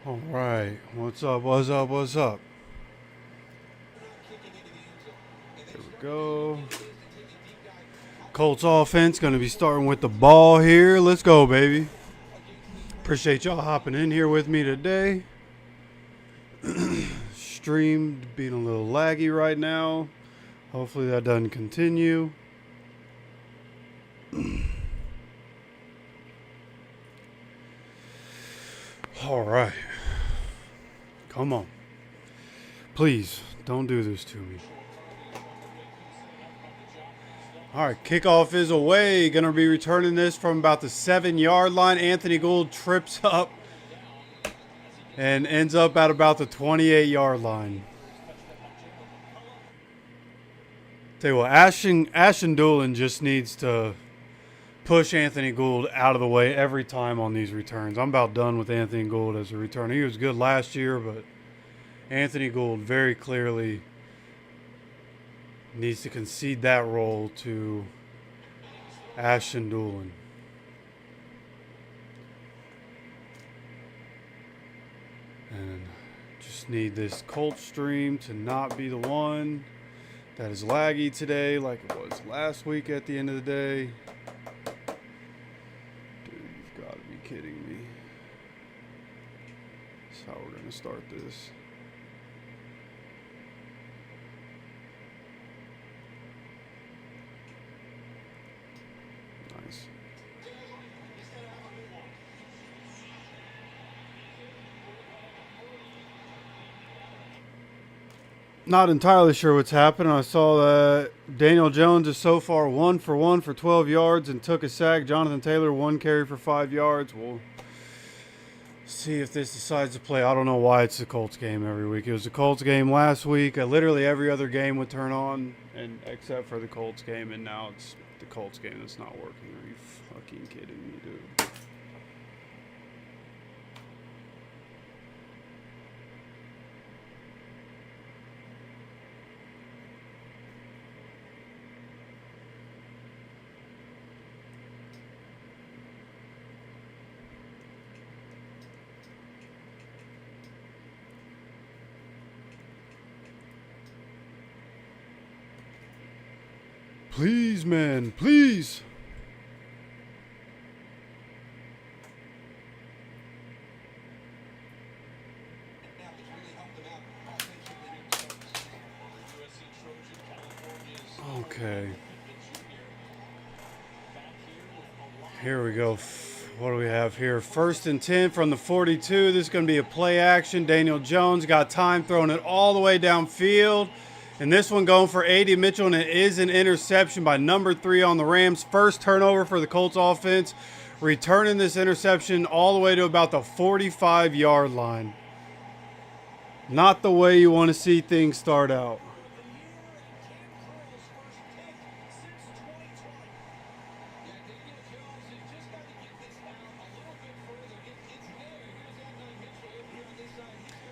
All right. What's up? What's up? What's up? Here we go. Colts offense going to be starting with the ball here. Let's go, baby. Appreciate y'all hopping in here with me today. Stream being a little laggy right now. Hopefully that doesn't continue. All right. Come on. Please, don't do this to me. All right, kickoff is away. Going to be returning this from about the 7-yard line. Anthony Gould trips up and ends up at about the 28-yard line. Tell you what, Ashton Doolin just needs to push Anthony Gould out of the way every time on these returns. I'm about done with Anthony Gould as a returner. He was good last year, but Anthony Gould very clearly needs to concede that role to Ashton Doolin. And just need this Colts stream to not be the one that is laggy today like it was last week at the end of the day. Dude, you've got to be kidding me. That's how we're going to start this. Nice. Not entirely sure what's happened. I saw that Daniel Jones is so far 1 for 1 for 12 yards and took a sack. Jonathan Taylor 1 carry for 5 yards. We'll see if this decides to play. I don't know why it's the Colts game every week. It was the Colts game last week. Literally every other game would turn on, and except for the Colts game, and now it's the Colts game that's not working. Are you fucking kidding me, dude? Please, man, please. Okay. Here we go. What do we have here? 1st and 10 from the 42. This is going to be a play action. Daniel Jones got time throwing it all the way downfield. And this one going for A.D. Mitchell, and it is an interception by number 3 on the Rams. First turnover for the Colts offense. Returning this interception all the way to about the 45-yard line. Not the way you want to see things start out.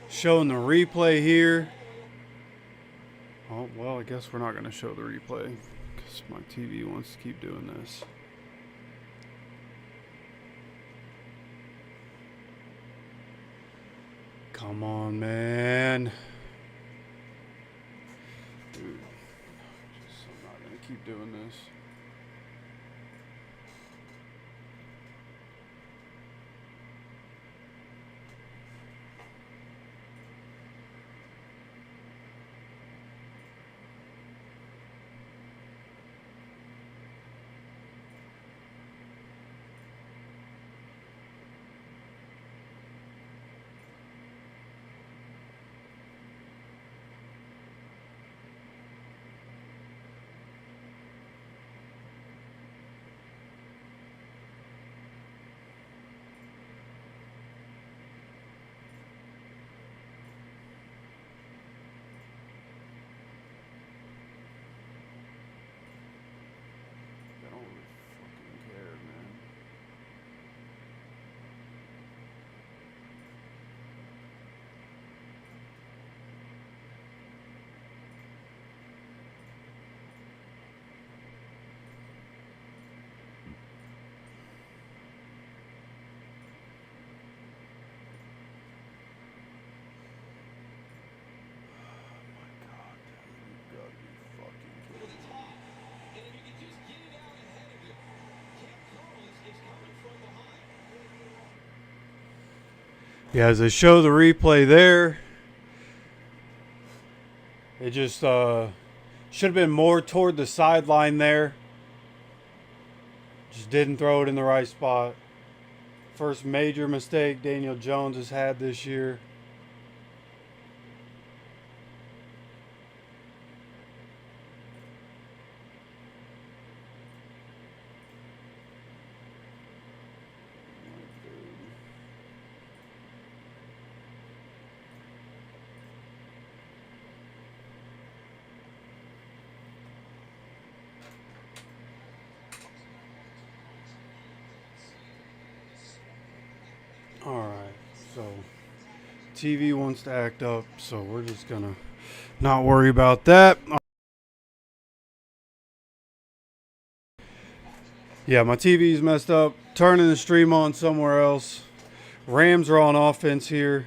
Showing the replay here. Oh, well, I guess we're not going to show the replay because my TV wants to keep doing this. Come on, man. Dude, I'm not going to keep doing this. Yeah, as they show the replay there, it just should have been more toward the sideline there. Just didn't throw it in the right spot. First major mistake Daniel Jones has had this year. Alright, so TV wants to act up, so we're just gonna not worry about that. Yeah, my TV's messed up. Turning the stream on somewhere else. Rams are on offense here.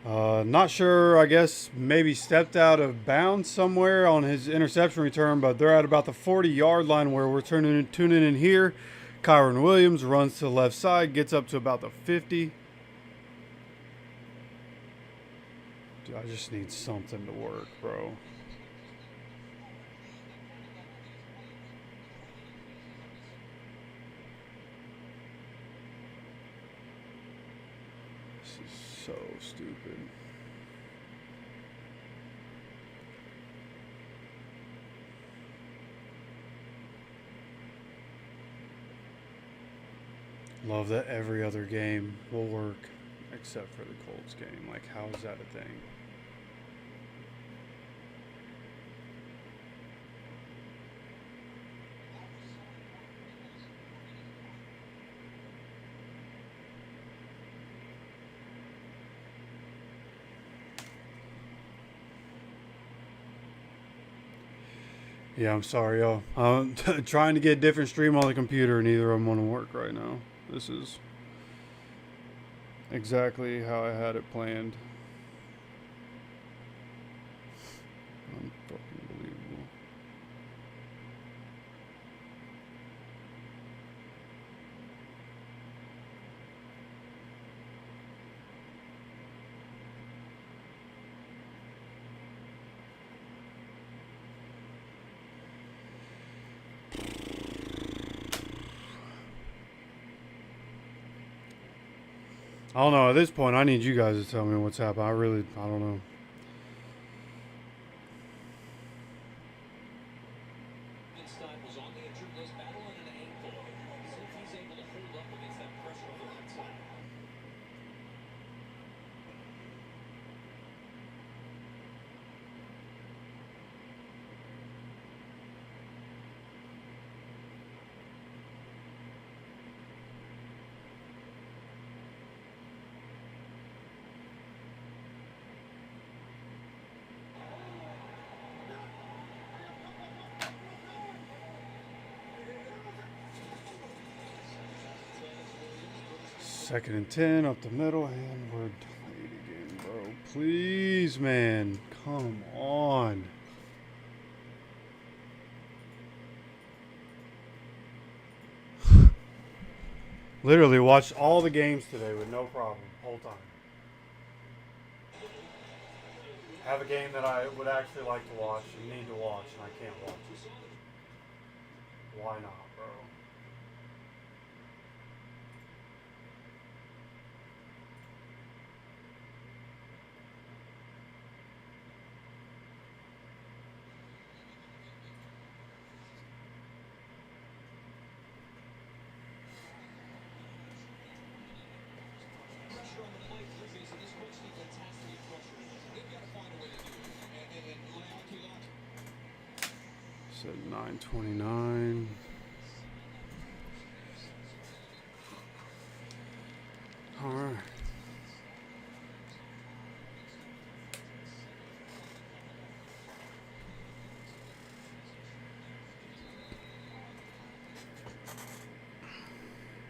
Not sure, I guess maybe stepped out of bounds somewhere on his interception return, but they're at about the 40-yard line where we're tuning in here. Kyron Williams runs to the left side, gets up to about the 50. Dude, I just need something to work, bro. This is so stupid. Love that every other game will work except for the Colts game. Like, how is that a thing? Yeah, I'm sorry, y'all. I'm trying to get a different stream on the computer, and neither of them want to work right now. This is exactly how I had it planned. Unfucking believable. I don't know. At this point, I need you guys to tell me what's happening. I don't know. Was on the injured list, battling an ankle. See if he's able to hold up against that pressure on the right side. Second and 10 up the middle, and we're delayed again, bro. Please, man. Come on. Literally watched all the games today with no problem, whole time. Have a game that I would actually like to watch and need to watch, and I can't watch it. Why not, bro? Said 9:29. All right.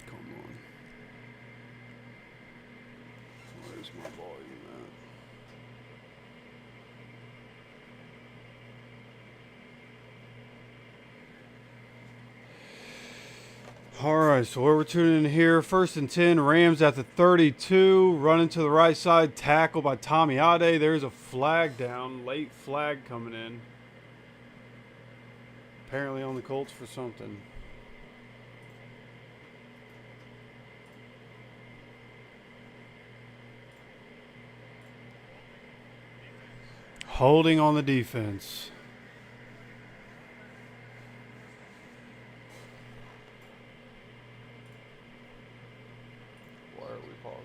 Come on. Where's my volume at? All right, so where we're tuning in here, 1st and 10, Rams at the 32, running to the right side, tackle by Tommy Ade. There's a flag down, late flag coming in. Apparently on the Colts for something. Holding on the defense. Why are we pausing?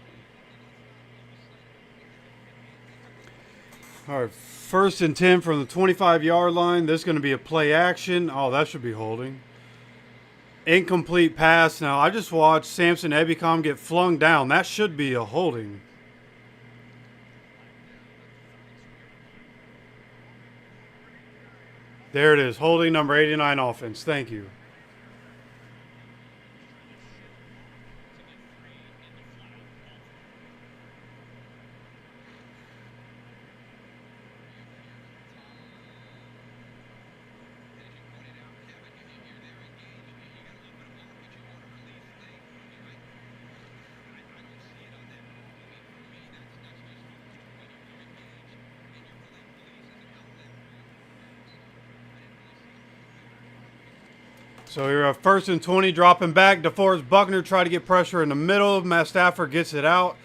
All right, 1st and 10 from the 25-yard line. This is going to be a play action. Oh, that should be holding. Incomplete pass. Now, I just watched Samson Ebicom get flung down. That should be a holding. There it is. Holding number 89 offense. Thank you. So here at 1st and 20, dropping back. DeForest Buckner tried to get pressure in the middle. Matt Stafford gets it out,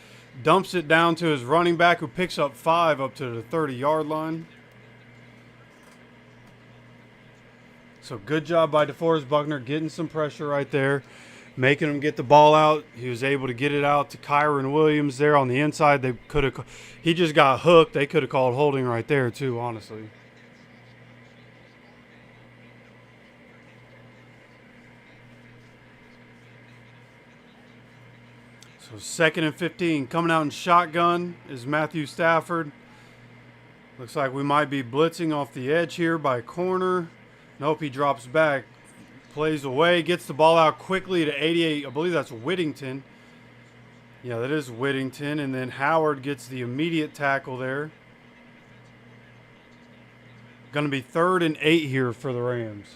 dumps it down to his running back, who picks up 5 up to the 30-yard line. So good job by DeForest Buckner getting some pressure right there, making him get the ball out. He was able to get it out to Kyron Williams there on the inside. They could have. He just got hooked. They could have called holding right there too, honestly. So 2nd and 15, coming out in shotgun is Matthew Stafford. Looks like we might be blitzing off the edge here by corner. Nope, he drops back, plays away, gets the ball out quickly to 88. I believe that's Whittington. Yeah, that is Whittington. And then Howard gets the immediate tackle there. Going to be 3rd and 8 here for the Rams.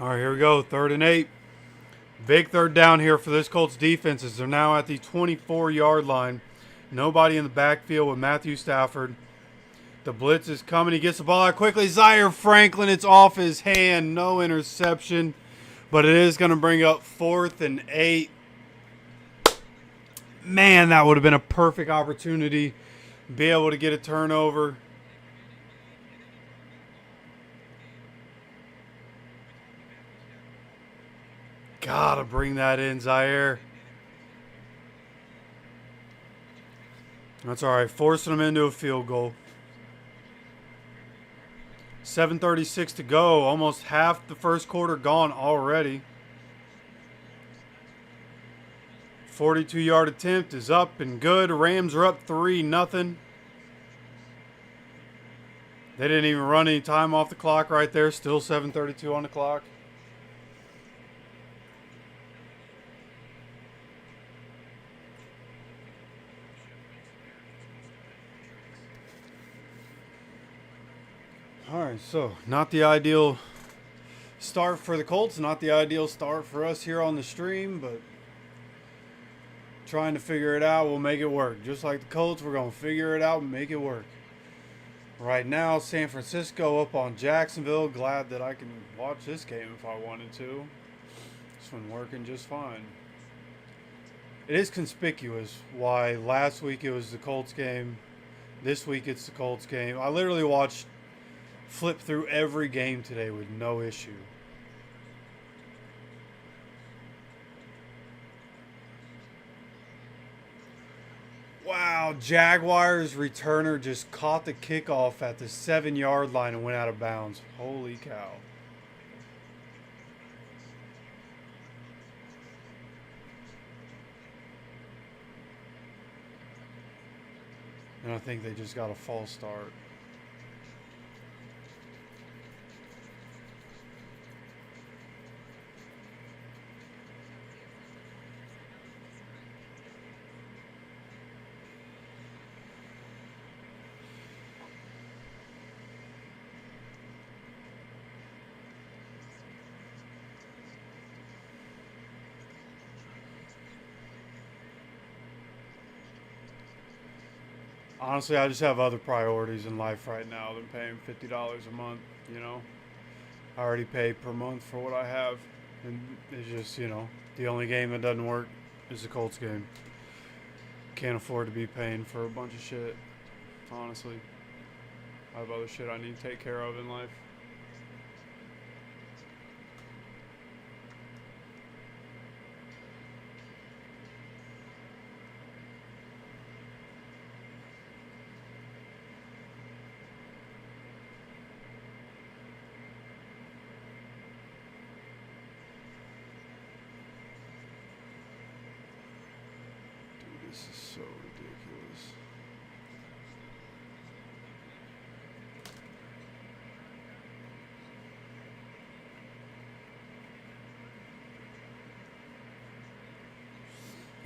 All right, here we go. 3rd and 8. Big 3rd down here for this Colts defense as they're now at the 24-yard line. Nobody in the backfield with Matthew Stafford. The blitz is coming. He gets the ball out quickly. Zaire Franklin, it's off his hand. No interception. But it is going to bring up 4th and 8. Man, that would have been a perfect opportunity. Be able to get a turnover. Gotta bring that in, Zaire. That's all right. Forcing them into a field goal. 7:36 to go. Almost half the first quarter gone already. 42-yard attempt is up and good. Rams are up 3-0. They didn't even run any time off the clock right there. Still 7:32 on the clock. All right, so not the ideal start for the Colts, not the ideal start for us here on the stream, but trying to figure it out. We'll make it work. Just like the Colts, we're going to figure it out and make it work. Right now, San Francisco up on Jacksonville. Glad that I can watch this game if I wanted to. This one working just fine. It is conspicuous why last week it was the Colts game. This week it's the Colts game. I literally watched flip through every game today with no issue. Wow, Jaguars returner just caught the kickoff at the 7-yard line and went out of bounds. Holy cow. And I think they just got a false start. Honestly, I just have other priorities in life right now than paying $50 a month, you know. I already pay per month for what I have. And it's just, the only game that doesn't work is the Colts game. Can't afford to be paying for a bunch of shit, honestly. I have other shit I need to take care of in life. Dude, this is so ridiculous.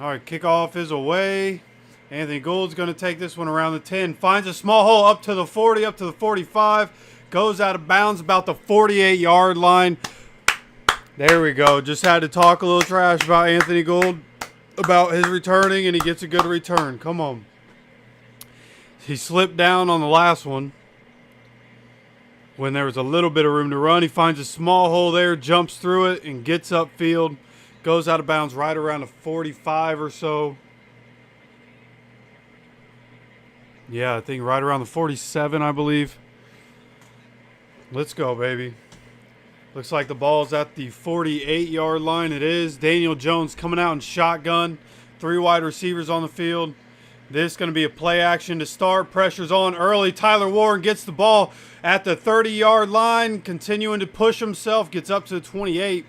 All right, kickoff is away. Anthony Gould's going to take this one around the 10. Finds a small hole up to the 40, up to the 45. Goes out of bounds about the 48-yard line. There we go. Just had to talk a little trash about Anthony Gould, about his returning, and he gets a good return. Come on. He slipped down on the last one when there was a little bit of room to run. He finds a small hole there, jumps through it, and gets upfield. Goes out of bounds right around the 45 or so. Yeah, I think right around the 47, I believe. Let's go, baby. Looks like the ball's at the 48-yard line. It is. Daniel Jones coming out in shotgun. 3 wide receivers on the field. This is going to be a play action to start. Pressure's on early. Tyler Warren gets the ball at the 30-yard line. Continuing to push himself. Gets up to the 28.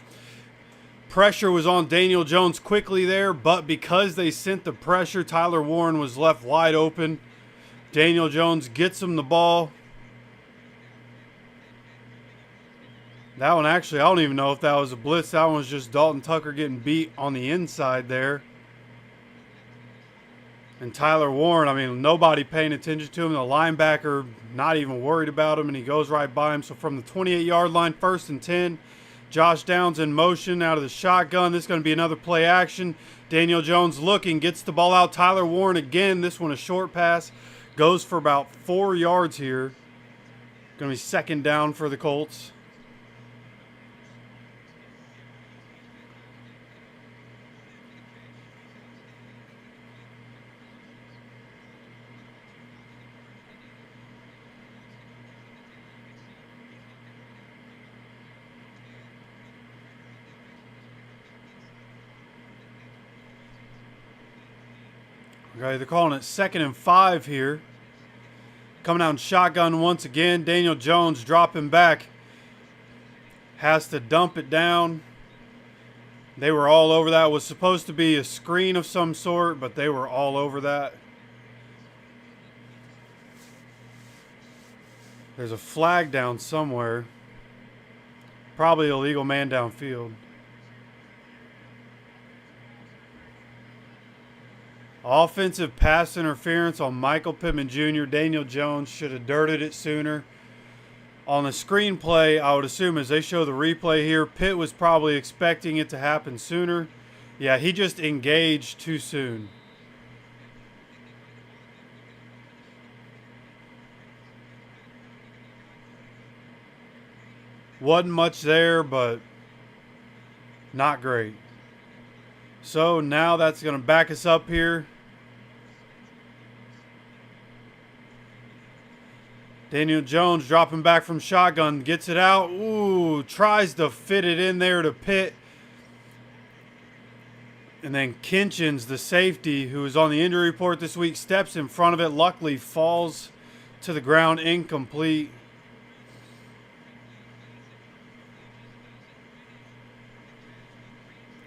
Pressure was on Daniel Jones quickly there, but because they sent the pressure, Tyler Warren was left wide open. Daniel Jones gets him the ball. That one actually, I don't even know if that was a blitz. That one was just Dalton Tucker getting beat on the inside there. And Tyler Warren, I mean, nobody paying attention to him. The linebacker not even worried about him, and he goes right by him. So from the 28-yard line, 1st and 10. Josh Downs in motion out of the shotgun. This is going to be another play action. Daniel Jones looking, gets the ball out. Tyler Warren again. This one a short pass. Goes for about 4 yards here. Going to be 2nd down for the Colts. Okay, they're calling it 2nd and 5 here. Coming out in shotgun once again. Daniel Jones dropping back. Has to dump it down. They were all over that. It was supposed to be a screen of some sort, but they were all over that. There's a flag down somewhere. Probably a illegal man downfield. Offensive pass interference on Michael Pittman Jr. Daniel Jones should have dirted it sooner. On the screenplay, I would assume as they show the replay here, Pitt was probably expecting it to happen sooner. Yeah, he just engaged too soon. Wasn't much there, but not great. So now that's going to back us up here. Daniel Jones dropping back from shotgun, gets it out. Ooh, tries to fit it in there to Pitt. And then Kinchins, the safety, who is on the injury report this week, steps in front of it. Luckily falls to the ground incomplete.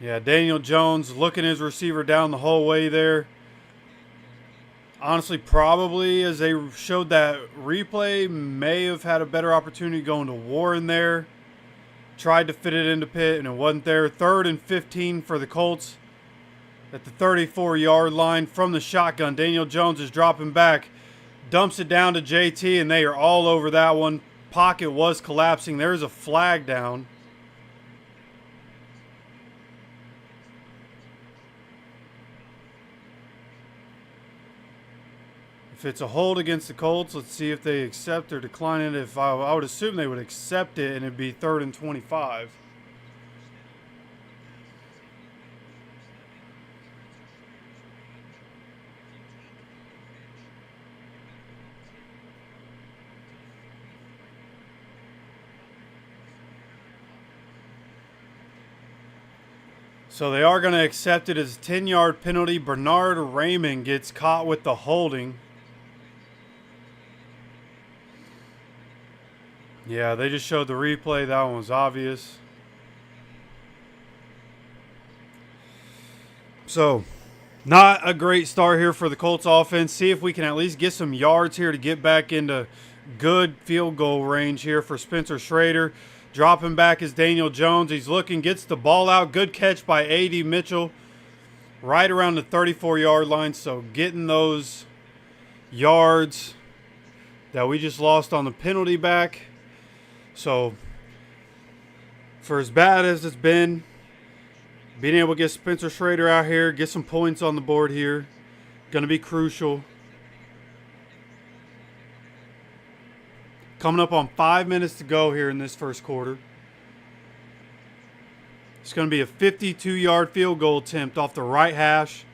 Yeah, Daniel Jones looking his receiver down the whole way there. Honestly, probably as they showed that replay, may have had a better opportunity going to Warren there. Tried to fit it into Pitt and it wasn't there. 3rd and 15 for the Colts at the 34-yard line from the shotgun. Daniel Jones is dropping back. Dumps it down to JT and they are all over that one. Pocket was collapsing. There's a flag down. If it's a hold against the Colts, let's see if they accept or decline it. If I would assume they would accept it, and it'd be 3rd and 25. So they are going to accept it as a 10-yard penalty. Bernard Raymond gets caught with the holding. Yeah, they just showed the replay. That one was obvious. So, not a great start here for the Colts offense. See if we can at least get some yards here to get back into good field goal range here for Spencer Schrader. Dropping back is Daniel Jones. He's looking, gets the ball out. Good catch by A.D. Mitchell right around the 34-yard line. So getting those yards that we just lost on the penalty back. So for as bad as it's been, being able to get Spencer Schrader out here, get some points on the board here, going to be crucial. Coming up on 5 minutes to go here in this first quarter. It's going to be a 52-yard field goal attempt off the right hash.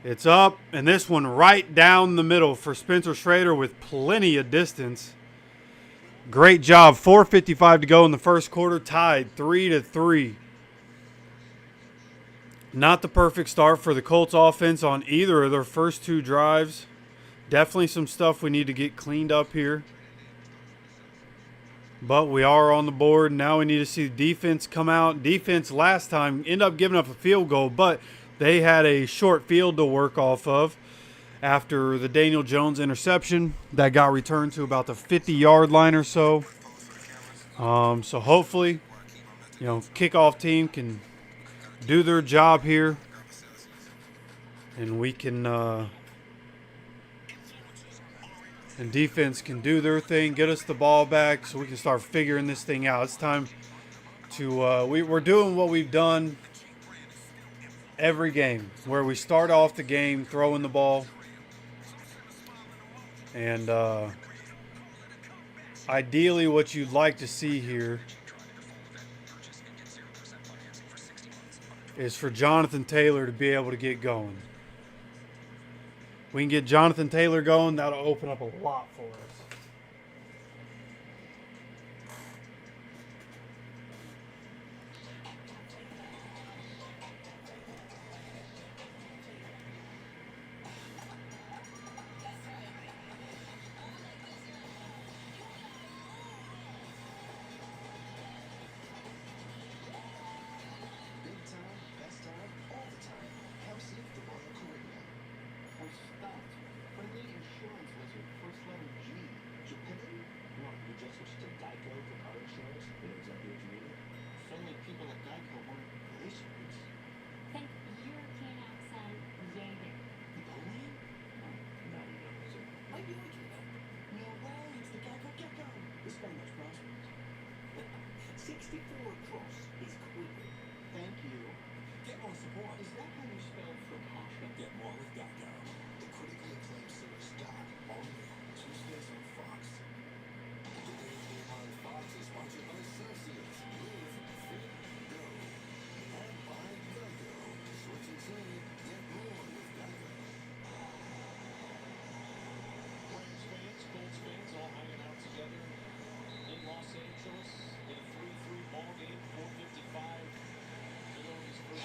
It's up, and this one right down the middle for Spencer Schrader with plenty of distance. Great job. 4:55 to go in the first quarter, tied 3-3. Not the perfect start for the Colts offense on either of their first 2 drives. Definitely some stuff we need to get cleaned up here. But we are on the board. Now we need to see the defense come out. Defense last time ended up giving up a field goal, but they had a short field to work off of after the Daniel Jones interception that got returned to about the 50-yard line or so. So hopefully, kickoff team can do their job here, and we can and defense can do their thing, get us the ball back so we can start figuring this thing out. It's time to we're doing what we've done every game, where we start off the game throwing the ball, and ideally what you'd like to see here is for Jonathan Taylor to be able to get going. We can get Jonathan Taylor going, that'll open up a lot for us.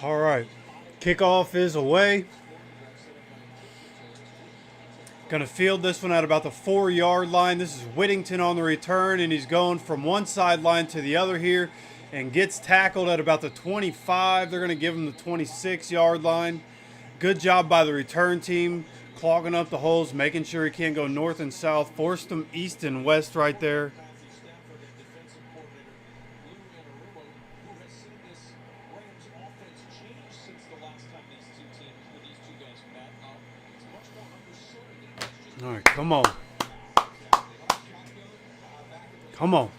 All right, kickoff is away. Going to field this one at about the 4-yard line. This is Whittington on the return, and he's going from one sideline to the other here and gets tackled at about the 25. They're going to give him the 26-yard line. Good job by the return team, clogging up the holes, making sure he can't go north and south. Forced him east and west right there. All right, come on. Come on.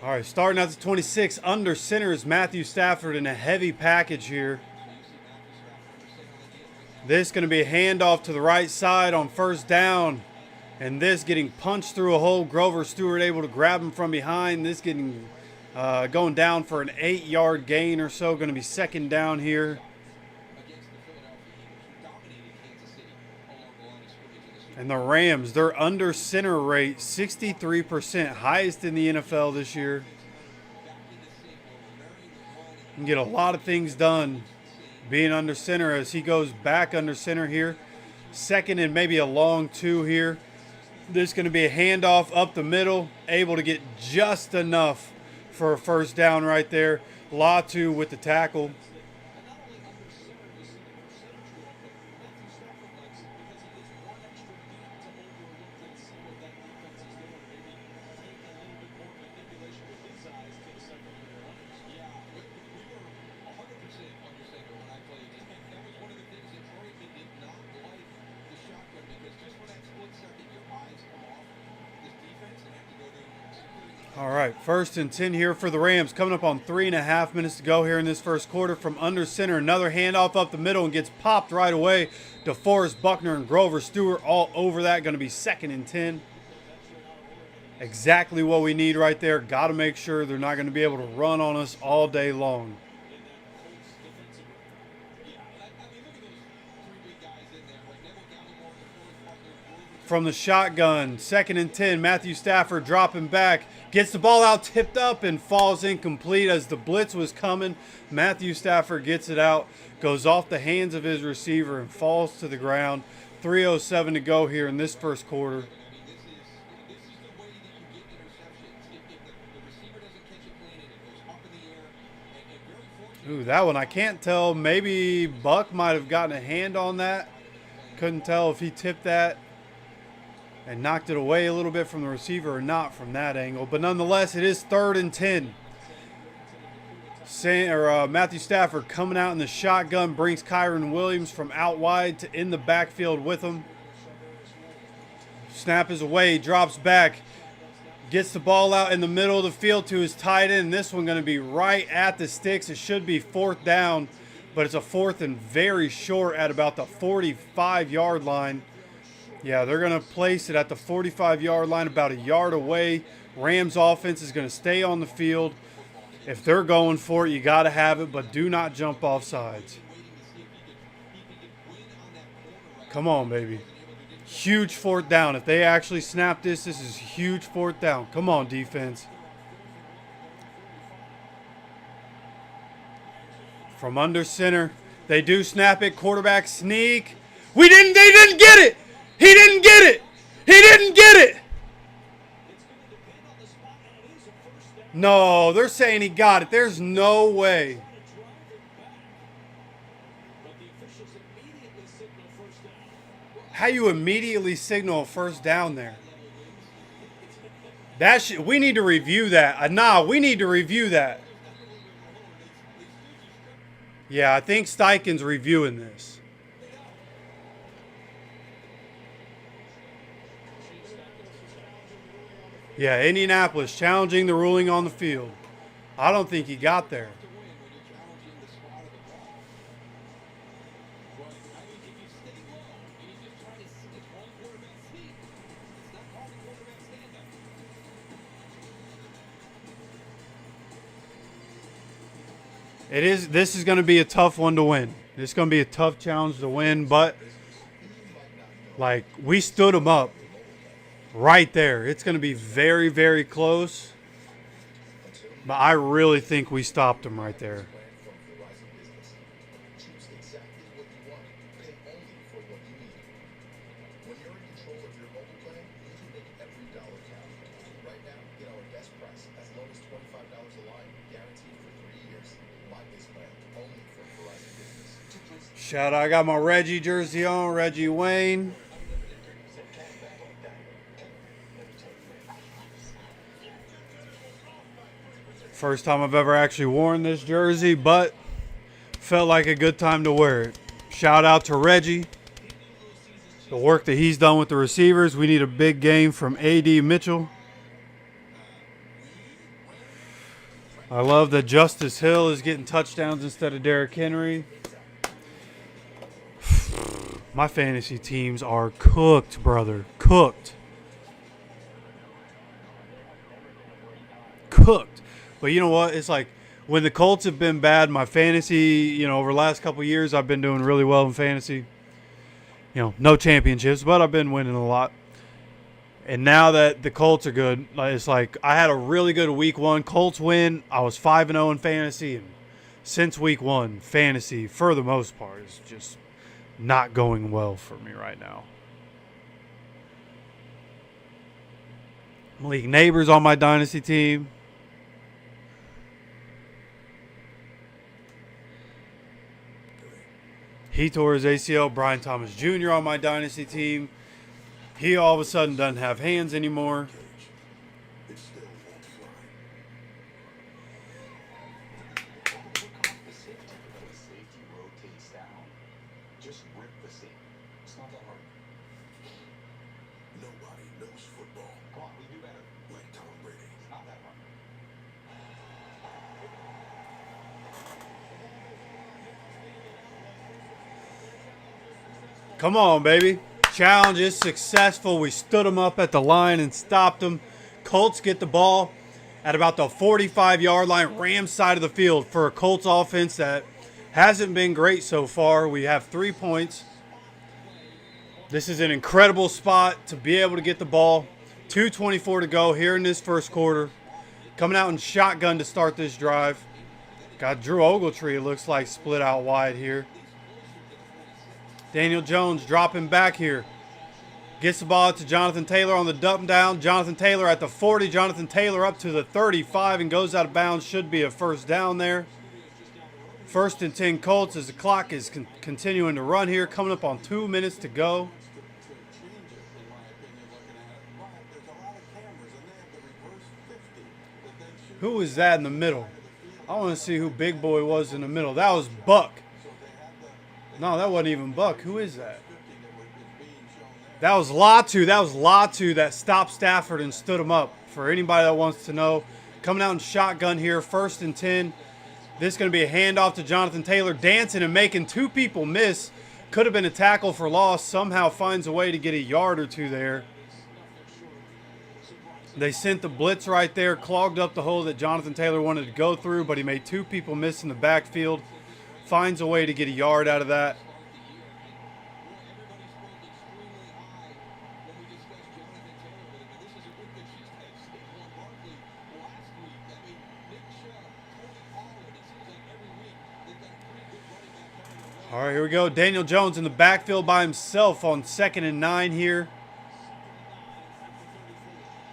All right, starting at the 26, under center is Matthew Stafford in a heavy package here. This is going to be a handoff to the right side on first down. And this getting punched through a hole. Grover Stewart able to grab him from behind. This getting going down for an 8-yard gain or so. Going to be second down here. And the Rams, their under center rate, 63%, highest in the NFL this year. Can get a lot of things done being under center as he goes back under center here. Second and maybe a long 2 here. This is going to be a handoff up the middle, able to get just enough for a first down right there. Latu with the tackle. All right, 1st and 10 here for the Rams. Coming up on 3.5 minutes to go here in this first quarter from under center. Another handoff up the middle and gets popped right away. DeForest Buckner and Grover Stewart all over that. Going to be 2nd and 10. Exactly what we need right there. Got to make sure they're not going to be able to run on us all day long. From the shotgun, 2nd and 10. Matthew Stafford dropping back. Gets the ball out, tipped up, and falls incomplete as the blitz was coming. Matthew Stafford gets it out, goes off the hands of his receiver, and falls to the ground. 3:07 to go here in this first quarter. Ooh, that one, I can't tell. Maybe Buck might have gotten a hand on that. Couldn't tell if he tipped that and knocked it away a little bit from the receiver or not from that angle. But nonetheless, it is 3rd and 10. Matthew Stafford coming out in the shotgun, brings Kyron Williams from out wide to in the backfield with him. Snap is away, drops back, gets the ball out in the middle of the field to his tight end. This one going to be right at the sticks. It should be 4th down, but it's a 4th and very short at about the 45-yard line. Yeah, they're going to place it at the 45-yard line, about a yard away. Rams offense is going to stay on the field. If they're going for it, you got to have it, but do not jump off sides. Come on, baby. Huge 4th down. If they actually snap this, this is huge 4th down. Come on, defense. From under center, they do snap it. Quarterback sneak. They didn't get it. He didn't get it. He didn't get it. No, they're saying he got it. There's no way. How you immediately signal a first down there? We need to review that. We need to review that. Yeah, I think Steichen's reviewing this. Yeah, Indianapolis challenging the ruling on the field. I don't think he got there. This is going to be a tough one to win. This is going to be a tough challenge to win, but like we stood them up. Right there. It's going to be very, very close. But I really think we stopped them right there. Shout out, I got my Reggie jersey on, Reggie Wayne. First time I've ever actually worn this jersey, but felt like a good time to wear it. Shout out to Reggie. The work that he's done with the receivers. We need a big game from A.D. Mitchell. I love that Justice Hill is getting touchdowns instead of Derrick Henry. My fantasy teams are cooked, brother. Cooked. Cooked. But you know what? It's like when the Colts have been bad, my fantasy, over the last couple of years, I've been doing really well in fantasy. No championships, but I've been winning a lot. And now that the Colts are good, it's like I had a really good week 1. Colts win. I was 5-0 in fantasy. And since week 1, fantasy, for the most part, is just not going well for me right now. Malik Neighbors on my dynasty team. He tore his ACL. Brian Thomas Jr. on my dynasty team. He all of a sudden doesn't have hands anymore. Come on, baby. Challenge is successful. We stood them up at the line and stopped them. Colts get the ball at about the 45-yard line, Rams side of the field, for a Colts offense that hasn't been great so far. We have 3 points. This is an incredible spot to be able to get the ball. 2:24 to go here in this first quarter. Coming out in shotgun to start this drive. Got Drew Ogletree, it looks like, split out wide here. Daniel Jones dropping back here. Gets the ball to Jonathan Taylor on the dump down. Jonathan Taylor at the 40. Jonathan Taylor up to the 35 and goes out of bounds. Should be a first down there. 1st and 10 Colts as the clock is continuing to run here. Coming up on 2 minutes to go. Who was that in the middle? I want to see who Big Boy was in the middle. That was Buck. No, that wasn't even Buck. Who is that? That was Latu. That was Latu that stopped Stafford and stood him up. For anybody that wants to know. Coming out in shotgun here. 1st and 10. This is going to be a handoff to Jonathan Taylor. Dancing and making 2 people miss. Could have been a tackle for loss. Somehow finds a way to get a yard or 2 there. They sent the blitz right there. Clogged up the hole that Jonathan Taylor wanted to go through. But he made 2 people miss in the backfield. Finds a way to get a yard out of that. All right, here we go. Daniel Jones in the backfield by himself on 2nd and 9 here.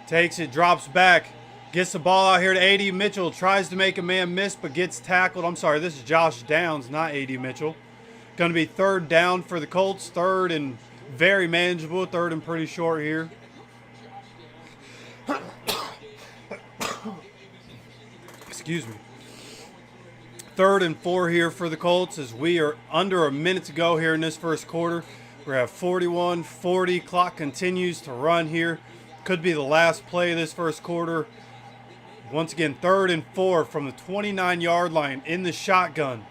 Takes it, drops back. Gets the ball out here to A.D. Mitchell. Tries to make a man miss, but gets tackled. I'm sorry, this is Josh Downs, not A.D. Mitchell. Going to be 3rd down for the Colts. 3rd and very manageable. 3rd and pretty short here. Excuse me. 3rd and 4 here for the Colts as we are under a minute to go here in this first quarter. We're at 41-40. Clock continues to run here. Could be the last play of this first quarter. Once again, 3rd and 4 from the 29-yard line in the shotgun.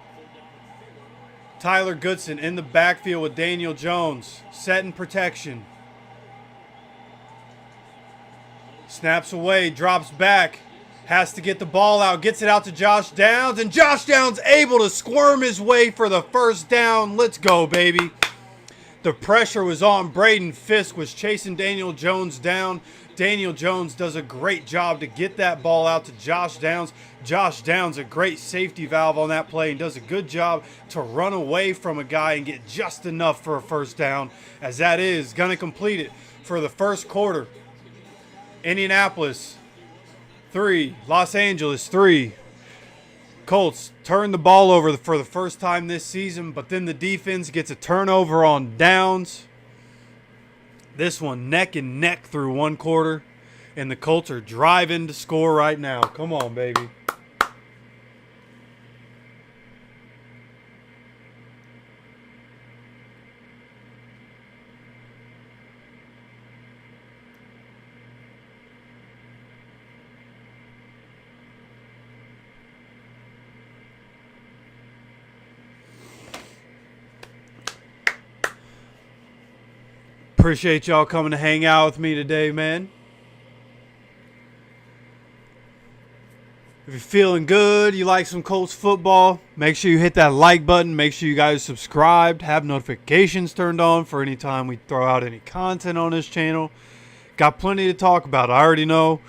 Tyler Goodson in the backfield with Daniel Jones. Setting protection. Snaps away, drops back. Has to get the ball out. Gets it out to Josh Downs. And Josh Downs able to squirm his way for the first down. Let's go, baby. The pressure was on. Braden Fisk was chasing Daniel Jones down. Daniel Jones does a great job to get that ball out to Josh Downs. Josh Downs, a great safety valve on that play, and does a good job to run away from a guy and get just enough for a first down, as that is going to complete it for the first quarter. Indianapolis 3, Los Angeles 3. Colts turn the ball over for the first time this season, but then the defense gets a turnover on downs. This one neck and neck through one quarter, and the Colts are driving to score right now. Come on, baby. Appreciate y'all coming to hang out with me today, man. If you're feeling good, you like some Colts football, make sure you hit that like button. Make sure you guys subscribed, have notifications turned on for any time we throw out any content on this channel. Got plenty to talk about. I already know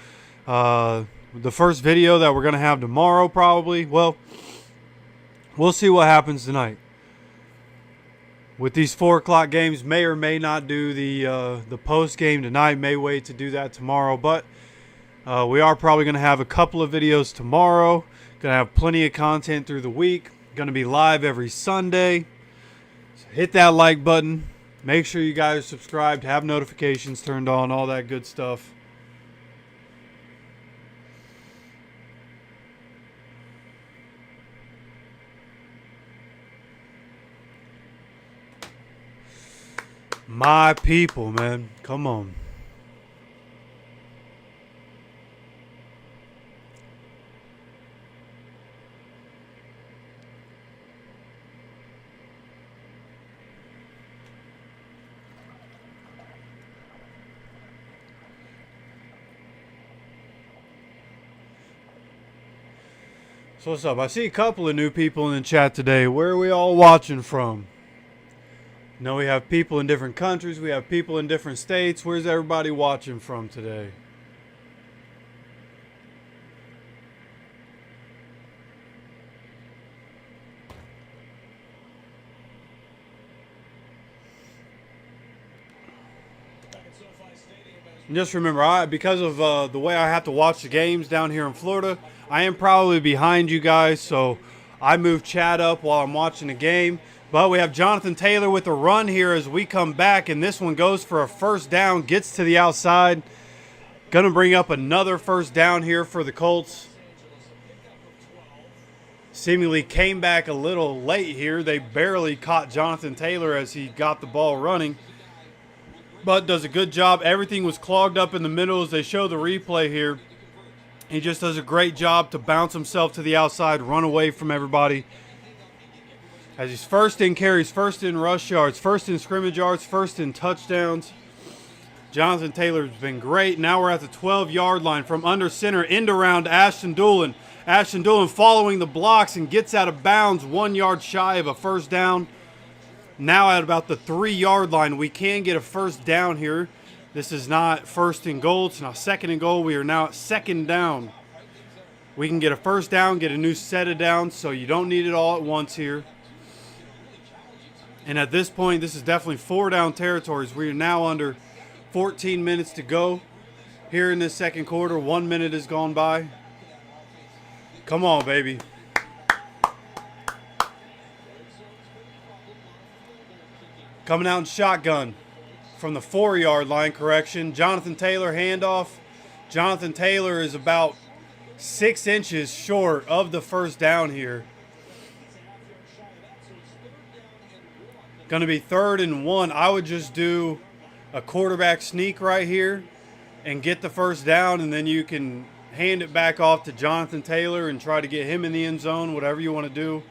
the first video that we're going to have tomorrow probably. Well, we'll see what happens tonight. With these 4 o'clock games, may or may not do the post game tonight. May wait to do that tomorrow, but we are probably going to have a couple of videos tomorrow. Going to have plenty of content through the week. Going to be live every Sunday. So hit that like button. Make sure you guys are subscribed, have notifications turned on, all that good stuff. My people, man. Come on. So what's up? I see a couple of new people in the chat today. Where are we all watching from? No, we have people in different countries. We have people in different states. Where's everybody watching from today? And just remember, because of the way I have to watch the games down here in Florida, I am probably behind you guys, so I move chat up while I'm watching the game. But we have Jonathan Taylor with a run here as we come back, and this one goes for a first down, gets to the outside. Going to bring up another first down here for the Colts. Seemingly came back a little late here. They barely caught Jonathan Taylor as he got the ball running, but does a good job. Everything was clogged up in the middle as they show the replay here. He just does a great job to bounce himself to the outside, run away from everybody. As he's first in carries, first in rush yards, first in scrimmage yards, first in touchdowns. Jonathan Taylor's been great. Now we're at the 12-yard line from under center, end around Ashton Doolin. Ashton Doolin following the blocks and gets out of bounds 1 yard shy of a first down. Now at about the 3-yard line, we can get a first down here. This is not first and goal. It's now second and goal. We are now at second down. We can get a first down, get a new set of downs, so you don't need it all at once here. And at this point, this is definitely 4-down territories. We are now under 14 minutes to go here in this second quarter. 1 minute has gone by. Come on, baby. Coming out in shotgun from the 4-yard line, correction. Jonathan Taylor handoff. Jonathan Taylor is about 6 inches short of the first down here. Going to be 3rd and 1. I would just do a quarterback sneak right here and get the first down, and then you can hand it back off to Jonathan Taylor and try to get him in the end zone, whatever you want to do.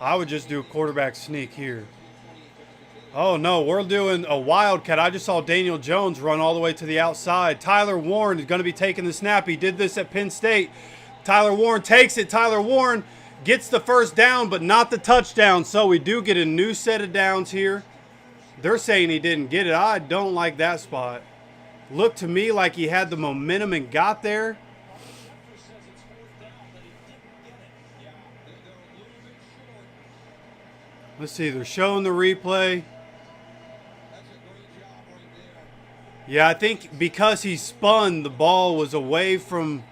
I would just do a quarterback sneak here. Oh, no, we're doing a wildcat. I just saw Daniel Jones run all the way to the outside. Tyler Warren is going to be taking the snap. He did this at Penn State. Tyler Warren takes it. Tyler Warren gets the first down, but not the touchdown. So we do get a new set of downs here. They're saying he didn't get it. I don't like that spot. Looked to me like he had the momentum and got there. Let's see. They're showing the replay. Yeah, I think because he spun, the ball was away from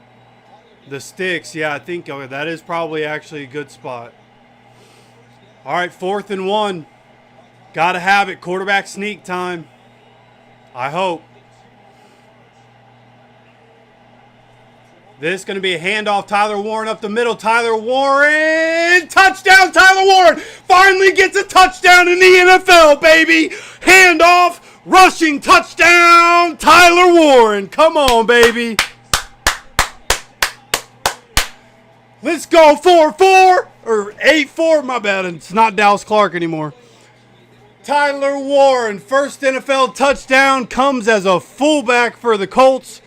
the sticks. Yeah, I think that is probably actually a good spot. All right, 4th and 1. Got to have it. Quarterback sneak time. I hope. This is going to be a handoff. Tyler Warren up the middle. Tyler Warren. Touchdown, Tyler Warren. Finally gets a touchdown in the NFL, baby. Handoff. Rushing touchdown, Tyler Warren. Come on, baby. Let's go 4-4 or 8-4. My bad. It's not Dallas Clark anymore. Tyler Warren, first NFL touchdown, comes as a fullback for the Colts.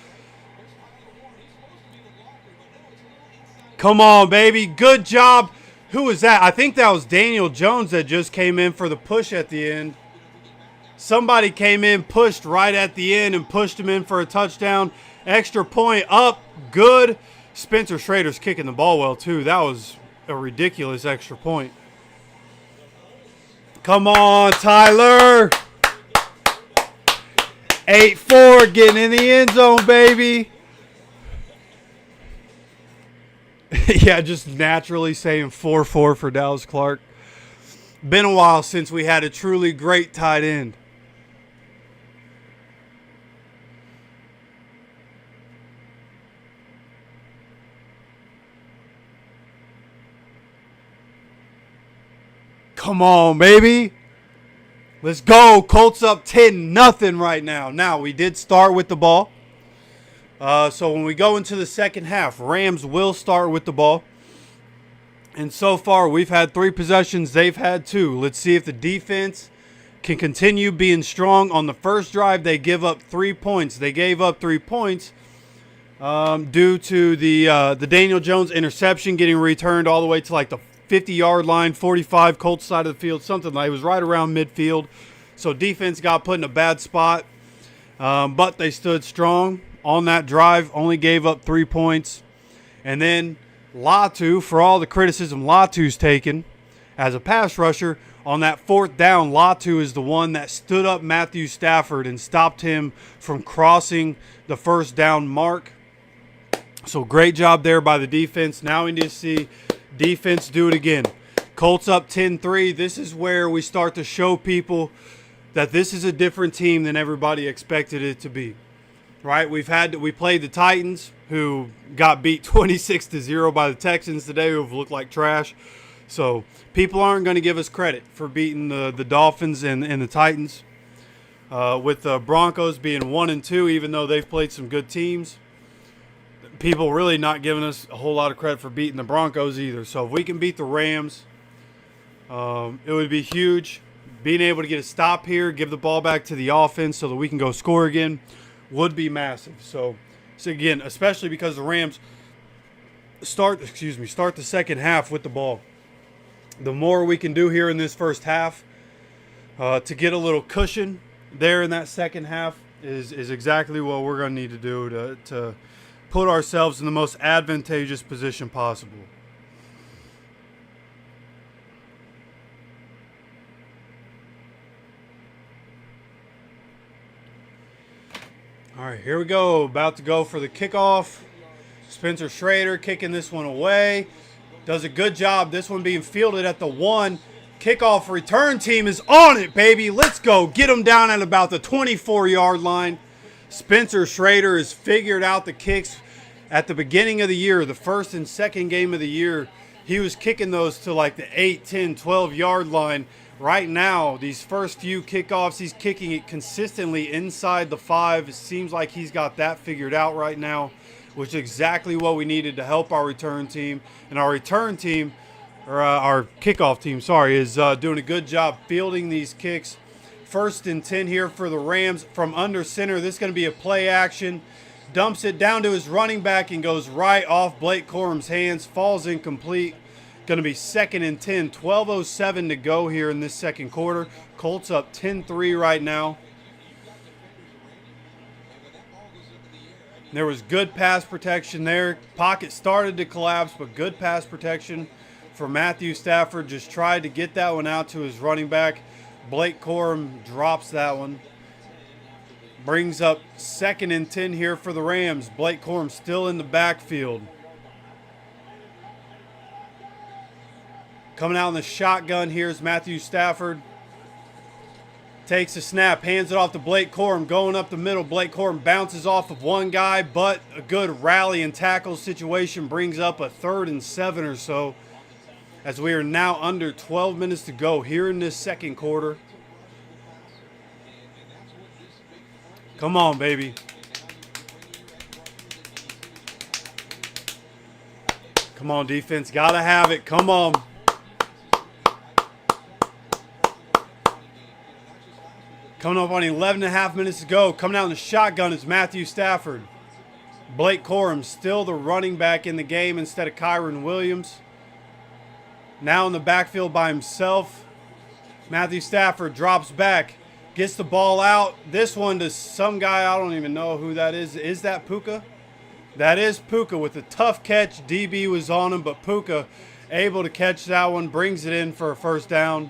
Come on, baby. Good job. Who was that? I think that was Daniel Jones that just came in for the push at the end. Somebody came in, pushed right at the end, and pushed him in for a touchdown. Extra point up. Good. Spencer Schrader's kicking the ball well, too. That was a ridiculous extra point. Come on, Tyler. 8-4, getting in the end zone, baby. Yeah, just naturally saying 4-4 for Dallas Clark. Been a while since we had a truly great tight end. Come on, baby. Let's go. Colts up 10-0 right now. Now, we did start with the ball. So when we go into the second half, Rams will start with the ball. And so far, we've had 3 possessions. They've had 2. Let's see if the defense can continue being strong. On the first drive, they give up 3 points. They gave up 3 points due to the Daniel Jones interception getting returned all the way to like the 50-yard line, 45 Colts side of the field, something like it was right around midfield. So defense got put in a bad spot, but they stood strong on that drive, only gave up 3 points. And then Latu, for all the criticism Latu's taken as a pass rusher, on that 4th down, Latu is the one that stood up Matthew Stafford and stopped him from crossing the first down mark. So great job there by the defense. Now we need to see defense do it again. Colts up 10-3. This is where we start to show people that this is a different team than everybody expected it to be. Right? We played the Titans, who got beat 26-0 by the Texans today, who have looked like trash. So people aren't going to give us credit for beating the Dolphins and the Titans. With the Broncos being 1-2, even though they've played some good teams. People really not giving us a whole lot of credit for beating the Broncos either. So if we can beat the Rams, it would be huge. Being able to get a stop here, give the ball back to the offense so that we can go score again, would be massive. So again, especially because the Rams start the second half with the ball. The more we can do here in this first half to get a little cushion there in that second half is exactly what we're going to need to do to put ourselves in the most advantageous position possible. All right, here we go. About to go for the kickoff. Spencer Schrader kicking this one away. Does a good job. This one being fielded at the 1. Kickoff return team is on it, baby. Let's go. Get them down at about the 24-yard line. Spencer Schrader has figured out the kicks at the beginning of the year, the first and second game of the year. He was kicking those to like the 8, 10, 12-yard line. Right now, these first few kickoffs, he's kicking it consistently inside the 5. It seems like he's got that figured out right now, which is exactly what we needed to help our return team. And our return team, or our kickoff team, is doing a good job fielding these kicks. 1st and 10 here for the Rams from under center. This is going to be a play action. Dumps it down to his running back and goes right off Blake Corum's hands. Falls incomplete. Going to be 2nd and 10. 12:07 to go here in this second quarter. Colts up 10-3 right now. There was good pass protection there. Pocket started to collapse, but good pass protection for Matthew Stafford. Just tried to get that one out to his running back. Blake Corum drops that one. Brings up 2nd and 10 here for the Rams. Blake Corum still in the backfield. Coming out in the shotgun here is Matthew Stafford. Takes a snap, hands it off to Blake Corum. Going up the middle, Blake Corum bounces off of one guy, but a good rally and tackle situation brings up a 3rd and 7 or so. As we are now under 12 minutes to go here in this second quarter. Come on, baby. Come on, defense. Gotta have it. Come on. Coming up on 11.5 minutes to go. Coming out in the shotgun is Matthew Stafford. Blake Corum still the running back in the game instead of Kyron Williams. Now in the backfield by himself. Matthew Stafford drops back. Gets the ball out. This one to some guy, I don't even know who that is. Is that Puka? That is Puka with a tough catch. DB was on him, but Puka able to catch that one. Brings it in for a first down.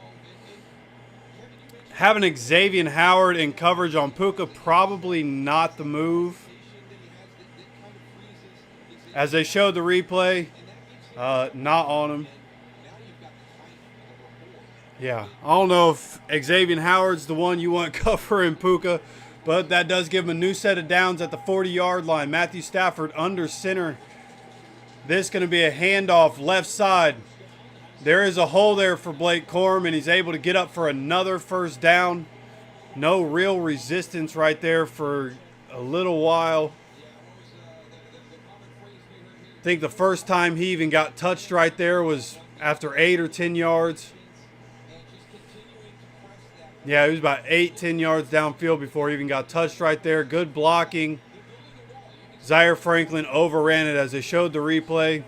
Having Xavier Howard in coverage on Puka, probably not the move. As they showed the replay, not on him. Yeah, I don't know if Xavier Howard's the one you want covering Puka, but that does give him a new set of downs at the 40-yard line. Matthew Stafford under center. This is going to be a handoff left side. There is a hole there for Blake Corum, and he's able to get up for another first down. No real resistance right there for a little while. I think the first time he even got touched right there was after 8 or 10 yards. Yeah, he was about 8-10 yards downfield before he even got touched right there. Good blocking. Zaire Franklin overran it as they showed the replay.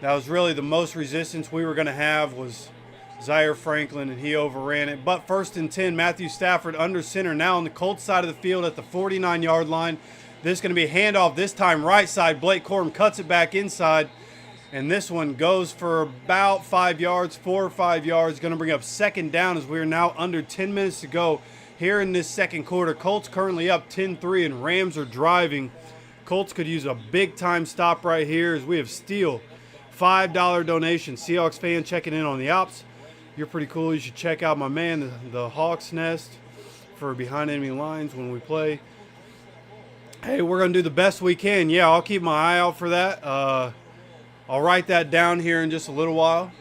That was really the most resistance we were going to have was Zaire Franklin, and he overran it. But 1st and 10, Matthew Stafford under center now on the Colts side of the field at the 49-yard line. This is going to be a handoff this time right side. Blake Corum cuts it back inside. And this one goes for about 5 yards, 4 or 5 yards. Going to bring up second down as we are now under 10 minutes to go here in this second quarter. Colts currently up 10-3 and Rams are driving. Colts could use a big-time stop right here as we have Steele. $5 donation. Seahawks fan checking in on the ops. You're pretty cool. You should check out my man, the Hawks Nest, for behind enemy lines when we play. Hey, we're going to do the best we can. Yeah, I'll keep my eye out for that. I'll write that down here in just a little while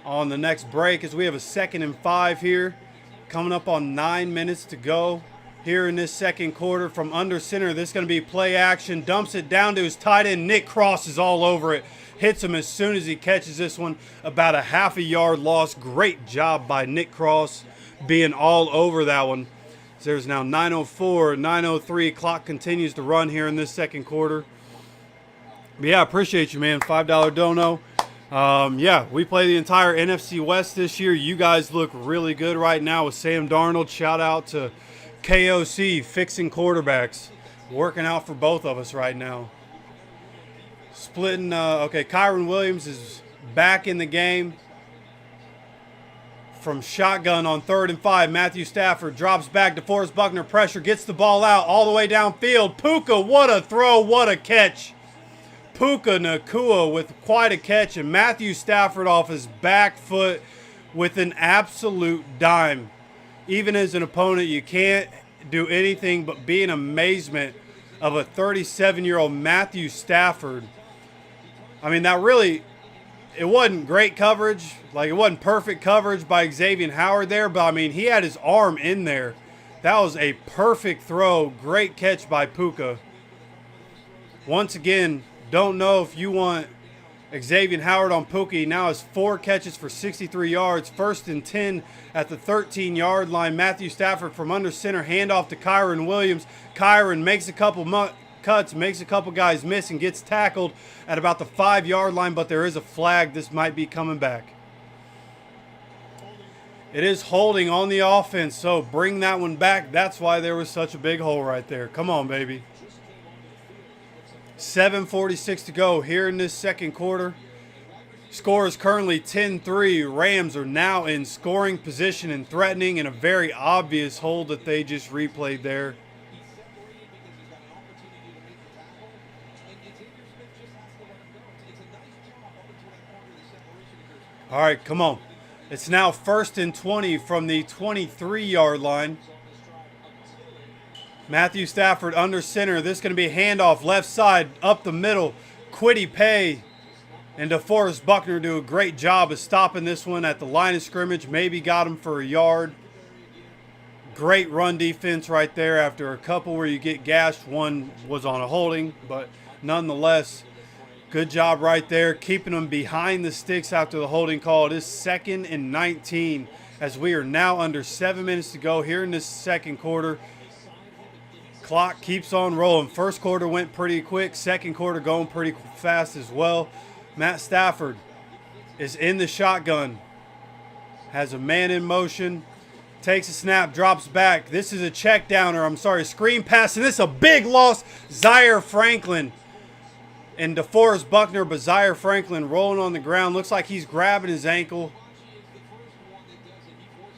on the next break as we have a 2nd and 5 here. Coming up on 9 minutes to go here in this second quarter from under center. This is going to be play action. Dumps it down to his tight end. Nick Cross is all over it. Hits him as soon as he catches this one. About a half a yard loss. Great job by Nick Cross being all over that one. So there's now 9:04, 9:03. Clock continues to run here in this second quarter. But yeah, appreciate you, man. $5 dono. Yeah, we play the entire NFC West this year. You guys look really good right now with Sam Darnold. Shout out to KOC, fixing quarterbacks. Working out for both of us right now. Splitting, okay, Kyron Williams is back in the game. From shotgun on 3rd and 5, Matthew Stafford drops back. DeForest Buckner pressure, gets the ball out all the way downfield. Puka, what a throw, what a catch. Puka Nacua with quite a catch, and Matthew Stafford off his back foot with an absolute dime. Even as an opponent, you can't do anything but be in amazement of a 37-year-old Matthew Stafford. I mean, that really, it wasn't great coverage. Like, it wasn't perfect coverage by Xavier Howard there, but I mean, he had his arm in there. That was a perfect throw. Great catch by Puka. Once again, don't know if you want Xavier Howard on Puka. He now has 4 catches for 63 yards. 1st and 10 at the 13-yard line. Matthew Stafford from under center. Handoff to Kyron Williams. Kyron makes a couple cuts, makes a couple guys miss, and gets tackled at about the 5-yard line, but there is a flag. This might be coming back. It is holding on the offense, so bring that one back. That's why there was such a big hole right there. Come on, baby. 7:46 to go here in this second quarter. Score is currently 10-3. Rams are now in scoring position and threatening, in a very obvious hold that they just replayed there. All right, come on. It's now 1st and 20 from the 23-yard line. Matthew Stafford under center. This is going to be a handoff left side, up the middle. Kwity Paye and DeForest Buckner do a great job of stopping this one at the line of scrimmage. Maybe got him for a yard. Great run defense right there after a couple where you get gashed. One was on a holding, but nonetheless, Good job right there, keeping them behind the sticks after the holding call. It is 2nd and 19 as we are now under 7 minutes to go here in this second quarter. Clock keeps on rolling. First quarter went pretty quick. Second quarter going pretty fast as well. Matt Stafford is in the shotgun. Has a man in motion. Takes a snap, drops back. This is a check down, or I'm sorry, screen pass. And this is a big loss. Zaire Franklin and DeForest Buckner, but Zaire Franklin rolling on the ground. Looks like he's grabbing his ankle.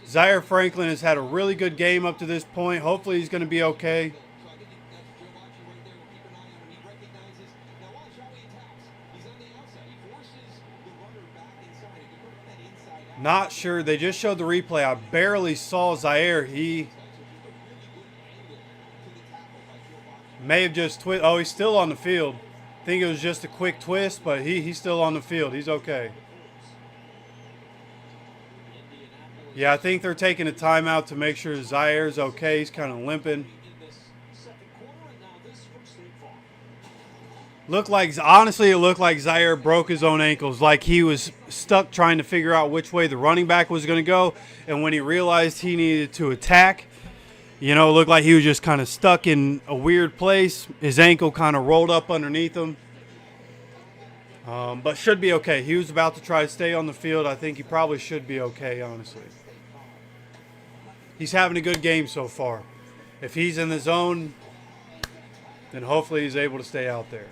Zaire Franklin has had a really good game up to this point. Hopefully he's going to be okay. Not sure. They just showed the replay. I barely saw Zaire. He may have just twisted. Oh, he's still on the field. I think it was just a quick twist, but he's still on the field. He's okay. Yeah, I think they're taking a timeout to make sure Zaire's okay. He's kind of limping. Honestly, it looked like Zaire broke his own ankles. Like he was stuck trying to figure out which way the running back was going to go. And when he realized he needed to attack, it looked like he was just kind of stuck in a weird place. His ankle kind of rolled up underneath him. But should be okay. He was about to try to stay on the field. I think he probably should be okay, honestly. He's having a good game so far. If he's in the zone, then hopefully he's able to stay out there.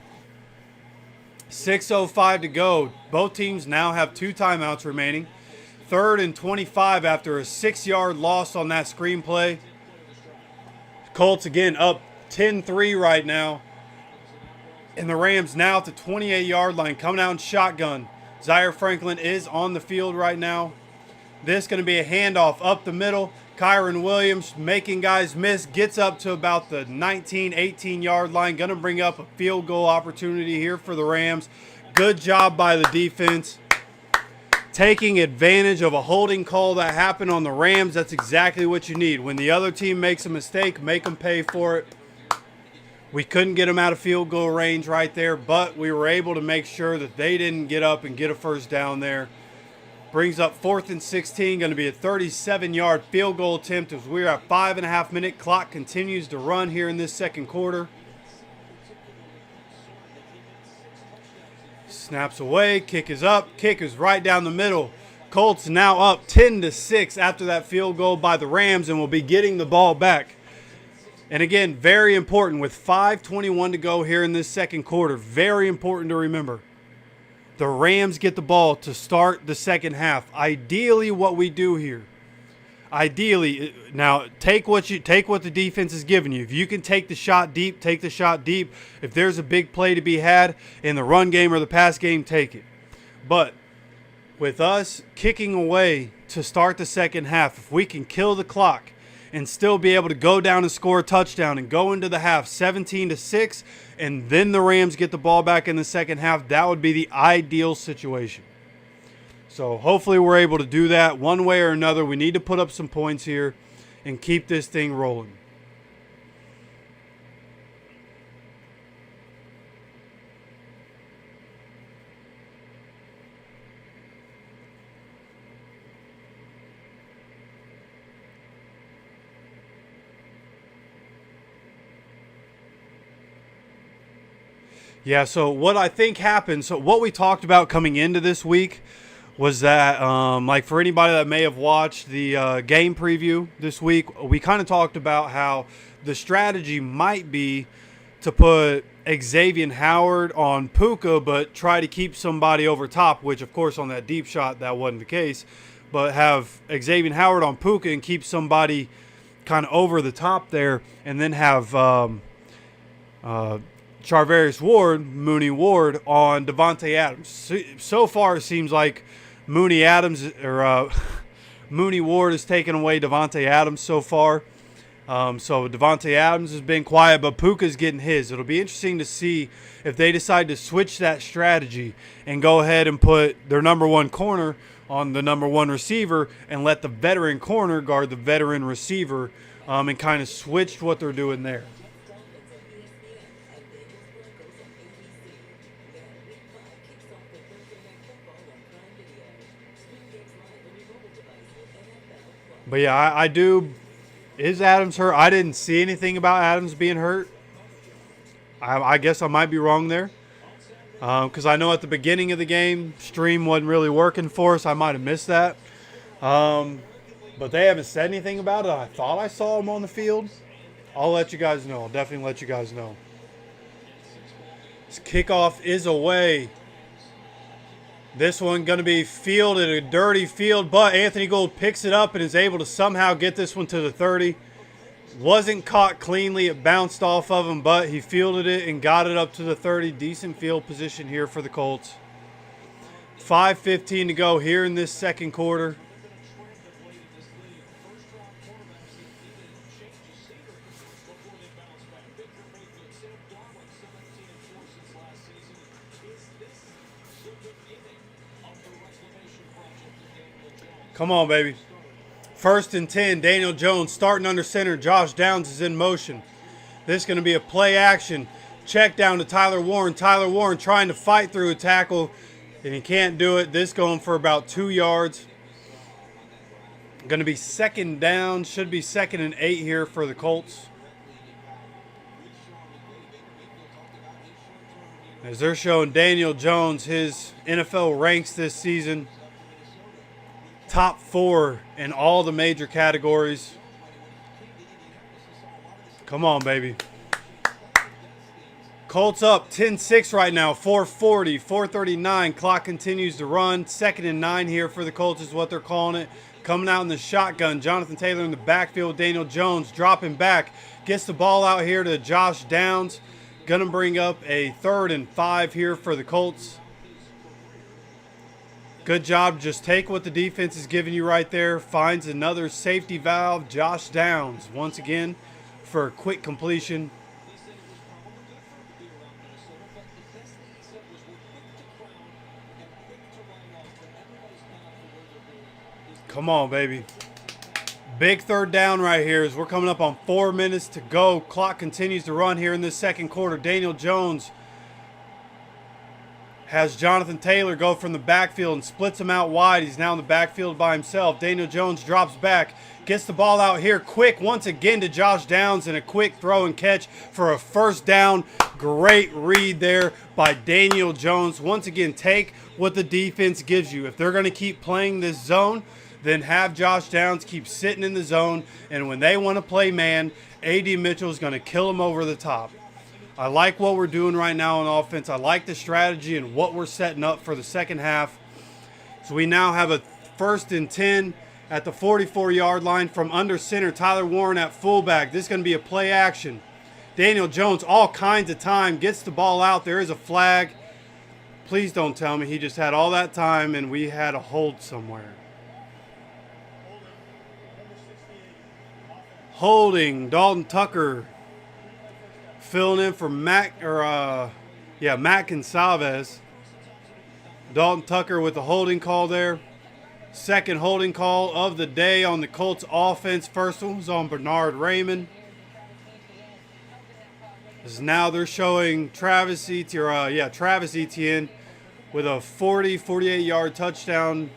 6:05 to go. Both teams now have 2 timeouts remaining. 3rd and 25 after a 6-yard loss on that screenplay. Colts again up 10-3 right now. And the Rams now at the 28-yard line coming out in shotgun. Zaire Franklin is on the field right now. This is going to be a handoff up the middle. Kyron Williams making guys miss. Gets up to about the 19, 18-yard line. Going to bring up a field goal opportunity here for the Rams. Good job by the defense. Taking advantage of a holding call that happened on the Rams. That's exactly what you need. When the other team makes a mistake, make them pay for it. We couldn't get them out of field goal range right there, but we were able to make sure that they didn't get up and get a first down there. Brings up 4th and 16, going to be a 37-yard field goal attempt as we're at 5.5-minute. Clock continues to run here in this second quarter. Snaps away, kick is up, kick is right down the middle. Colts now up 10-6 after that field goal by the Rams and will be getting the ball back. And again, very important with 5:21 to go here in this second quarter. Very important to remember. The Rams get the ball to start the second half. Ideally, what we do here. Ideally, now take what the defense is giving you. If you can take the shot deep, take the shot deep. If there's a big play to be had in the run game or the pass game, take it. But with us kicking away to start the second half, if we can kill the clock and still be able to go down and score a touchdown and go into the half 17-6, and then the Rams get the ball back in the second half, that would be the ideal situation. So hopefully we're able to do that one way or another. We need to put up some points here and keep this thing rolling. Yeah, so what I think happened, so what we talked about coming into this week was that, like for anybody that may have watched the game preview this week, we kind of talked about how the strategy might be to put Xavier Howard on Puka, but try to keep somebody over top, which of course on that deep shot, that wasn't the case, but have Xavier Howard on Puka and keep somebody kind of over the top there, and then have Charvarius Ward, Mooney Ward on Devontae Adams. So far, it seems like Mooney Ward has taken away Devontae Adams so far. So Devontae Adams has been quiet, but Puka's getting his. It'll be interesting to see if they decide to switch that strategy and go ahead and put their number one corner on the number one receiver and let the veteran corner guard the veteran receiver, and kind of switch what they're doing there. But yeah, I do. Is Adams hurt? I didn't see anything about Adams being hurt. I guess I might be wrong there. Because I know at the beginning of the game, stream wasn't really working for us. I might have missed that. But they haven't said anything about it. I thought I saw him on the field. I'll let you guys know. I'll definitely let you guys know. This kickoff is away. This one going to be fielded, a dirty field, but Anthony Gould picks it up and is able to somehow get this one to the 30. Wasn't caught cleanly. It bounced off of him, but he fielded it and got it up to the 30. Decent field position here for the Colts. 5:15 to go here in this second quarter. Come on, baby. 1st and 10, Daniel Jones starting under center. Josh Downs is in motion. This is going to be a play action. Check down to Tyler Warren. Tyler Warren trying to fight through a tackle, and he can't do it. This going for about 2 yards. Going to be 2nd down. Should be 2nd and 8 here for the Colts. As they're showing Daniel Jones, his NFL ranks this season. Top 4 in all the major categories. Come on, baby. Colts up 10-6 right now. 4:40, 4:39. Clock continues to run. 2nd and 9 here for the Colts is what they're calling it. Coming out in the shotgun. Jonathan Taylor in the backfield. Daniel Jones dropping back. Gets the ball out here to Josh Downs. Gonna bring up a 3rd and 5 here for the Colts. Good job. Just take what the defense is giving you right there. Finds another safety valve. Josh Downs once again for a quick completion. Come on, baby. Big 3rd down right here as we're coming up on 4 minutes to go. Clock continues to run here in this second quarter. Daniel Jones has Jonathan Taylor go from the backfield and splits him out wide. He's now in the backfield by himself. Daniel Jones drops back, gets the ball out here quick once again to Josh Downs, and a quick throw and catch for a 1st down. Great read there by Daniel Jones. Once again, take what the defense gives you. If they're going to keep playing this zone, then have Josh Downs keep sitting in the zone, and when they want to play man, A.D. Mitchell is going to kill him over the top. I like what we're doing right now on offense. I like the strategy and what we're setting up for the second half. So we now have a 1st and 10 at the 44-yard line from under center. Tyler Warren at fullback. This is going to be a play action. Daniel Jones, all kinds of time, gets the ball out. There is a flag. Please don't tell me he just had all that time and we had a hold somewhere. Holding, Dalton Tucker filling in for Matt Gonsalves. Dalton Tucker with the holding call there. 2nd holding call of the day on the Colts offense. First one was on Bernard Raymond. As now they're showing Travis Etienne with a 48-yard touchdown.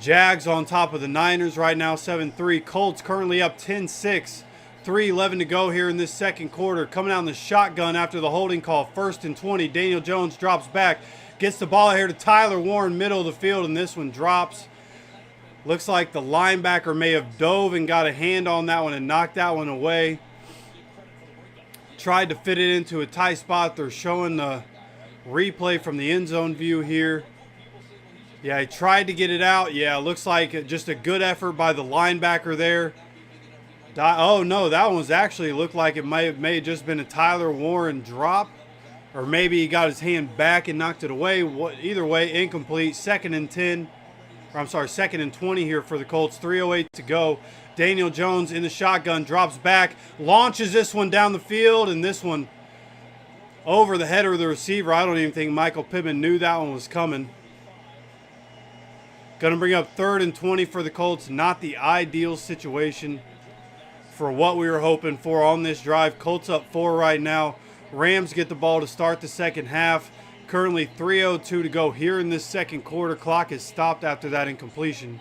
Jags on top of the Niners right now, 7-3. Colts currently up 10-6. 3:11 to go here in this second quarter. Coming out in the shotgun after the holding call. 1st and 20. Daniel Jones drops back. Gets the ball here to Tyler Warren, middle of the field, and this one drops. Looks like the linebacker may have dove and got a hand on that one and knocked that one away. Tried to fit it into a tight spot. They're showing the replay from the end zone view here. Yeah, he tried to get it out. Yeah, looks like just a good effort by the linebacker there. Oh, no, that one was actually looked like it may have just been a Tyler Warren drop. Or maybe he got his hand back and knocked it away. Either way, incomplete. 2nd and 20 here for the Colts. 3:08 to go. Daniel Jones in the shotgun, drops back, launches this one down the field, and this one over the head of the receiver. I don't even think Michael Pittman knew that one was coming. Going to bring up 3rd and 20 for the Colts. Not the ideal situation for what we were hoping for on this drive. Colts up 4 right now. Rams get the ball to start the second half. Currently 3:02 to go here in this second quarter. Clock is stopped after that incompletion.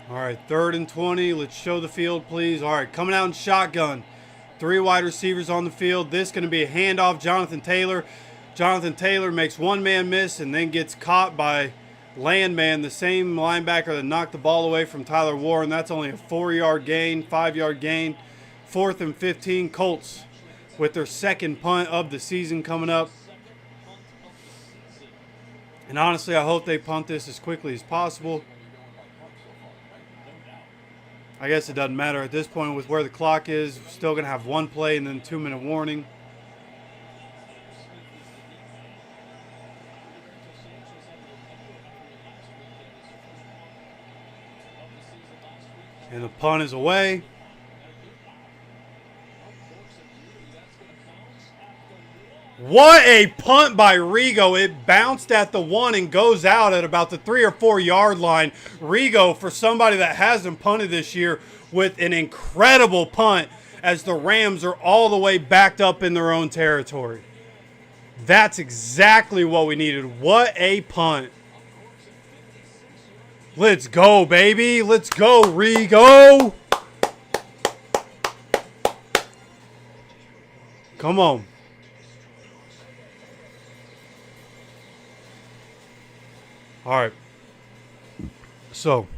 All right, 3rd and 20. Let's show the field, please. All right, coming out in shotgun. 3 wide receivers on the field. This is going to be a handoff. Jonathan Taylor. Jonathan Taylor makes one man miss and then gets caught by Landman, the same linebacker that knocked the ball away from Tyler Warren. That's only a 4-yard gain, 5-yard gain. 4th and 15. Colts with their 2nd punt of the season coming up. And honestly, I hope they punt this as quickly as possible. I guess it doesn't matter at this point with where the clock is. We're still going to have 1 play and then 2-minute warning. And the punt is away. What a punt by Rigo. It bounced at the 1 and goes out at about the 3 or 4 yard line. Rigo, for somebody that hasn't punted this year, with an incredible punt as the Rams are all the way backed up in their own territory. That's exactly what we needed. What a punt. Let's go, baby. Let's go, Rigo. Come on. All right. So,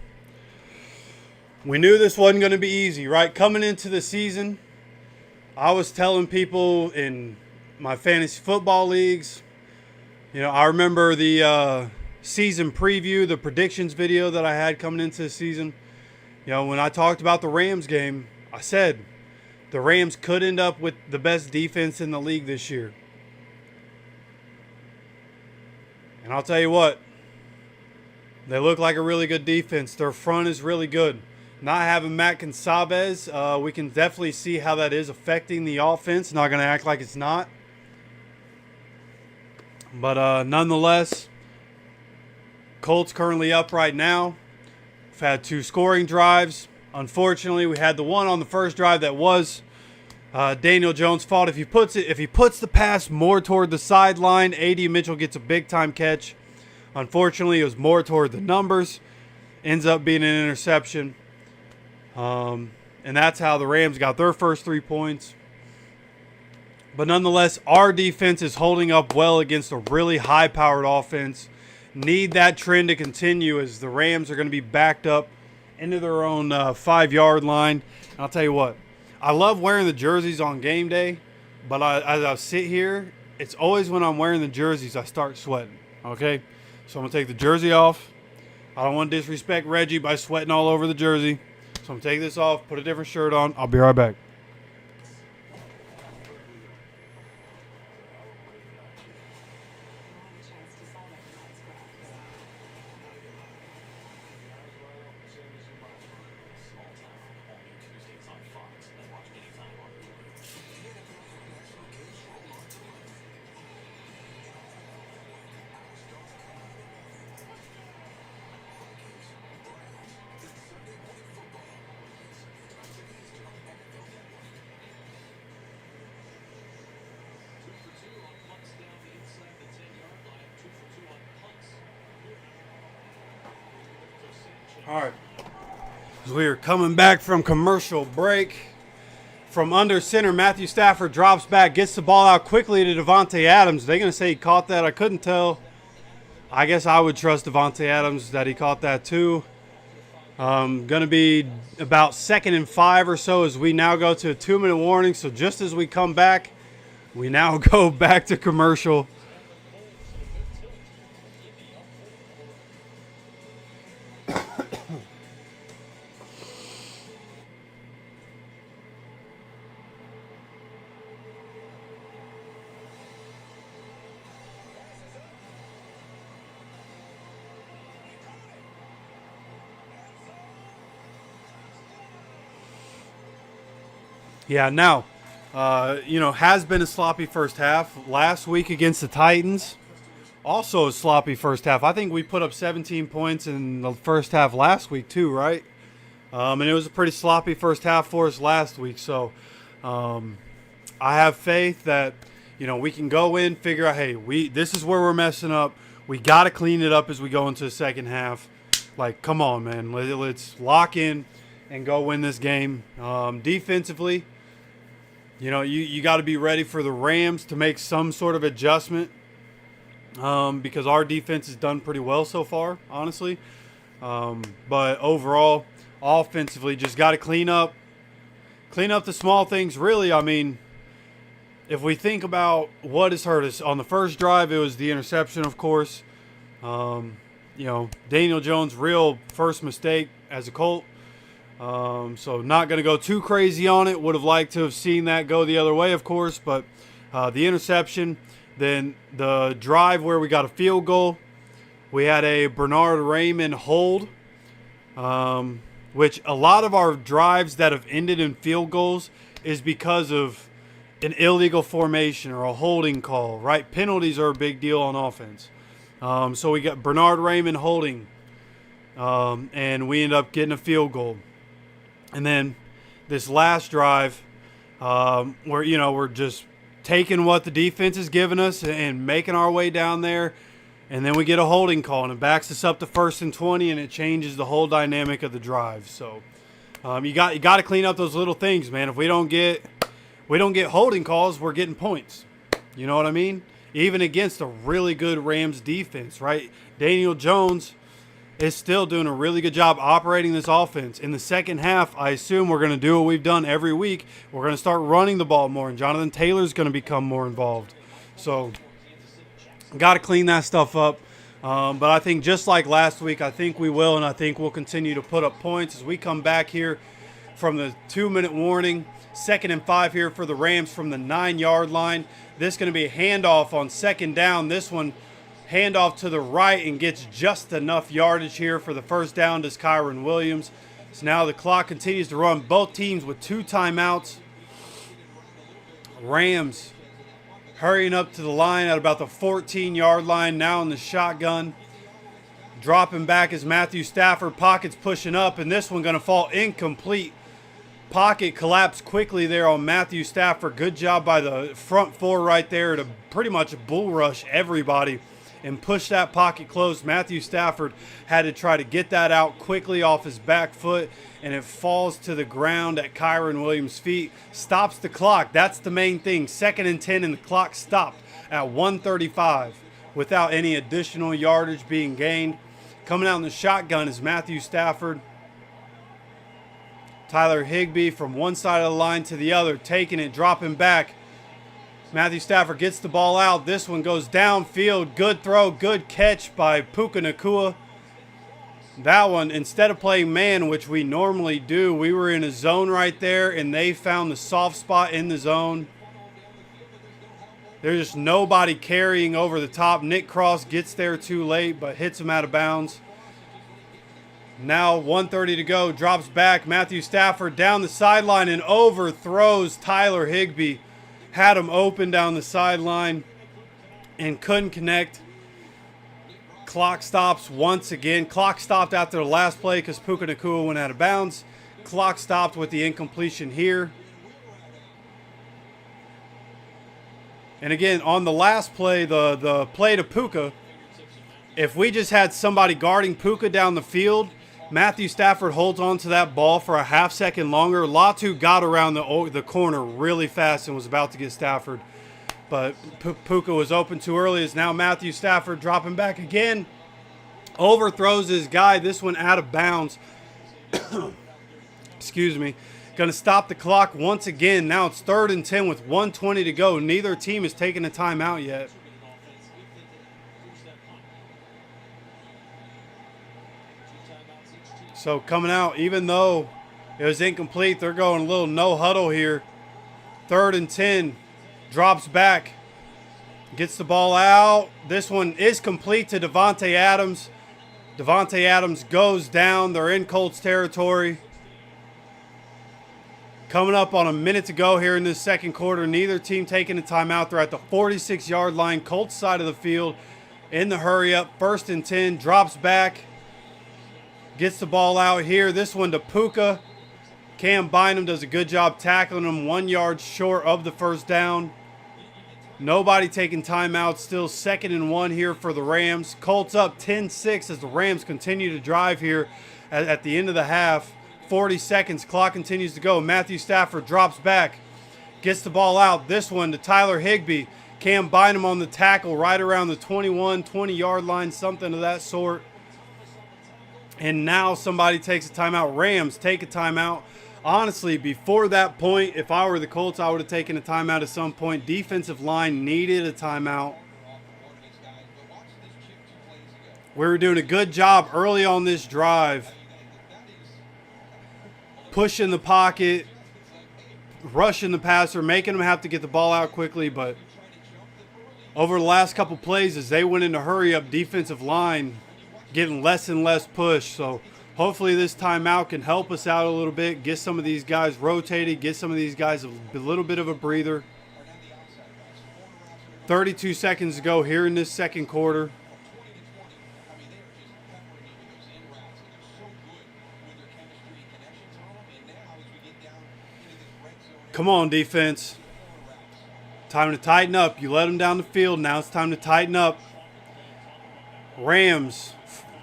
we knew this wasn't going to be easy, right? Coming into the season, I was telling people in my fantasy football leagues, I remember the season preview, the predictions video that I had coming into the season. When I talked about the Rams game, I said the Rams could end up with the best defense in the league this year. And I'll tell you what, they look like a really good defense. Their front is really good. Not having Matt Gonsalves, we can definitely see how that is affecting the offense. Not going to act like it's not. But nonetheless, Colts currently up right now. We've had 2 scoring drives. Unfortunately, we had the one on the first drive that was Daniel Jones' fault. If he puts the pass more toward the sideline, A.D. Mitchell gets a big-time catch. Unfortunately, it was more toward the numbers. Ends up being an interception. And that's how the Rams got their first 3 points. But nonetheless, our defense is holding up well against a really high-powered offense. Need that trend to continue as the Rams are going to be backed up into their own 5-yard line. And I'll tell you what, I love wearing the jerseys on game day, but as I sit here, it's always when I'm wearing the jerseys I start sweating, okay? So I'm going to take the jersey off. I don't want to disrespect Reggie by sweating all over the jersey. So I'm going to take this off, put a different shirt on. I'll be right back. All right. As we are coming back from commercial break, from under center, Matthew Stafford drops back, gets the ball out quickly to Davante Adams. They're going to say he caught that. I couldn't tell. I guess I would trust Davante Adams that he caught that too. Going to be about 2nd and 5 or so as we now go to a 2-minute warning. So just as we come back, we now go back to commercial. Yeah, now, has been a sloppy first half. Last week against the Titans, also a sloppy first half. I think we put up 17 points in the first half last week too, right? And it was a pretty sloppy first half for us last week. So I have faith that, we can go in, figure out, hey, this is where we're messing up. We got to clean it up as we go into the second half. Like, come on, man. Let's lock in and go win this game. Defensively, you got to be ready for the Rams to make some sort of adjustment because our defense has done pretty well so far, honestly. But overall, offensively, just got to clean up the small things. Really, I mean, if we think about what has hurt us, on the first drive, it was the interception, of course. Daniel Jones' real first mistake as a Colt. So not going to go too crazy on it. Would have liked to have seen that go the other way, of course. But the interception, then the drive where we got a field goal. We had a Bernard Raymond hold, which a lot of our drives that have ended in field goals is because of an illegal formation or a holding call, right? Penalties are a big deal on offense. So we got Bernard Raymond holding, and we end up getting a field goal. And then this last drive, we're just taking what the defense has given us and making our way down there. And then we get a holding call, and it backs us up to 1st and 20, and it changes the whole dynamic of the drive. So you got to clean up those little things, man. If we don't get holding calls, we're getting points. You know what I mean? Even against a really good Rams defense, right? Daniel Jones is still doing a really good job operating this offense. In the second half, I assume we're going to do what we've done every week. We're going to start running the ball more, and Jonathan Taylor's going to become more involved. So got to clean that stuff up. But I think just like last week, I think we will, and I think we'll continue to put up points as we come back here from the 2-minute warning. 2nd and 5 here for the Rams from the 9-yard line. This is going to be a handoff on 2nd down. This one, handoff to the right and gets just enough yardage here for the 1st down to Kyron Williams. So now the clock continues to run. Both teams with 2 timeouts. Rams hurrying up to the line at about the 14-yard line, now in the shotgun. Dropping back is Matthew Stafford. Pocket's pushing up, and this one going to fall incomplete. Pocket collapsed quickly there on Matthew Stafford. Good job by the front 4 right there to pretty much bull rush everybody and push that pocket closed. Matthew Stafford had to try to get that out quickly off his back foot, and it falls to the ground at Kyron Williams' feet. Stops the clock. That's the main thing. 2nd and 10, and the clock stopped at 1:35 without any additional yardage being gained. Coming out in the shotgun is Matthew Stafford. Tyler Higbee from one side of the line to the other, taking it, dropping back. Matthew Stafford gets the ball out. This one goes downfield. Good throw, good catch by Puka Nacua. That one, instead of playing man, which we normally do, we were in a zone right there, and they found the soft spot in the zone. There's just nobody carrying over the top. Nick Cross gets there too late, but hits him out of bounds. Now 1:30 to go, drops back. Matthew Stafford down the sideline and overthrows Tyler Higbee. Had him open down the sideline and couldn't connect. Clock stops once again. Clock stopped after the last play because Puka Nacua went out of bounds. Clock stopped with the incompletion here. And again, on the last play, the play to Puka, if we just had somebody guarding Puka down the field, Matthew Stafford holds on to that ball for a half second longer. Latu got around the corner really fast and was about to get Stafford. But Puka was open too early. It's now Matthew Stafford dropping back again. Overthrows his guy. This one out of bounds. Excuse me. Going to stop the clock once again. Now it's 3rd and 10 with 1:20 to go. Neither team has taken a timeout yet. So coming out, even though it was incomplete, they're going a little no huddle here. 3rd and 10, drops back, gets the ball out. This one is complete to Davante Adams. Davante Adams goes down. They're in Colts territory. Coming up on a minute to go here in this second quarter. Neither team taking a timeout. They're at the 46-yard line, Colts side of the field. In the hurry up, 1st and 10, drops back. Gets the ball out here. This one to Puka. Cam Bynum does a good job tackling him 1 yard short of the 1st down. Nobody taking timeout. Still 2nd and 1 here for the Rams. Colts up 10-6 as the Rams continue to drive here at the end of the half. 40 seconds. Clock continues to go. Matthew Stafford drops back. Gets the ball out. This one to Tyler Higbee. Cam Bynum on the tackle right around the 21, 20-yard line, something of that sort. And now somebody takes a timeout. Rams take a timeout. Honestly, before that point, if I were the Colts, I would have taken a timeout at some point. Defensive line needed a timeout. We were doing a good job early on this drive. Pushing the pocket, rushing the passer, making them have to get the ball out quickly. But over the last couple plays, as they went into hurry up, defensive line getting less and less push. So hopefully this timeout can help us out a little bit, get some of these guys rotated, get some of these guys a little bit of a breather. 32 seconds to go here in this second quarter. Come on, defense. Time to tighten up. You let them down the field. Now it's time to tighten up. Rams.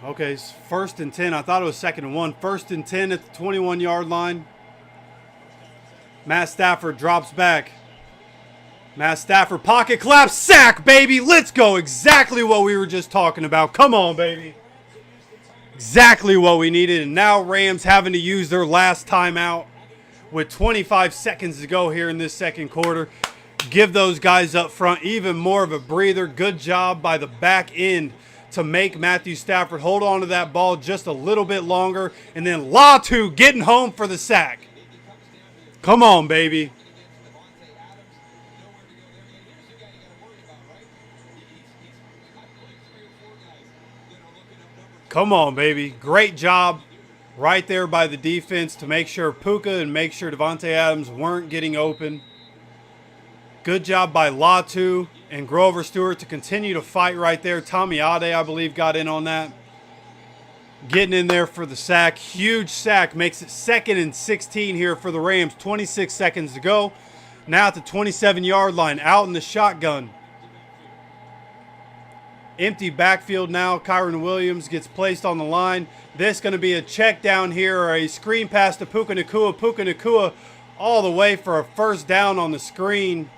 Okay, 1st and 10. I thought it was 2nd and 1. 1st and 10 at the 21-yard line. Matt Stafford drops back. Matt Stafford pocket collapse. Sack, baby. Let's go. Exactly what we were just talking about. Come on, baby. Exactly what we needed. And now Rams having to use their last timeout with 25 seconds to go here in this second quarter. Give those guys up front even more of a breather. Good job by the back end to make Matthew Stafford hold on to that ball just a little bit longer. And then Latu getting home for the sack. Come on, baby. Come on, baby. Great job right there by the defense to make sure Puka and make sure Davante Adams weren't getting open. Good job by Latu and Grover Stewart to continue to fight right there. Tommy Ade, I believe, got in on that. Getting in there for the sack. Huge sack. Makes it 2nd and 16 here for the Rams. 26 seconds to go. Now at the 27-yard line. Out in the shotgun. Empty backfield now. Kyron Williams gets placed on the line. This going to be a check down here or a screen pass to Puka Nacua. Puka Nacua all the way for a first down on the screen.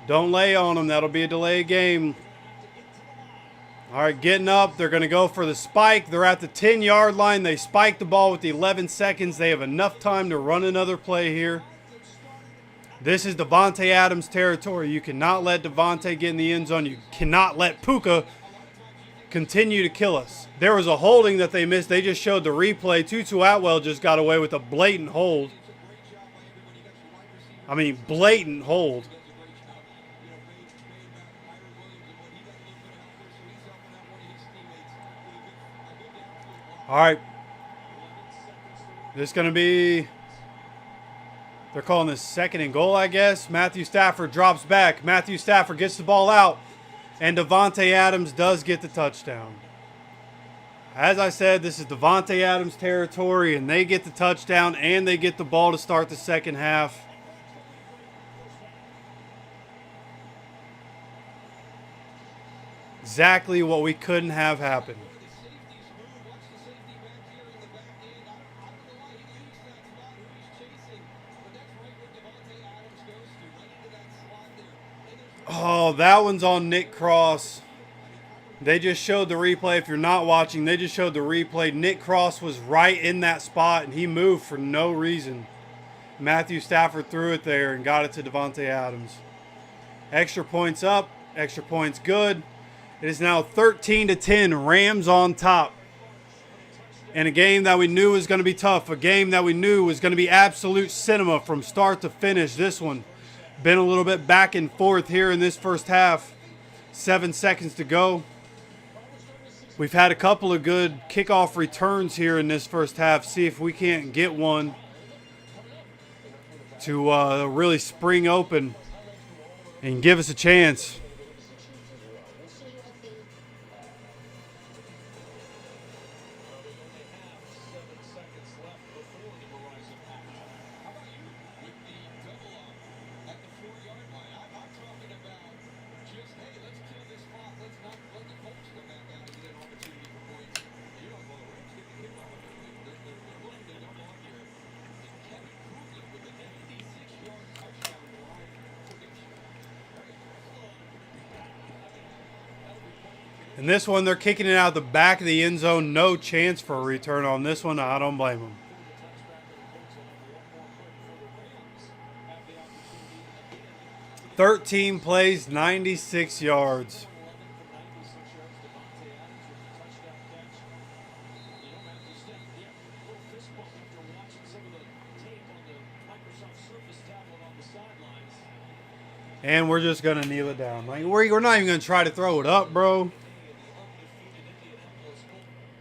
Don't lay on them. That'll be a delayed game. All right, getting up. They're going to go for the spike. They're at the 10-yard line. They spike the ball with the 11 seconds. They have enough time to run another play here. This is Davante Adams territory. You cannot let Davante get in the end zone. You cannot let Puka continue to kill us. There was a holding that they missed. They just showed the replay. Tutu Atwell just got away with a blatant hold. I mean, blatant hold. All right. This is going to be, they're calling this 2nd and goal, I guess. Matthew Stafford drops back. Matthew Stafford gets the ball out. And Davante Adams does get the touchdown. As I said, this is Davante Adams territory, and they get the touchdown, and they get the ball to start the second half. Exactly what we couldn't have happened. Oh, that one's on Nick Cross. They just showed the replay. If you're not watching, they just showed the replay. Nick Cross was right in that spot, and he moved for no reason. Matthew Stafford threw it there and got it to Davante Adams. Extra points up. Extra points good. It is now 13-10. Rams on top. And a game that we knew was going to be tough. A game that we knew was going to be absolute cinema from start to finish. This one been a little bit back and forth here in this first half. 7 seconds to go. We've had a couple of good kickoff returns here in this first half. See if we can't get one to really spring open and give us a chance. And this one, they're kicking it out the back of the end zone. No chance for a return on this one. I don't blame them. "13 plays, 96 yards. And we're just going to kneel it down. Like, we're not even going to try to throw it up, bro.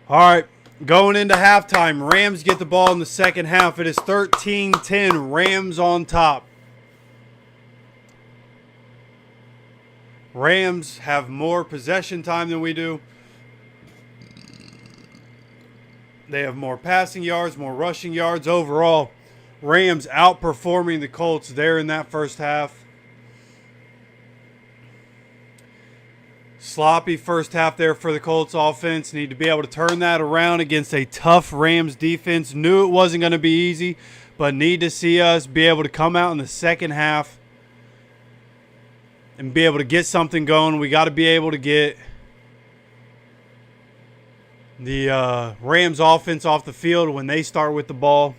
All right, going into halftime. Rams get the ball in the second half. It is 13-10. Rams on top. Rams have more possession time than we do. They have more passing yards, more rushing yards. Overall, Rams outperforming the Colts there in that first half. Sloppy first half there for the Colts offense. Need to be able to turn that around against a tough Rams defense. Knew it wasn't going to be easy, but need to see us be able to come out in the second half and be able to get something going. We got to be able to get the Rams offense off the field when they start with the ball.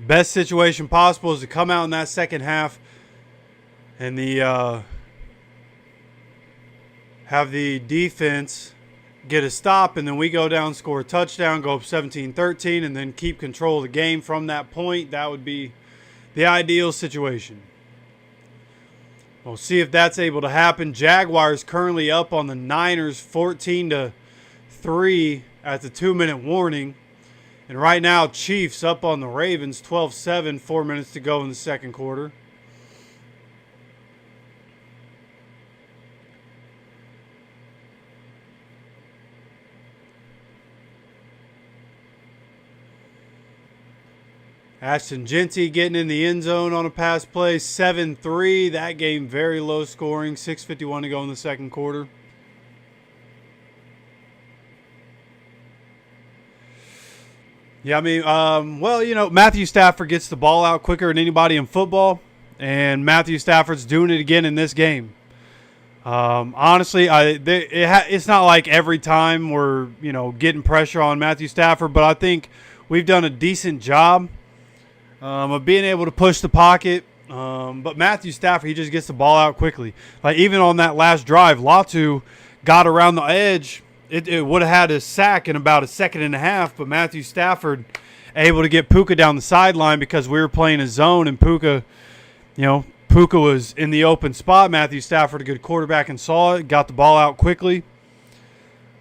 Best situation possible is to come out in that second half and have the defense get a stop, and then we go down, score a touchdown, go up 17-13, and then keep control of the game from that point. That would be the ideal situation. We'll see if that's able to happen. Jaguars currently up on the Niners 14-3 at the 2-minute warning. And right now, Chiefs up on the Ravens 12-7, 4 minutes to go in the second quarter. Ashton Genty getting in the end zone on a pass play, 7-3. That game very low scoring, 6:51 to go in the second quarter. Yeah, I mean, well, you know, Matthew Stafford gets the ball out quicker than anybody in football, and Matthew Stafford's doing it again in this game. Honestly, it's not like every time we're, you know, getting pressure on Matthew Stafford, but I think we've done a decent job of being able to push the pocket. But Matthew Stafford, he just gets the ball out quickly. Like, even on that last drive, Latu got around the edge. It would have had a sack in about a second and a half, but Matthew Stafford able to get Puka down the sideline because we were playing a zone, and Puka was in the open spot. Matthew Stafford, a good quarterback, and saw it, got the ball out quickly.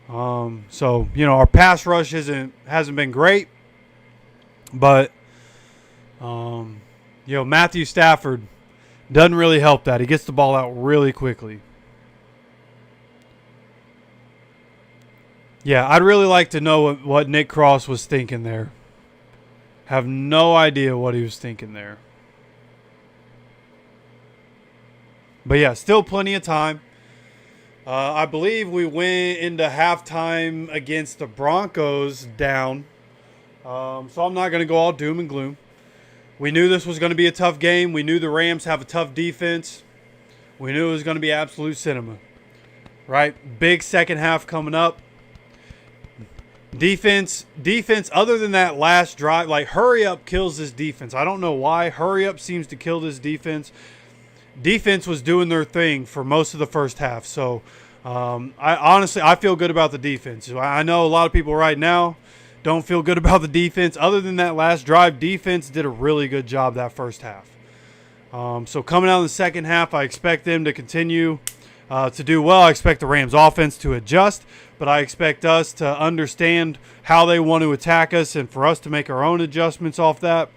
So, you know, our pass rush hasn't been great, but you know, Matthew Stafford doesn't really help that. He gets the ball out really quickly. Yeah, I'd really like to know what Nick Cross was thinking there. Have no idea what he was thinking there. But yeah, still plenty of time. I believe we went into halftime against the Broncos down. So I'm not going to go all doom and gloom. We knew this was going to be a tough game. We knew the Rams have a tough defense. We knew it was going to be absolute cinema. Right? Big second half coming up. Defense, other than that last drive, like, hurry up kills this defense. I don't know why. Hurry up seems to kill this defense. Defense was doing their thing for most of the first half. So, I feel good about the defense. I know a lot of people right now don't feel good about the defense. Other than that last drive, defense did a really good job that first half. So coming out in the second half, I expect them to continue to do well. I expect the Rams offense to adjust, but I expect us to understand how they want to attack us and for us to make our own adjustments off that.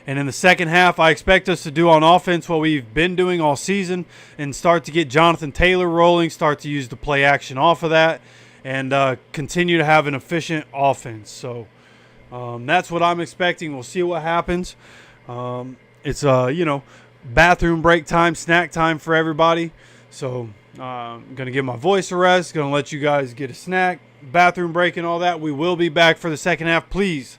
And in the second half, I expect us to do on offense what we've been doing all season and start to get Jonathan Taylor rolling, start to use the play action off of that, and continue to have an efficient offense. So that's what I'm expecting. We'll see what happens. It's, bathroom break time, snack time for everybody. So I'm going to give my voice a rest, going to let you guys get a snack, bathroom break and all that. We will be back for the second half. Please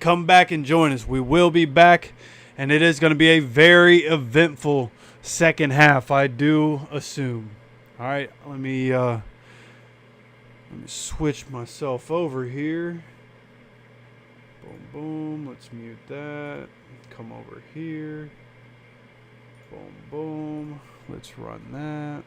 come back and join us. We will be back, and it is going to be a very eventful second half, I do assume. All right, let me switch myself over here. Boom, boom. Let's mute that. Come over here. Boom, boom. Let's run that.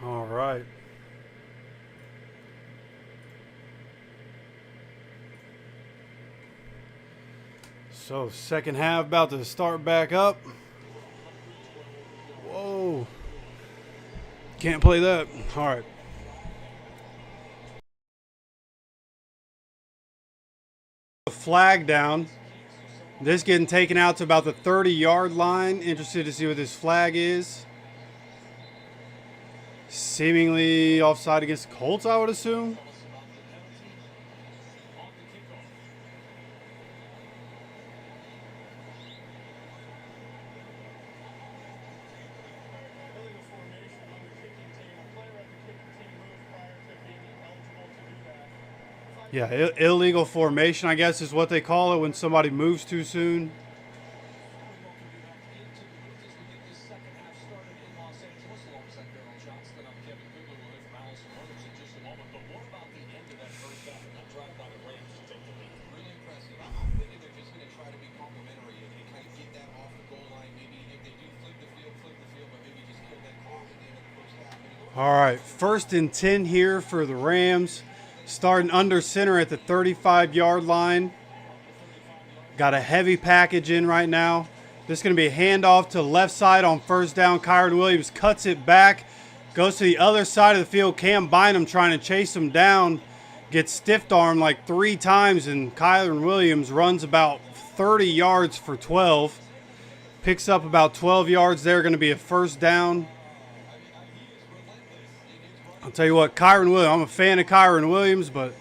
All right. So second half about to start back up. Whoa. Can't play that. All right. Flag down. This getting taken out to about the 30-yard line. Interested to see what this flag is. Seemingly offside against the Colts, I would assume. Yeah, illegal formation, I guess, is what they call it when somebody moves too soon. All right, 1st and 10 here for the Rams. Starting under center at the 35-yard line. Got a heavy package in right now. This is going to be a handoff to the left side on 1st down. Kyron Williams cuts it back. Goes to the other side of the field. Cam Bynum trying to chase him down. Gets stiff-armed like 3 times, and Kyron Williams runs about 30 yards for 12. Picks up about 12 yards there. Going to be a 1st down. I'll tell you what, Kyron Williams, I'm a fan of Kyron Williams, but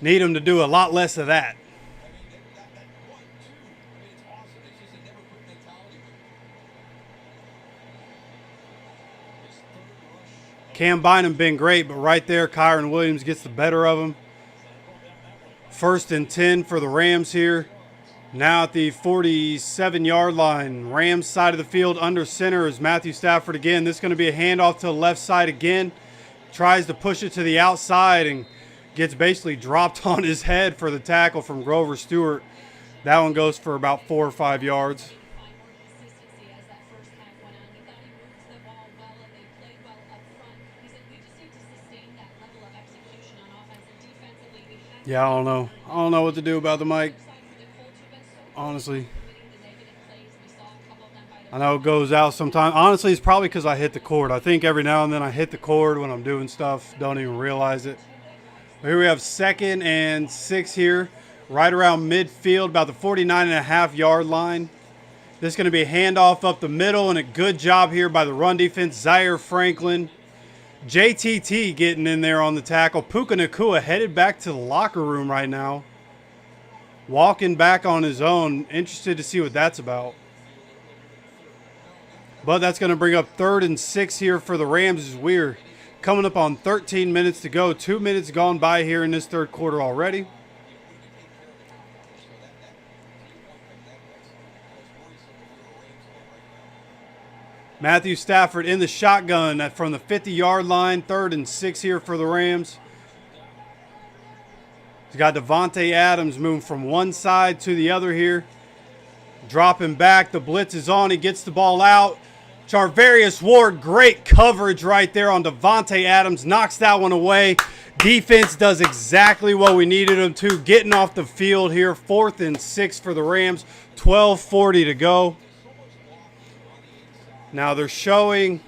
need him to do a lot less of that. Cam Bynum been great, but right there, Kyron Williams gets the better of him. 1st and 10 for the Rams here. Now at the 47-yard line. Rams side of the field under center is Matthew Stafford again. This is going to be a handoff to the left side again. Tries to push it to the outside and gets basically dropped on his head for the tackle from Grover Stewart. That one goes for about 4 or 5 yards. Yeah, I don't know. I don't know what to do about the mic. Honestly, I know it goes out sometimes. Honestly, it's probably because I hit the cord. I think every now and then I hit the cord when I'm doing stuff. Don't even realize it. But here we have 2nd and 6 here. Right around midfield, about the 49.5-yard line. This is going to be a handoff up the middle, and a good job here by the run defense. Zaire Franklin. JTT getting in there on the tackle. Puka Nacua headed back to the locker room right now. Walking back on his own. Interested to see what that's about. But that's going to bring up 3rd and 6 here for the Rams as we're coming up on 13 minutes to go. 2 minutes gone by here in this 3rd quarter already. Matthew Stafford in the shotgun from the 50-yard line. 3rd and 6 here for the Rams. He's got Devontae Adams moving from one side to the other here. Dropping back. The blitz is on. He gets the ball out. Charvarius Ward, great coverage right there on Devontae Adams. Knocks that one away. Defense does exactly what we needed them to. Getting off the field here. 4th and 6 for the Rams. 12:40 to go. Now they're showing...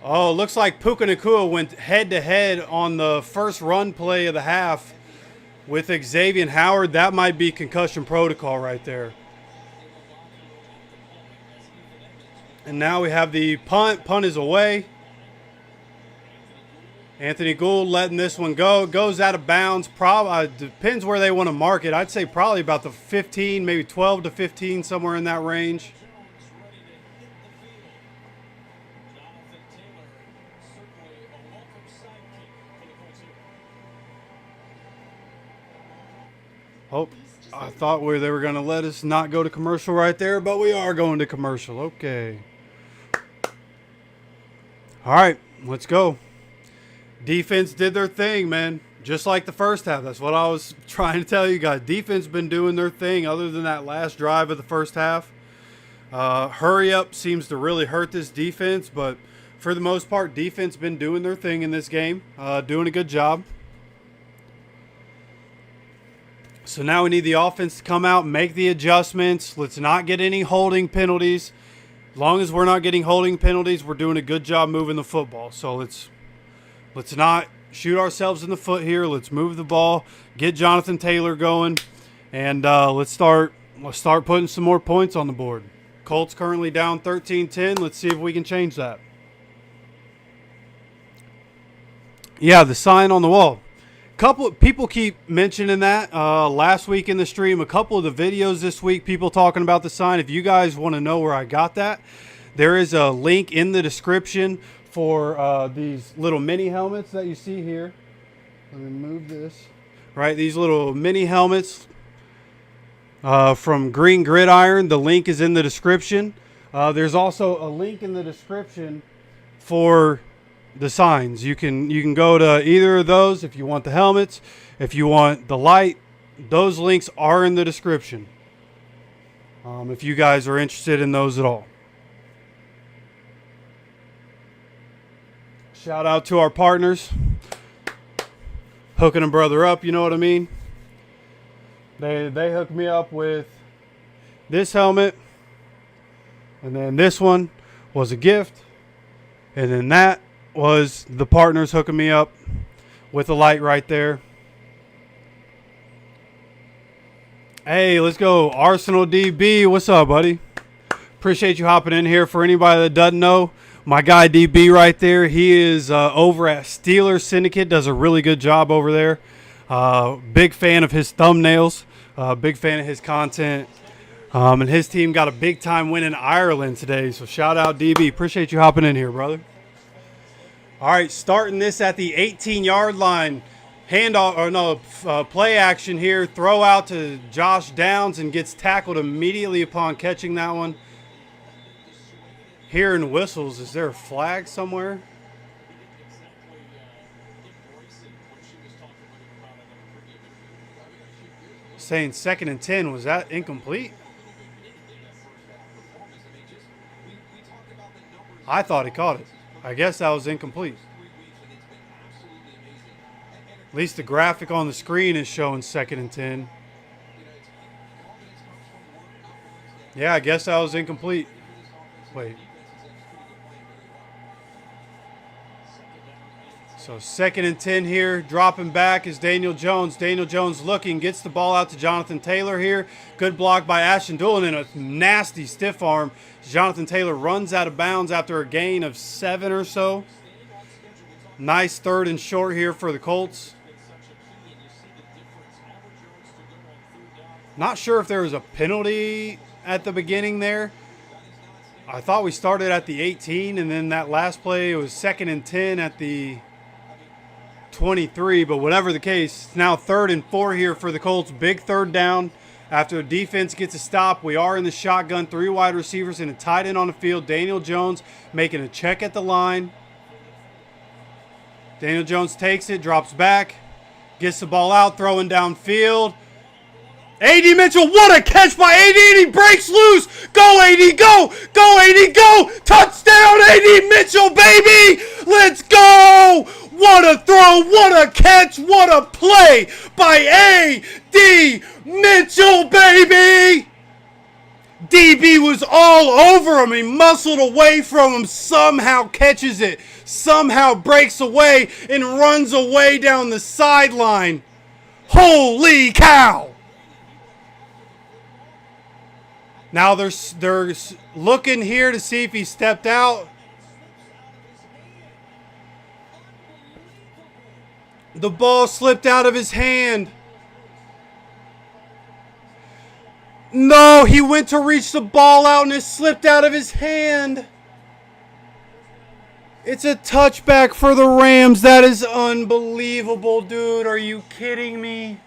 Oh, looks like Puka Nacua went head-to-head on the first run play of the half with Xavier Howard. That might be concussion protocol right there. And now we have the punt. Punt is away. Anthony Gould letting this one go. It goes out of bounds. Depends where they want to mark it. I'd say probably about the 15, maybe 12 to 15, somewhere in that range. Oh, I thought they were going to let us not go to commercial right there, but we are going to commercial. Okay. All right, let's go. Defense did their thing, man. Just like the first half. That's what I was trying to tell you guys. Defense been doing their thing other than that last drive of the first half. Hurry up seems to really hurt this defense, but for the most part, defense been doing their thing in this game. Doing a good job. So now we need the offense to come out, make the adjustments. Let's not get any holding penalties. As long as we're not getting holding penalties, we're doing a good job moving the football. So let's not shoot ourselves in the foot here. Let's move the ball, get Jonathan Taylor going, and let's start putting some more points on the board. Colts currently down 13-10. Let's see if we can change that. Yeah, the sign on the wall. Couple people keep mentioning that last week in the stream. A couple of the videos this week, people talking about the sign. If you guys want to know where I got that, there is a link in the description for these little mini helmets that you see here. Let me move this. Right, these little mini helmets from Green Gridiron. The link is in the description. There's also a link in the description for the signs. You can go to either of those if you want the helmets, if you want the light. Those links are in the description. If you guys are interested in those at all. Shout out to our partners. Hooking a brother up, you know what I mean? They hooked me up with this helmet. And then this one was a gift. And then that was the partners hooking me up with a light right there. Hey, let's go. Arsenal DB. What's up, buddy? Appreciate you hopping in here. For anybody that doesn't know, my guy DB right there, he is over at Steelers Syndicate. Does a really good job over there. Big fan of his thumbnails. Big fan of his content. And his team got a big time win in Ireland today. So shout out DB. Appreciate you hopping in here, brother. All right, starting this at the 18-yard line. Play action here. Throw out to Josh Downs and gets tackled immediately upon catching that one. Hearing whistles. Is there a flag somewhere? Saying 2nd and 10. Was that incomplete? I thought he caught it. I guess that was incomplete. At least the graphic on the screen is showing 2nd and 10. Yeah, I guess that was incomplete. Wait. So 2nd and 10 here. Dropping back is Daniel Jones. Daniel Jones looking. Gets the ball out to Jonathan Taylor here. Good block by Ashton Doolin and a nasty stiff arm. Jonathan Taylor runs out of bounds after a gain of 7 or so. Nice 3rd and short here for the Colts. Not sure if there was a penalty at the beginning there. I thought we started at the 18, and then that last play, it was 2nd and 10 at the 23, but whatever the case, it's now 3rd and 4 here for the Colts. Big 3rd down. After the defense gets a stop, we are in the shotgun. 3 wide receivers and a tight end on the field. Daniel Jones making a check at the line. Daniel Jones takes it, drops back, Gets the ball out, throwing downfield. A.D. Mitchell, what a catch by A.D. and he breaks loose. Go, A.D., go. Go, A.D., go. Touchdown, A.D. Mitchell, baby. Let's go. What a throw, what a catch, what a play by A.D. Mitchell, baby. DB was all over him. He muscled away from him, somehow catches it, somehow breaks away and runs away down the sideline. Holy cow. Now they're looking here to see if he stepped out. The ball slipped out of his hand. No, he went to reach the ball out and it slipped out of his hand. It's a touchback for the Rams. That is unbelievable, dude. Are you kidding me?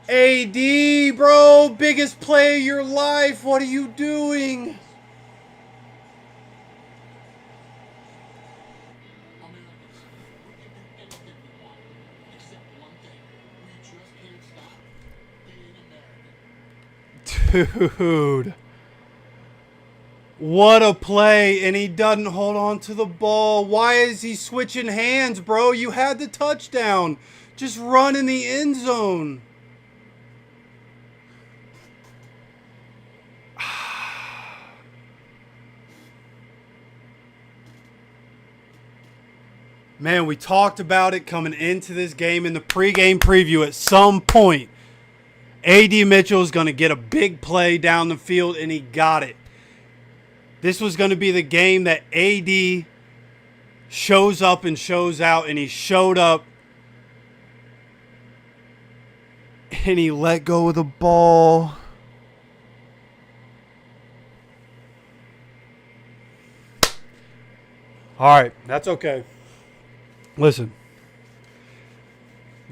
AD, bro, biggest play of your life. What are you doing? Dude. What a play, and he doesn't hold on to the ball. Why is he switching hands, bro? You had the touchdown. Just run in the end zone. Man, we talked about it coming into this game in the pregame preview. At some point, A.D. Mitchell is going to get a big play down the field, and he got it. This was going to be the game that A.D. shows up and shows out, and he showed up, and he let go of the ball. All right, that's okay. Listen,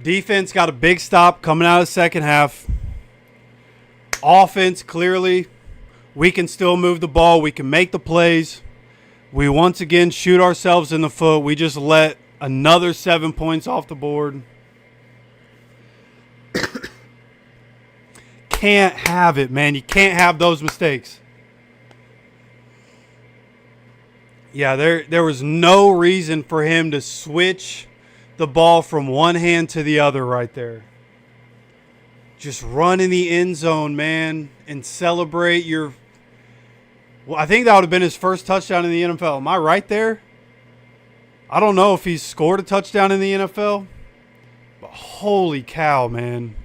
defense got a big stop coming out of the second half. Offense, clearly, we can still move the ball. We can make the plays. We once again shoot ourselves in the foot. We just let another 7 points off the board. Can't have it, man. You can't have those mistakes. Yeah, there was no reason for him to switch the ball from one hand to the other right there. Just run in the end zone, man, and celebrate your... Well, I think that would have been his first touchdown in the NFL. Am I right there? I don't know if he's scored a touchdown in the NFL, but holy cow, man.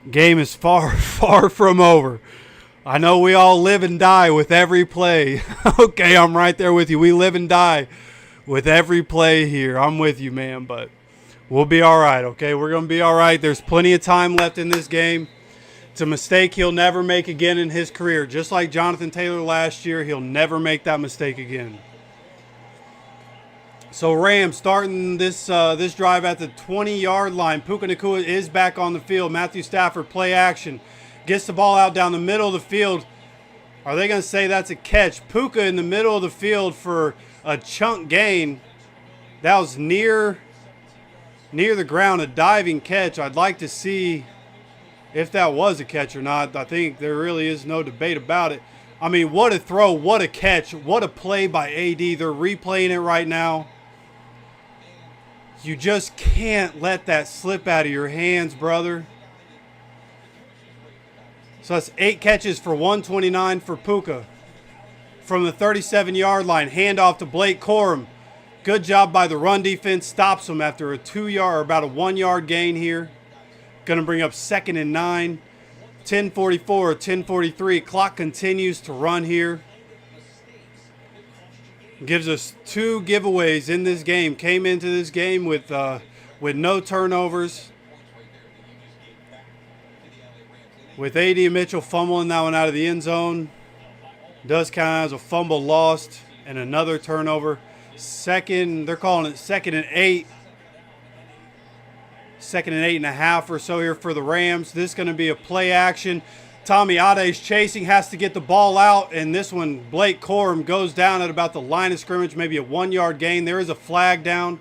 Game is far, far from over. I know we all live and die with every play. Okay, I'm right there with you. We live and die with every play here. I'm with you, man, but we'll be all right, okay? We're going to be all right. There's plenty of time left in this game. It's a mistake he'll never make again in his career. Just like Jonathan Taylor last year, he'll never make that mistake again. So Rams starting this drive at the 20-yard line. Puka Nacua is back on the field. Matthew Stafford, play action. Gets the ball out down the middle of the field. Are they going to say that's a catch? Puka in the middle of the field for a chunk gain. That was near the ground, a diving catch. I'd like to see if that was a catch or not. I think there really is no debate about it. I mean, what a throw, what a catch, what a play by AD. They're replaying it right now. You just can't let that slip out of your hands, brother. So that's 8 catches for 129 for Puka. From the 37-yard line, handoff to Blake Corum. Good job by the run defense. Stops him after a 2-yard or about a 1-yard gain here. Going to bring up 2nd and 9. 10:44, 10:43. Clock continues to run here. Gives us 2 giveaways in this game. Came into this game with no turnovers. With A.D. Mitchell fumbling that one out of the end zone. Does count as a fumble lost and another turnover. They're calling it 2nd and 8. 2nd and 8.5 or so here for the Rams. This is going to be a play action. Tommy Ade's chasing, has to get the ball out, and this one, Blake Corum goes down at about the line of scrimmage, maybe a 1-yard gain. There is a flag down.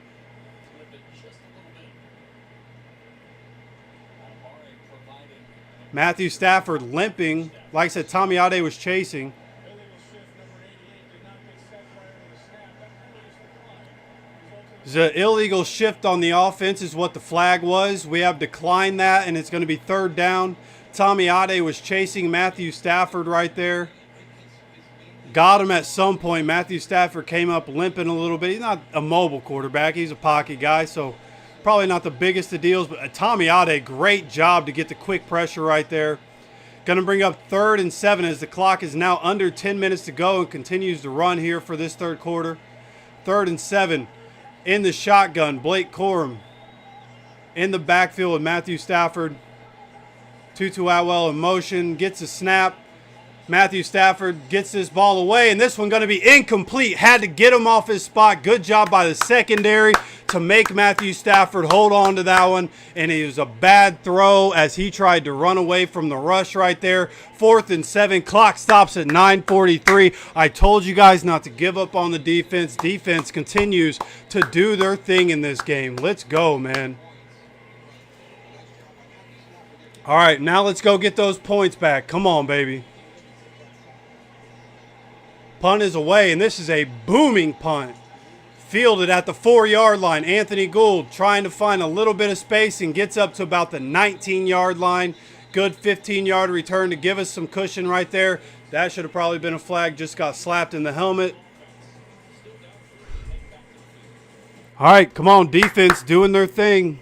Matthew Stafford limping. Like I said, Tommy Ade was chasing. The illegal shift on the offense is what the flag was. We have declined that, and it's going to be 3rd down. Tommy Ade was chasing Matthew Stafford right there. Got him at some point. Matthew Stafford came up limping a little bit. He's not a mobile quarterback. He's a pocket guy, so probably not the biggest of deals. But Tommy Ade, great job to get the quick pressure right there. Going to bring up 3rd and 7 as the clock is now under 10 minutes to go and continues to run here for this 3rd quarter. 3rd and 7 in the shotgun. Blake Corum in the backfield with Matthew Stafford. Tutu Atwell in motion, gets a snap. Matthew Stafford gets this ball away, and this one going to be incomplete. Had to get him off his spot. Good job by the secondary to make Matthew Stafford hold on to that one, and it was a bad throw as he tried to run away from the rush right there. 4th and 7, clock stops at 9:43. I told you guys not to give up on the defense. Defense continues to do their thing in this game. Let's go, man. All right, now let's go get those points back. Come on, baby. Punt is away, and this is a booming punt. Fielded at the 4-yard line. Anthony Gould trying to find a little bit of space and gets up to about the 19-yard line. Good 15-yard return to give us some cushion right there. That should have probably been a flag. Just got slapped in the helmet. All right, come on, defense doing their thing.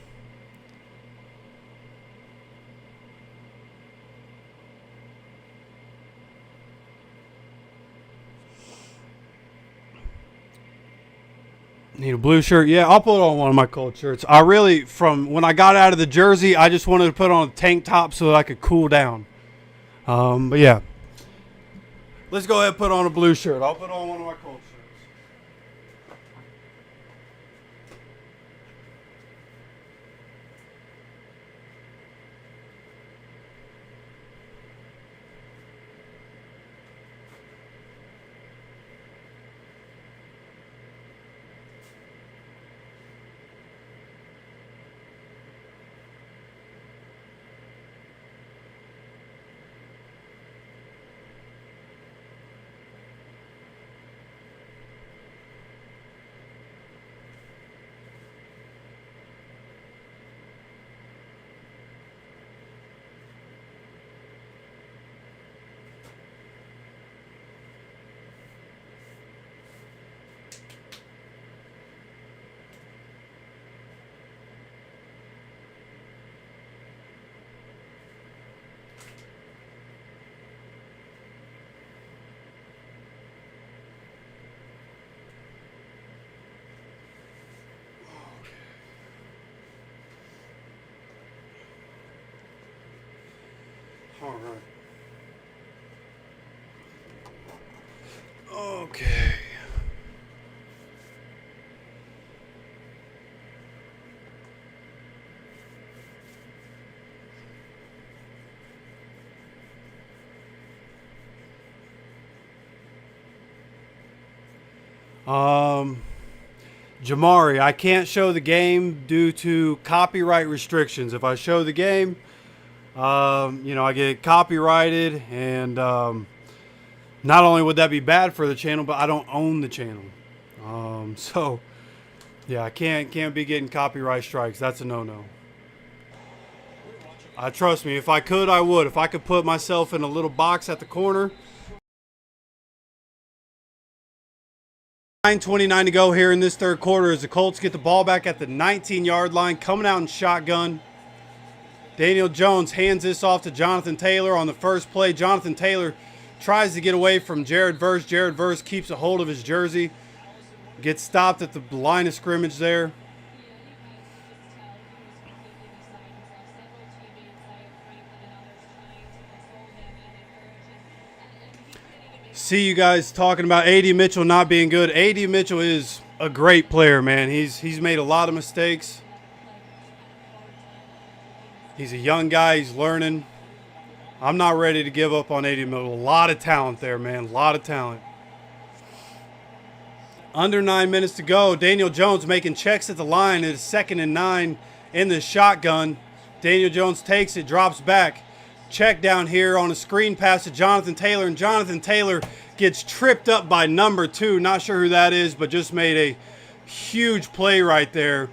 Need a blue shirt? Yeah, I'll put on one of my Colts shirts. I really, from when I got out of the jersey, I just wanted to put on a tank top so that I could cool down. But yeah. Let's go ahead and put on a blue shirt. I'll put on one of my Colts shirts. All right. Okay. Jamari, I can't show the game due to copyright restrictions. If I show the game, I get copyrighted, and not only would that be bad for the channel, but I don't own the channel. So yeah, I can't be getting copyright strikes. That's a no-no. Trust me, if I could, I would. If I could put myself in a little box at the corner. 9:29 to go here in this third quarter as the Colts get the ball back at the 19-yard line, coming out in shotgun. Daniel Jones hands this off to Jonathan Taylor on the first play. Jonathan Taylor tries to get away from Jared Verse. Jared Verse keeps a hold of his jersey. Gets stopped at the line of scrimmage there. See you guys talking about A.D. Mitchell not being good. A.D. Mitchell is a great player, man. He's made a lot of mistakes. He's a young guy. He's learning. I'm not ready to give up on AD Mitchell. A lot of talent there, man. A lot of talent. Under 9 minutes to go. Daniel Jones making checks at the line. It is 2nd and 9 in the shotgun. Daniel Jones takes it, drops back. Check down here on a screen pass to Jonathan Taylor. And Jonathan Taylor gets tripped up by number 2. Not sure who that is, but just made a huge play right there.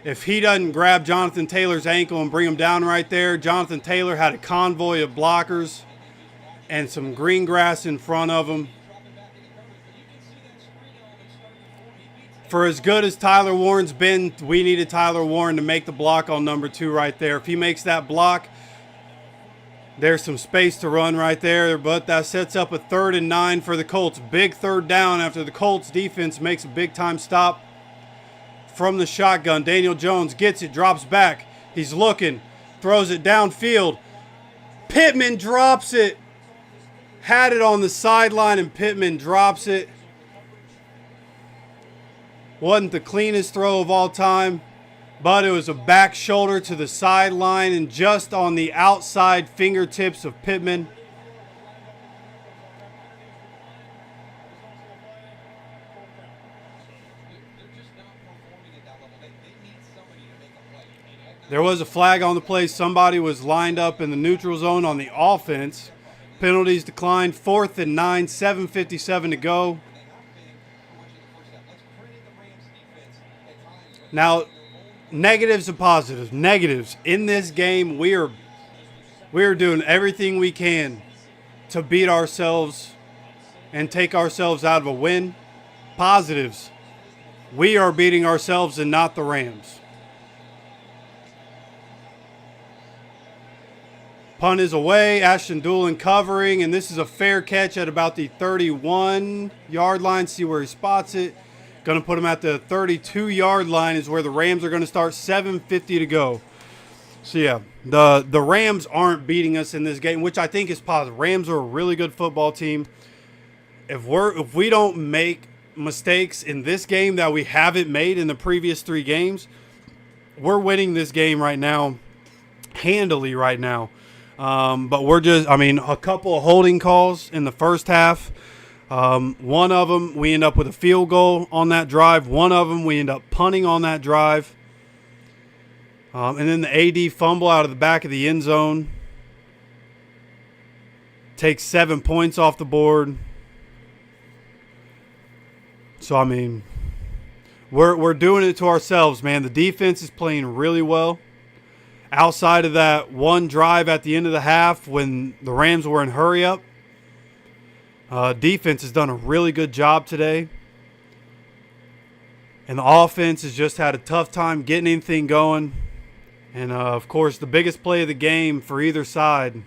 If he doesn't grab Jonathan Taylor's ankle and bring him down right there, Jonathan Taylor had a convoy of blockers and some green grass in front of him. For as good as Tyler Warren's been, we needed Tyler Warren to make the block on number 2 right there. If he makes that block, there's some space to run right there, but that sets up a 3rd and 9 for the Colts. Big 3rd down after the Colts defense makes a big-time stop from the shotgun. Daniel Jones gets it, drops back. He's looking, throws it downfield. Pittman drops it. Had it on the sideline, and Pittman drops it. Wasn't the cleanest throw of all time, but it was a back shoulder to the sideline and just on the outside fingertips of Pittman. There was a flag on the play. Somebody was lined up in the neutral zone on the offense. Penalties declined. 4th and 9, 7:57 to go. Now, negatives and positives. Negatives. In this game, we are doing everything we can to beat ourselves and take ourselves out of a win. Positives. We are beating ourselves and not the Rams. Punt is away. Ashton Doolin covering, and this is a fair catch at about the 31-yard line. See where he spots it. Going to put him at the 32-yard line is where the Rams are going to start. 7:50 to go. So, yeah, the Rams aren't beating us in this game, which I think is positive. Rams are a really good football team. If we don't make mistakes in this game that we haven't made in the previous 3 games, we're winning this game right now, handily right now. But we're just, a couple of holding calls in the first half. One of them, we end up with a field goal on that drive. One of them, we end up punting on that drive. And then the AD fumble out of the back of the end zone. Takes 7 points off the board. So, we're doing it to ourselves, man. The defense is playing really well. Outside of that one drive at the end of the half when the Rams were in hurry up, defense has done a really good job today. And the offense has just had a tough time getting anything going. And, of course, the biggest play of the game for either side.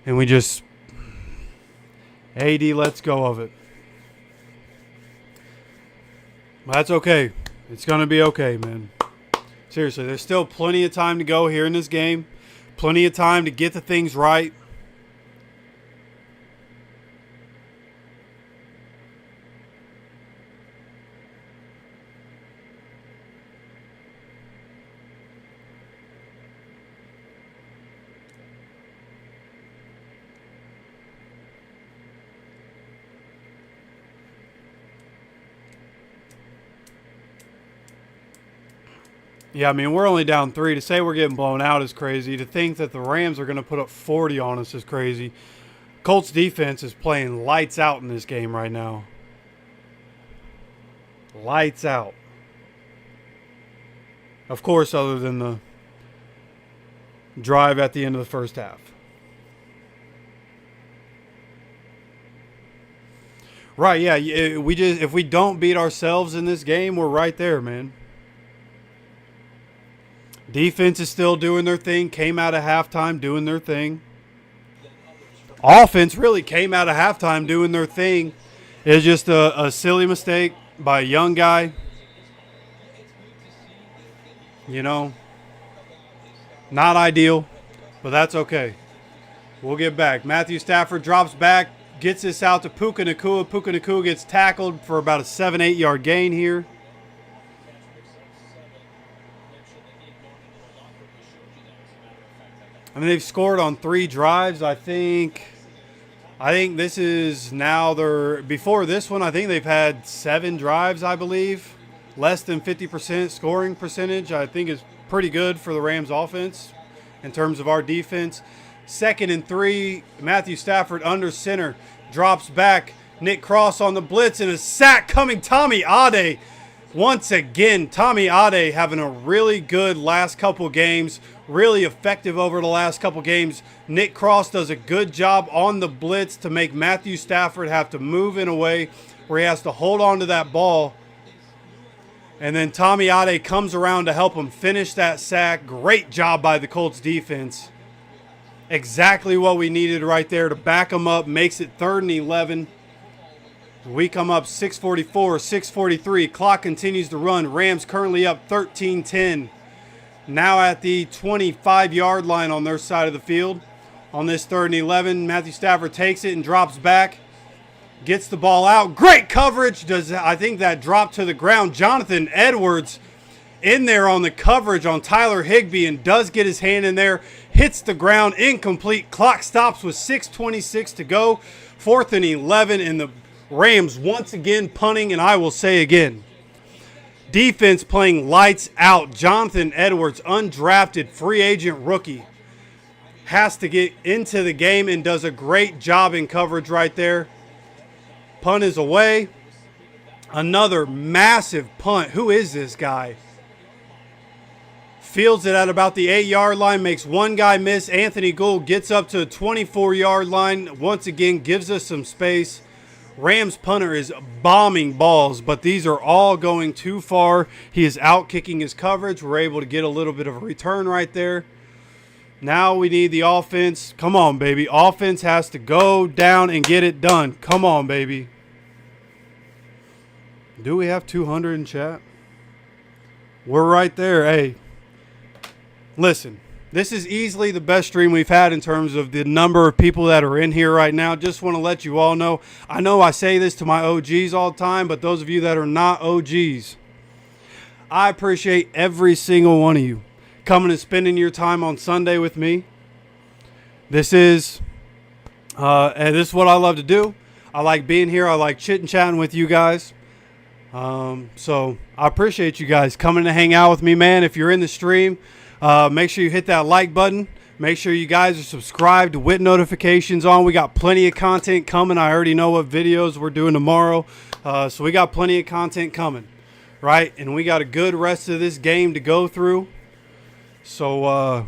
And we just, AD lets go of it. Well, that's okay. It's going to be okay, man. Seriously, there's still plenty of time to go here in this game. Plenty of time to get the things right. Yeah, we're only down 3. To say we're getting blown out is crazy. To think that the Rams are going to put up 40 on us is crazy. Colts defense is playing lights out in this game right now. Lights out. Of course, other than the drive at the end of the first half. Right, yeah. If we don't beat ourselves in this game, we're right there, man. Defense is still doing their thing. Came out of halftime doing their thing. Offense really came out of halftime doing their thing. It's just a silly mistake by a young guy. Not ideal, but that's okay. We'll get back. Matthew Stafford drops back, gets this out to Puka Nacua. Puka Nacua gets tackled for about a 7-8 yard gain here. I mean, they've scored on 3 drives. I think this is now their, before this one, I think they've had 7 drives, I believe. Less than 50% scoring percentage, I think is pretty good for the Rams offense in terms of our defense. 2nd and 3, Matthew Stafford under center, drops back. Nick Cross on the blitz and a sack coming. Tommy Ade once again. Tommy Ade having a really good last couple games, really effective over the last couple games. Nick Cross does a good job on the blitz to make Matthew Stafford have to move in a way where he has to hold on to that ball. And then Tommy Ade comes around to help him finish that sack. Great job by the Colts defense. Exactly what we needed right there to back them up. Makes it 3rd and 11. We come up 6:44, 6:43. Clock continues to run. Rams currently up 13-10. Now at the 25-yard line on their side of the field. On this 3rd and 11, Matthew Stafford takes it and drops back. Gets the ball out. Great coverage. Does, I think, that drop to the ground. Jonathan Edwards in there on the coverage on Tyler Higbee and does get his hand in there. Hits the ground. Incomplete. Clock stops with 6:26 to go. 4th and 11, and the Rams once again punting, and I will say again, defense playing lights out. Jonathan Edwards, undrafted free agent rookie, has to get into the game and does a great job in coverage right there. Punt is away. Another massive punt. Who is this guy? Fields it at about the 8-yard line, makes one guy miss. Anthony Gould gets up to the 24-yard line. Once again, gives us some space. Rams punter is bombing balls, but these are all going too far. He is out kicking his coverage. We're able to get a little bit of a return right there. Now we need the offense. Come on, baby. Offense has to go down and get it done. Come on, baby. Do we have 200 in chat? We're right there. Hey, listen. This is easily the best stream we've had in terms of the number of people that are in here right now. Just want to let you all know. I know I say this to my OGs all the time, but those of you that are not OGs, I appreciate every single one of you coming and spending your time on Sunday with me. This is what I love to do. I like being here. I like chit-chatting with you guys. So I appreciate you guys coming to hang out with me, man. If you're in the stream, make sure you hit that like button. Make sure you guys are subscribed with notifications on. We got plenty of content coming. I already know what videos we're doing tomorrow. So we got plenty of content coming, right? And we got a good rest of this game to go through. So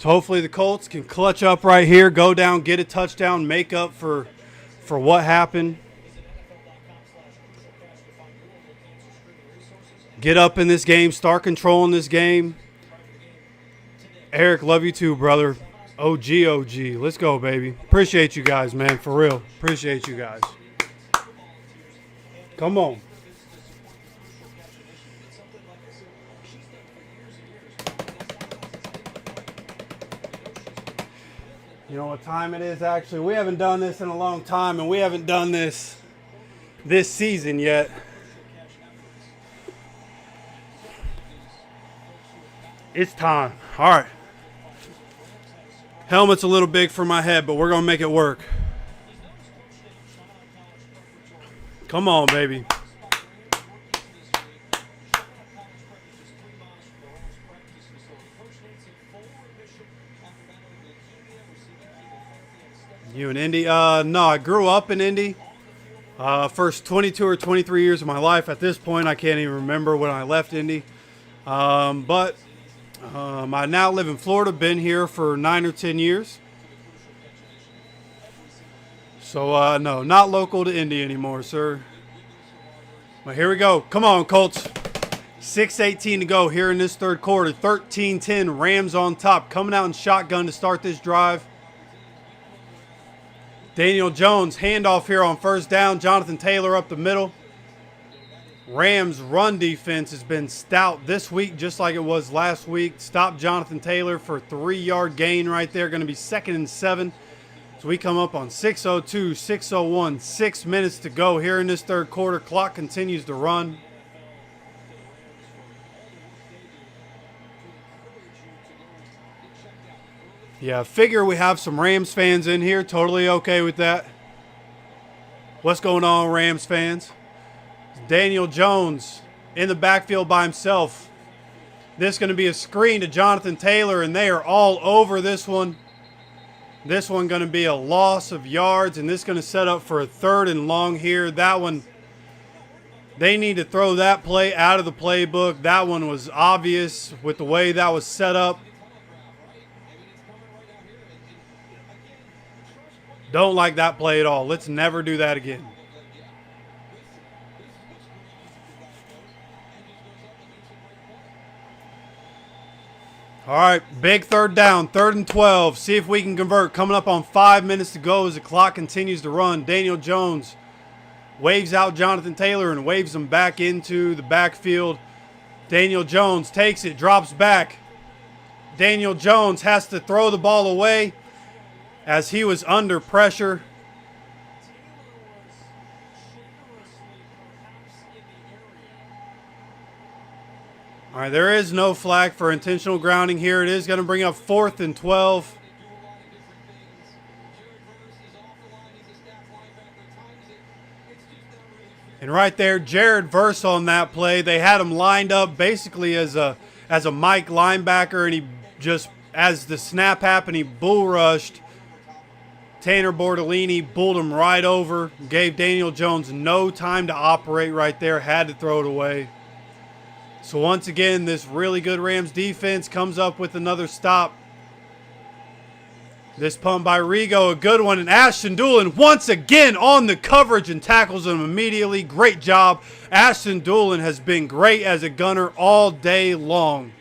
hopefully the Colts can clutch up right here, go down, get a touchdown, make up for what happened. Get up in this game, start controlling this game. Eric, love you too, brother. OG. Let's go, baby. Appreciate you guys, man, for real. Appreciate you guys. Come on. You know what time it is, actually? We haven't done this in a long time, and we haven't done this season yet. It's time. All right. Helmet's a little big for my head, but we're going to make it work. Come on, baby. You in Indy? No, I grew up in Indy. First 22 or 23 years of my life. At this point, I can't even remember when I left Indy. But I now live in Florida. Been here for 9 or 10 years. So, no, not local to Indy anymore, sir. But here we go. Come on, Colts. 6:18 to go here in this third quarter. 13-10, Rams on top. Coming out in shotgun to start this drive. Daniel Jones, handoff here on first down. Jonathan Taylor up the middle. Rams run defense has been stout this week, just like it was last week. Stopped Jonathan Taylor for a 3-yard gain right there. Going to be 2nd and 7. So we come up on 6:02, 6:01, 6 minutes to go here in this third quarter. Clock continues to run. Yeah, figure we have some Rams fans in here. Totally okay with that. What's going on, Rams fans? Daniel Jones in the backfield by himself. This is going to be a screen to Jonathan Taylor, and they are all over this one. This one going to be a loss of yards, and this is going to set up for a 3rd and long here. That one, they need to throw that play out of the playbook. That one was obvious with the way that was set up. Don't like that play at all. Let's never do that again. All right, big 3rd down, 3rd and 12. See if we can convert. Coming up on 5 minutes to go as the clock continues to run. Daniel Jones waves out Jonathan Taylor and waves him back into the backfield. Daniel Jones takes it, drops back. Daniel Jones has to throw the ball away as he was under pressure. All right, there is no flag for intentional grounding here. It is going to bring up 4th and 12. And right there, Jared Verse on that play. They had him lined up basically as a Mike linebacker, and he just, as the snap happened, he bull rushed Tanner Bortolini, bulled him right over, gave Daniel Jones no time to operate right there, had to throw it away. So once again, this really good Rams defense comes up with another stop. This punt by Rigo, a good one, and Ashton Doolin once again on the coverage and tackles him immediately. Great job. Ashton Doolin has been great as a gunner all day long.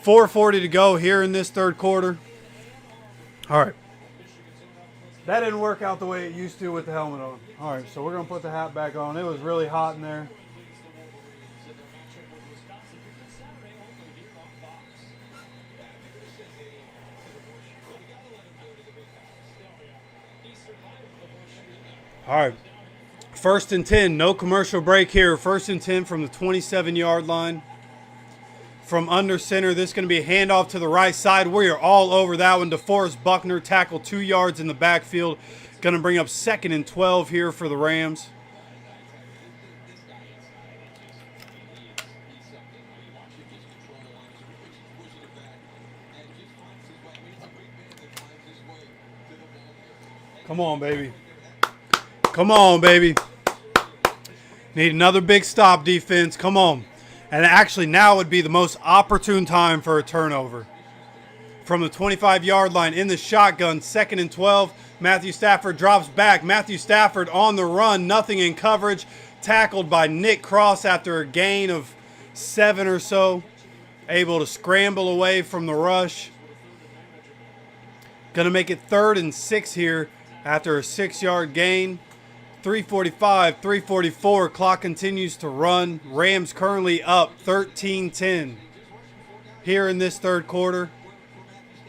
4:40 to go here in this 3rd quarter. All right. That didn't work out the way it used to with the helmet on. All right, so we're going to put the hat back on. It was really hot in there. All right, 1st and 10, no commercial break here. 1st and 10 from the 27-yard line. From under center, this is going to be a handoff to the right side. We are all over that one. DeForest Buckner tackled 2 yards in the backfield. Going to bring up 2nd and 12 here for the Rams. Come on, baby. Come on, baby. Need another big stop, defense. Come on. And actually now would be the most opportune time for a turnover. From the 25-yard line in the shotgun, 2nd and 12. Matthew Stafford drops back. Matthew Stafford on the run, nothing in coverage. Tackled by Nick Cross after a gain of 7 or so. Able to scramble away from the rush. Going to make it 3rd and 6 here after a 6-yard gain. 3:45, 3:44. Clock continues to run. Rams currently up 13-10 here in this 3rd quarter.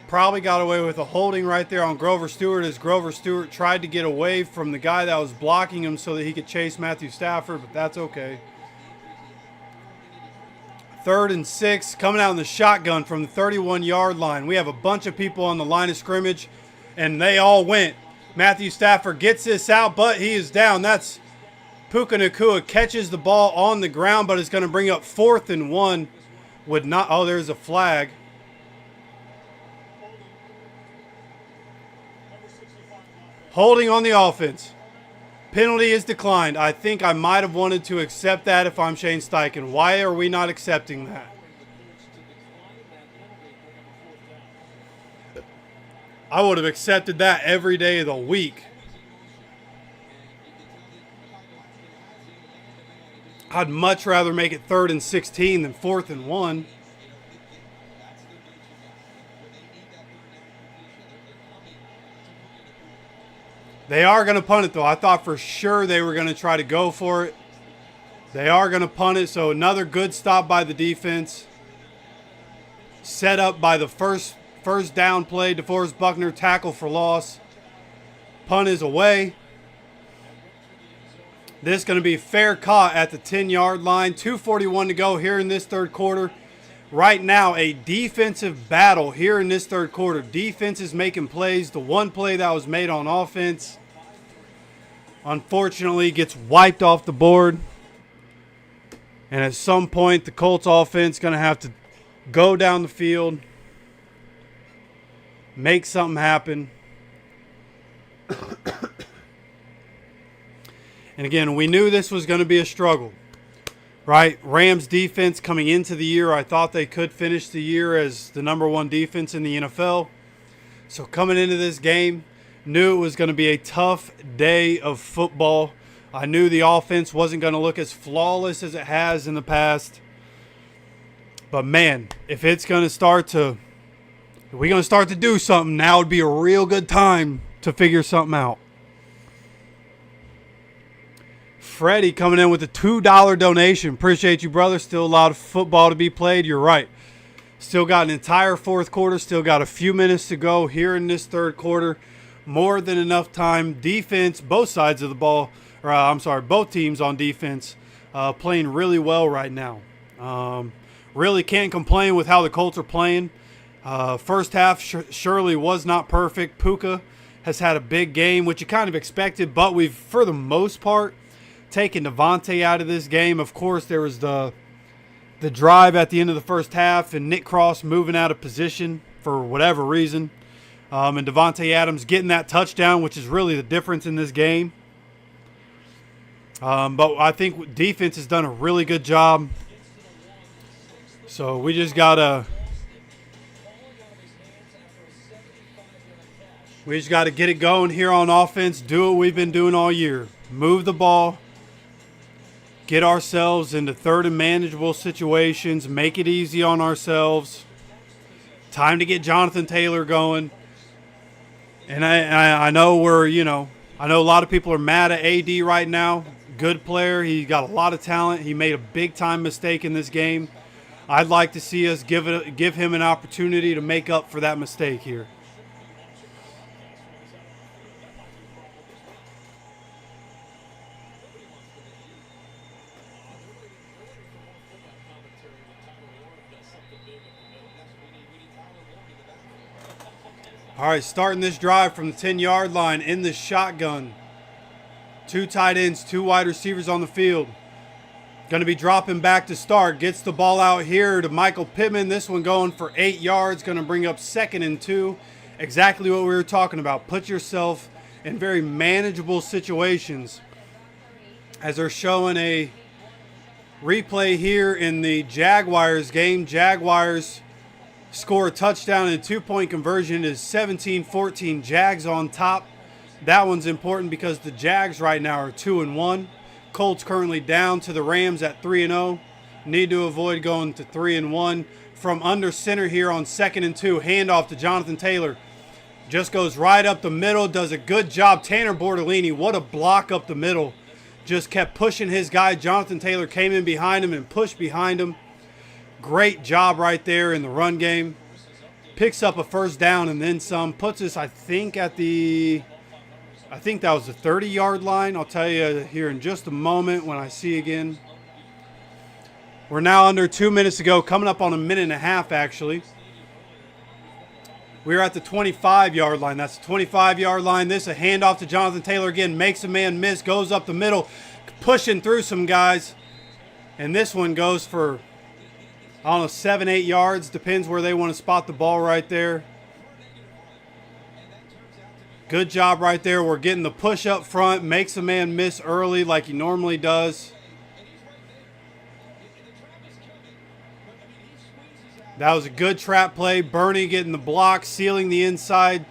Probably got away with a holding right there on Grover Stewart as Grover Stewart tried to get away from the guy that was blocking him so that he could chase Matthew Stafford, but that's okay. 3rd and 6, coming out in the shotgun from the 31-yard line. We have a bunch of people on the line of scrimmage, and they all went. Matthew Stafford gets this out, but he is down. That's Puka Nacua catches the ball on the ground, but it's going to bring up 4th and 1. Would not. Oh, there's a flag. Holding on the offense. Penalty is declined. I think I might have wanted to accept that if I'm Shane Steichen. Why are we not accepting that? I would have accepted that every day of the week. I'd much rather make it 3rd and 16 than 4th and 1. They are going to punt it, though. I thought for sure they were going to try to go for it. They are going to punt it, so another good stop by the defense. Set up by the first down play. DeForest Buckner tackle for loss. Punt is away. This is going to be fair caught at the 10-yard line. 2:41 to go here in this 3rd quarter. right now a defensive battle here in this third quarter. Defense is making plays. The one play that was made on offense, unfortunately, gets wiped off the board. And at some point, the Colts offense is going to have to go down the field, make something happen. And again, we knew this was going to be a struggle, right? Rams defense coming into the year, I thought they could finish the year as the #1 defense in the NFL. So coming into this game, knew it was going to be a tough day of football. I knew the offense wasn't going to look as flawless as it has in the past. But man, if we're going to start to do something, now would be a real good time to figure something out. Freddie coming in with a $2 donation. Appreciate you, brother. Still a lot of football to be played. You're right. Still got an entire fourth quarter. Still got a few minutes to go here in this third quarter. More than enough time. Defense, both sides of the ball. Both teams on defense playing really well right now. Really can't complain with how the Colts are playing. First half surely was not perfect. Puka has had a big game, which you kind of expected, but we've, for the most part, taken Devontae out of this game. Of course, there was the drive at the end of the first half and Nick Cross moving out of position for whatever reason. And Devontae Adams getting that touchdown, which is really the difference in this game. But I think defense has done a really good job. So we just got to get it going here on offense. Do what we've been doing all year. Move the ball. Get ourselves into third and manageable situations. Make it easy on ourselves. Time to get Jonathan Taylor going. And I know I know a lot of people are mad at AD right now. Good player. He got a lot of talent. He made a big-time mistake in this game. I'd like to see us give him an opportunity to make up for that mistake here. All right, starting this drive from the 10-yard line in the shotgun. 2 tight ends, 2 wide receivers on the field. Going to be dropping back to start. Gets the ball out here to Michael Pittman. This one going for 8 yards. Going to bring up 2nd and 2. Exactly what we were talking about. Put yourself in very manageable situations. As they're showing a replay here in the Jaguars game. Jaguars score a touchdown and a 2-point conversion. Is 17-14. Jags on top. That one's important because the Jags right now are 2-1. Colts currently down to the Rams at 3-0. Need to avoid going to 3-1. From under center here on 2nd and 2. Handoff to Jonathan Taylor. Just goes right up the middle. Does a good job. Tanner Bortolini, what a block up the middle. Just kept pushing his guy. Jonathan Taylor came in behind him and pushed behind him. Great job right there in the run game. Picks up a first down and then some. Puts us, I think that was the 30-yard line. I'll tell you here in just a moment when I see again. We're now under 2 minutes to go, coming up on a minute and a half, actually. We're at the 25-yard line. That's the 25-yard line. This a handoff to Jonathan Taylor again. Makes a man miss, goes up the middle, pushing through some guys. And this one goes for, 7, 8 yards. Depends where they want to spot the ball right there. Good job right there. We're getting the push up front. Makes a man miss early like he normally does. That was a good trap play. Bernie getting the block, sealing the inside.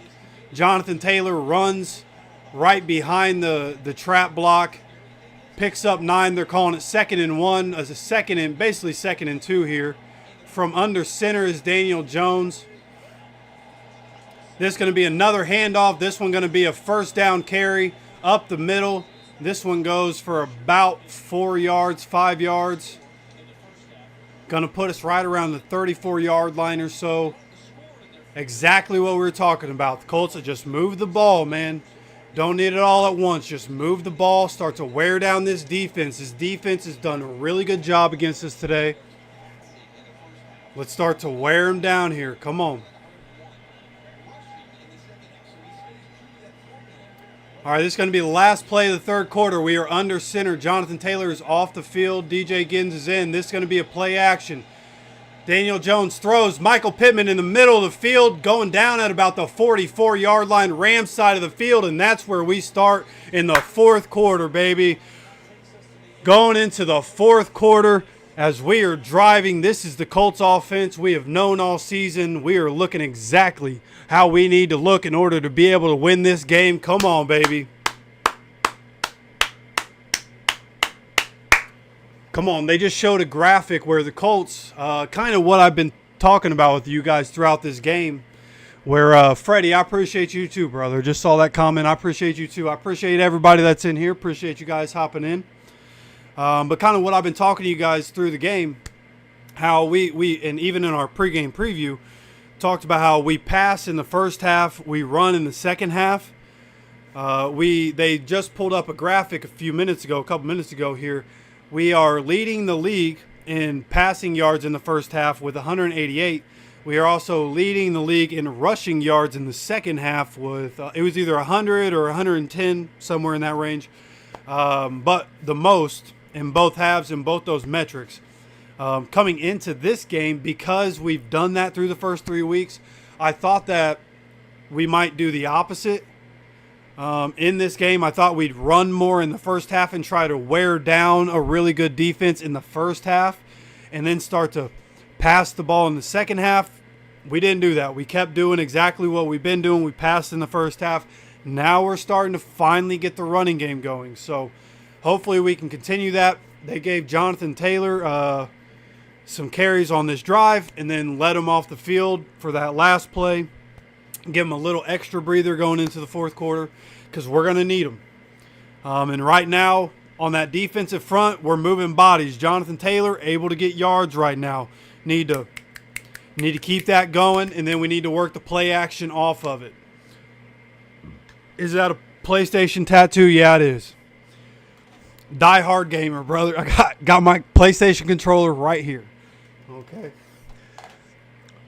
Jonathan Taylor runs right behind the trap block. Picks up 9. They're calling it 2nd and 1 as basically 2nd and 2 here. From under center is Daniel Jones. This is going to be another handoff. This one going to be a first down carry up the middle. This one goes for about 4 yards, 5 yards. Going to put us right around the 34-yard line or so. Exactly what we were talking about. The Colts have just moved the ball, man. Don't need it all at once. Just move the ball. Start to wear down this defense. This defense has done a really good job against us today. Let's start to wear him down here. Come on. All right, this is going to be the last play of the third quarter. We are under center. Jonathan Taylor is off the field. DJ Giddens is in. This is going to be a play action. Daniel Jones throws. Michael Pittman in the middle of the field, going down at about the 44-yard line, Rams side of the field, and that's where we start in the fourth quarter, baby. Going into the fourth quarter as we are driving. This is the Colts offense we have known all season. We are looking exactly how we need to look in order to be able to win this game. Come on, baby. Come on, they just showed a graphic where the Colts, kind of what I've been talking about with you guys throughout this game, where Freddie, I appreciate you too, brother. Just saw that comment. I appreciate you too. I appreciate everybody that's in here. Appreciate you guys hopping in. But kind of what I've been talking to you guys through the game, how we and even in our pregame preview, talked about how we pass in the first half, we run in the second half. They just pulled up a graphic a couple minutes ago here. We are leading the league in passing yards in the first half with 188. We are also leading the league in rushing yards in the second half with, it was either 100 or 110, somewhere in that range. But the most in both halves in both those metrics. Coming into this game, because we've done that through the first 3 weeks, I thought that we might do the opposite. In this game, I thought we'd run more in the first half and try to wear down a really good defense in the first half and then start to pass the ball in the second half. We didn't do that. We kept doing exactly what we've been doing. We passed in the first half. Now we're starting to finally get the running game going. So hopefully we can continue that. They gave Jonathan Taylor some carries on this drive and then let him off the field for that last play. Give him a little extra breather going into the fourth quarter because we're going to need him. And right now on that defensive front, we're moving bodies. Jonathan Taylor able to get yards right now. Need to keep that going, and then we need to work the play action off of it. Is that a PlayStation tattoo? Yeah, it is. Die Hard gamer, brother. I got my PlayStation controller right here. Okay.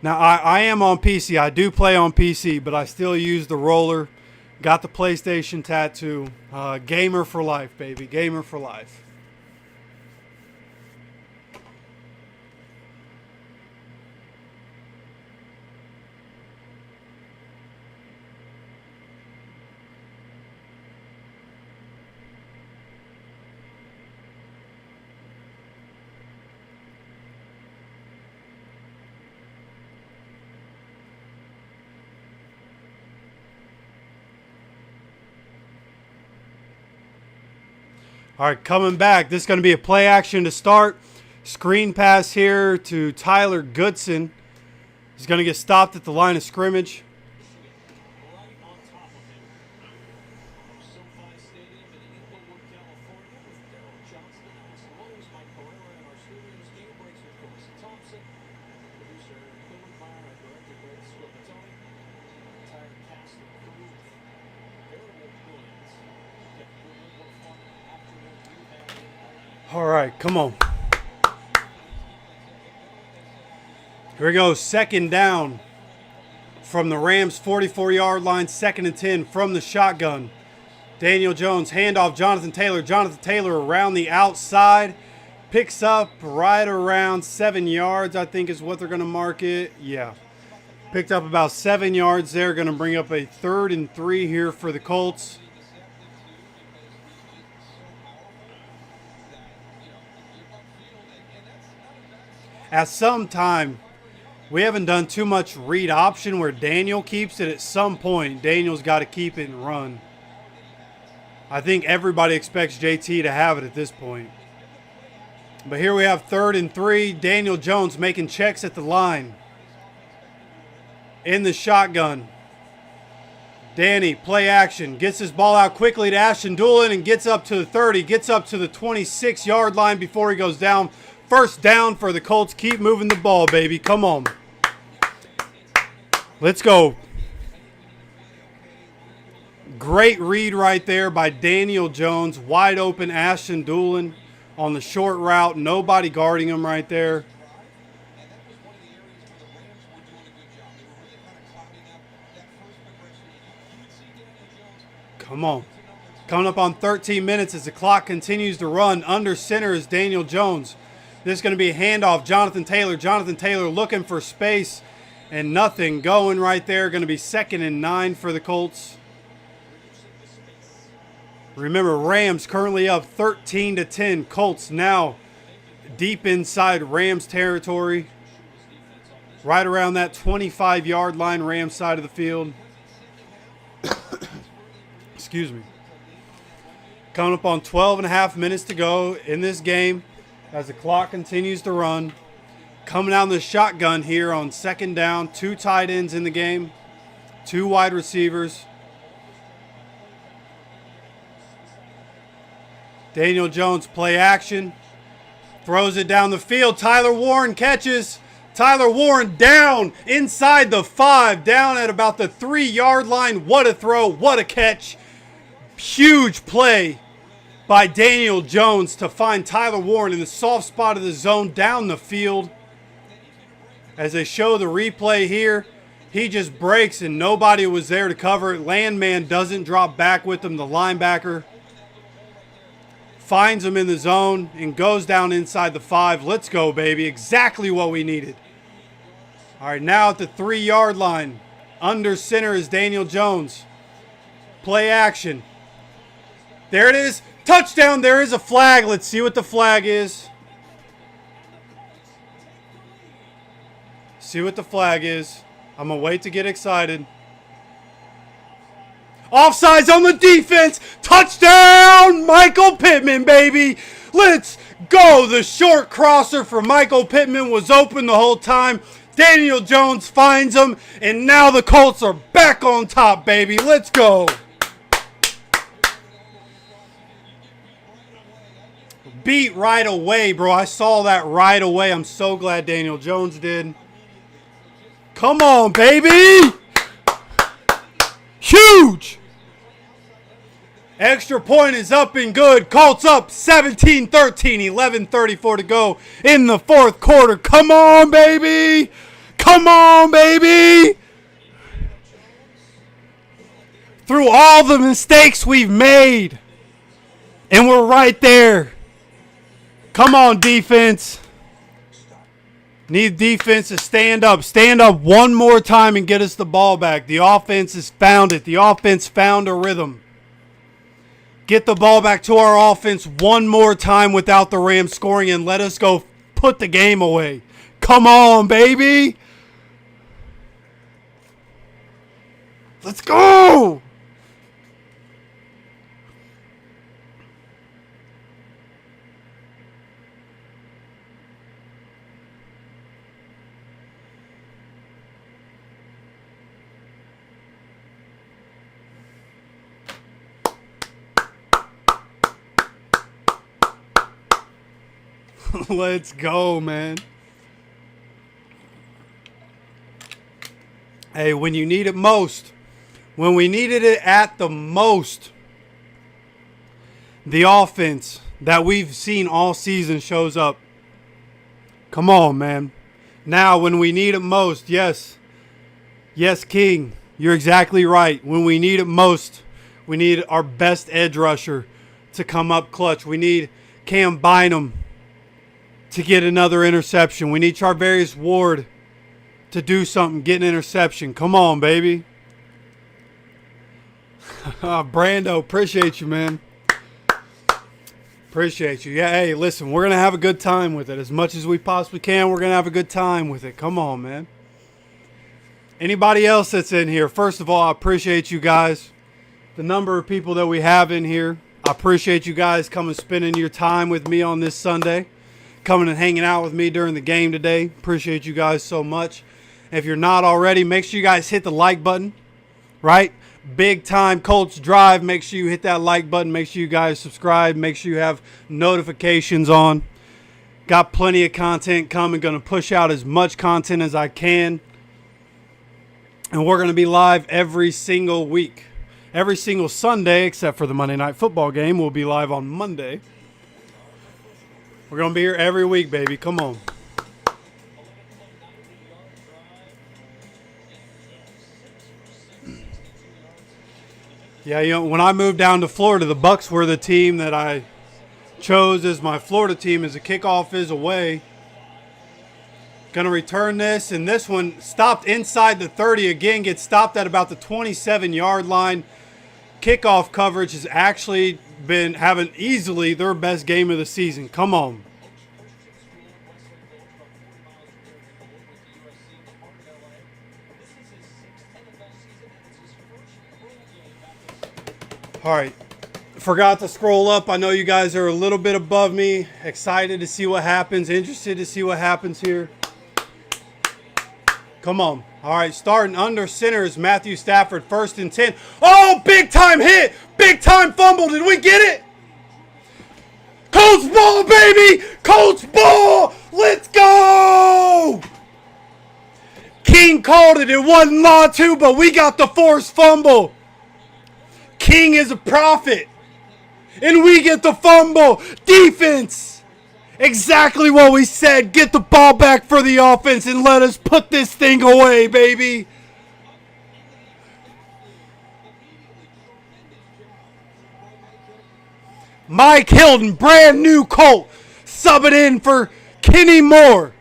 Now, I am on PC. I do play on PC, but I still use the roller. Got the PlayStation tattoo. Gamer for life, baby. Gamer for life. All right, coming back. This is going to be a play action to start. Screen pass here to Tyler Goodson. He's going to get stopped at the line of scrimmage. All right, come on. Here we go, second down from the Rams' 44-yard line, 2nd and 10 from the shotgun. Daniel Jones, handoff, Jonathan Taylor. Jonathan Taylor around the outside. Picks up right around 7 yards, I think is what they're going to mark it. Yeah. Picked up about 7 yards there. Going to bring up a 3rd and 3 here for the Colts. At some time, we haven't done too much read option where Daniel keeps it. At some point, Daniel's got to keep it and run. I think everybody expects JT to have it at this point. But here we have 3rd and 3. Daniel Jones making checks at the line. In the shotgun. Danny, play action. Gets his ball out quickly to Ashton Doolin and gets up to the 30. Gets up to the 26-yard line before he goes down. First down for the Colts. Keep moving the ball, baby. Come on. Let's go. Great read right there by Daniel Jones. Wide open Ashton Doolin on the short route. Nobody guarding him right there. Come on. Coming up on 13 minutes as the clock continues to run. Under center is Daniel Jones. This is going to be a handoff. Jonathan Taylor. Jonathan Taylor looking for space and nothing going right there. Going to be 2nd and 9 for the Colts. Remember, Rams currently up 13-10. Colts now deep inside Rams territory. Right around that 25-yard line, Rams side of the field. Excuse me. Coming up on 12 and a half minutes to go in this game as the clock continues to run. Coming out in the shotgun here on 2nd down. 2 tight ends in the game. 2 wide receivers. Daniel Jones play action. Throws it down the field. Tyler Warren catches. Tyler Warren down inside the 5. Down at about the 3-yard line. What a throw. What a catch. Huge play by Daniel Jones to find Tyler Warren in the soft spot of the zone down the field. As they show the replay here, he just breaks and nobody was there to cover it. Landman doesn't drop back with him. The linebacker finds him in the zone and goes down inside the 5. Let's go, baby. Exactly what we needed. All right, now at the 3-yard line. Under center is Daniel Jones. Play action. There it is. Touchdown. There is a flag. Let's see what the flag is. See what the flag is. I'm going to wait to get excited. Offsides on the defense. Touchdown, Michael Pittman, baby. Let's go. The short crosser for Michael Pittman was open the whole time. Daniel Jones finds him, and now the Colts are back on top, baby. Let's go. Beat right away, bro. I saw that right away. I'm so glad Daniel Jones did. Come on, baby. Huge. Extra point is up and good. Colts up 17-13, 11:34 to go in the 4th quarter. Come on, baby. Come on, baby. Through all the mistakes we've made, and we're right there. Come on, defense. Need defense to stand up. Stand up one more time and get us the ball back. The offense has found it. The offense found a rhythm. Get the ball back to our offense one more time without the Rams scoring and let us go put the game away. Come on, baby. Let's go. Let's go, man. Hey, when you need it most, when we needed it at the most, the offense that we've seen all season shows up. Come on, man. Now, when we need it most, yes, King, you're exactly right. When we need it most, we need our best edge rusher to come up clutch. We need Cam Bynum to get another interception. We need Charvarius Ward to do something, get an interception. Come on, baby. Brando, appreciate you, man. Appreciate you. Yeah, hey, listen, we're going to have a good time with it. As much as we possibly can, we're going to have a good time with it. Come on, man. Anybody else that's in here, first of all, I appreciate you guys. The number of people that we have in here. I appreciate you guys coming spending your time with me on this Sunday. Coming and hanging out with me during the game today. Appreciate you guys so much. If you're not already, make sure you guys hit the like button, right? Big time Colts drive. Make sure you hit that like button. Make sure you guys subscribe. Make sure you have notifications on. Got plenty of content coming. Going to push out as much content as I can. And we're going to be live every single week. Every single Sunday, except for the Monday Night Football game. We'll be live on Monday. We're going to be here every week, baby. Come on. Yeah, you know, when I moved down to Florida, the Bucks were the team that I chose as my Florida team as the kickoff is away. Going to return this, and this one stopped inside the 30 again, gets stopped at about the 27-yard line. Kickoff coverage has actually been having easily their best game of the season. Come on. All right, forgot to scroll up. I know you guys are a little bit above me. Excited to see what happens. Interested to see what happens here. Come on. All right, starting under center is Matthew Stafford, 1st and 10. Oh, big time hit. Big time fumble. Did we get it? Colts ball, baby. Colts ball. Let's go. King called it. It wasn't law too, but we got the forced fumble. King is a prophet. And we get the fumble. Defense. Exactly what we said. Get the ball back for the offense and let us put this thing away, baby. Mike Hilton, brand new Colt, subbing in for Kenny Moore.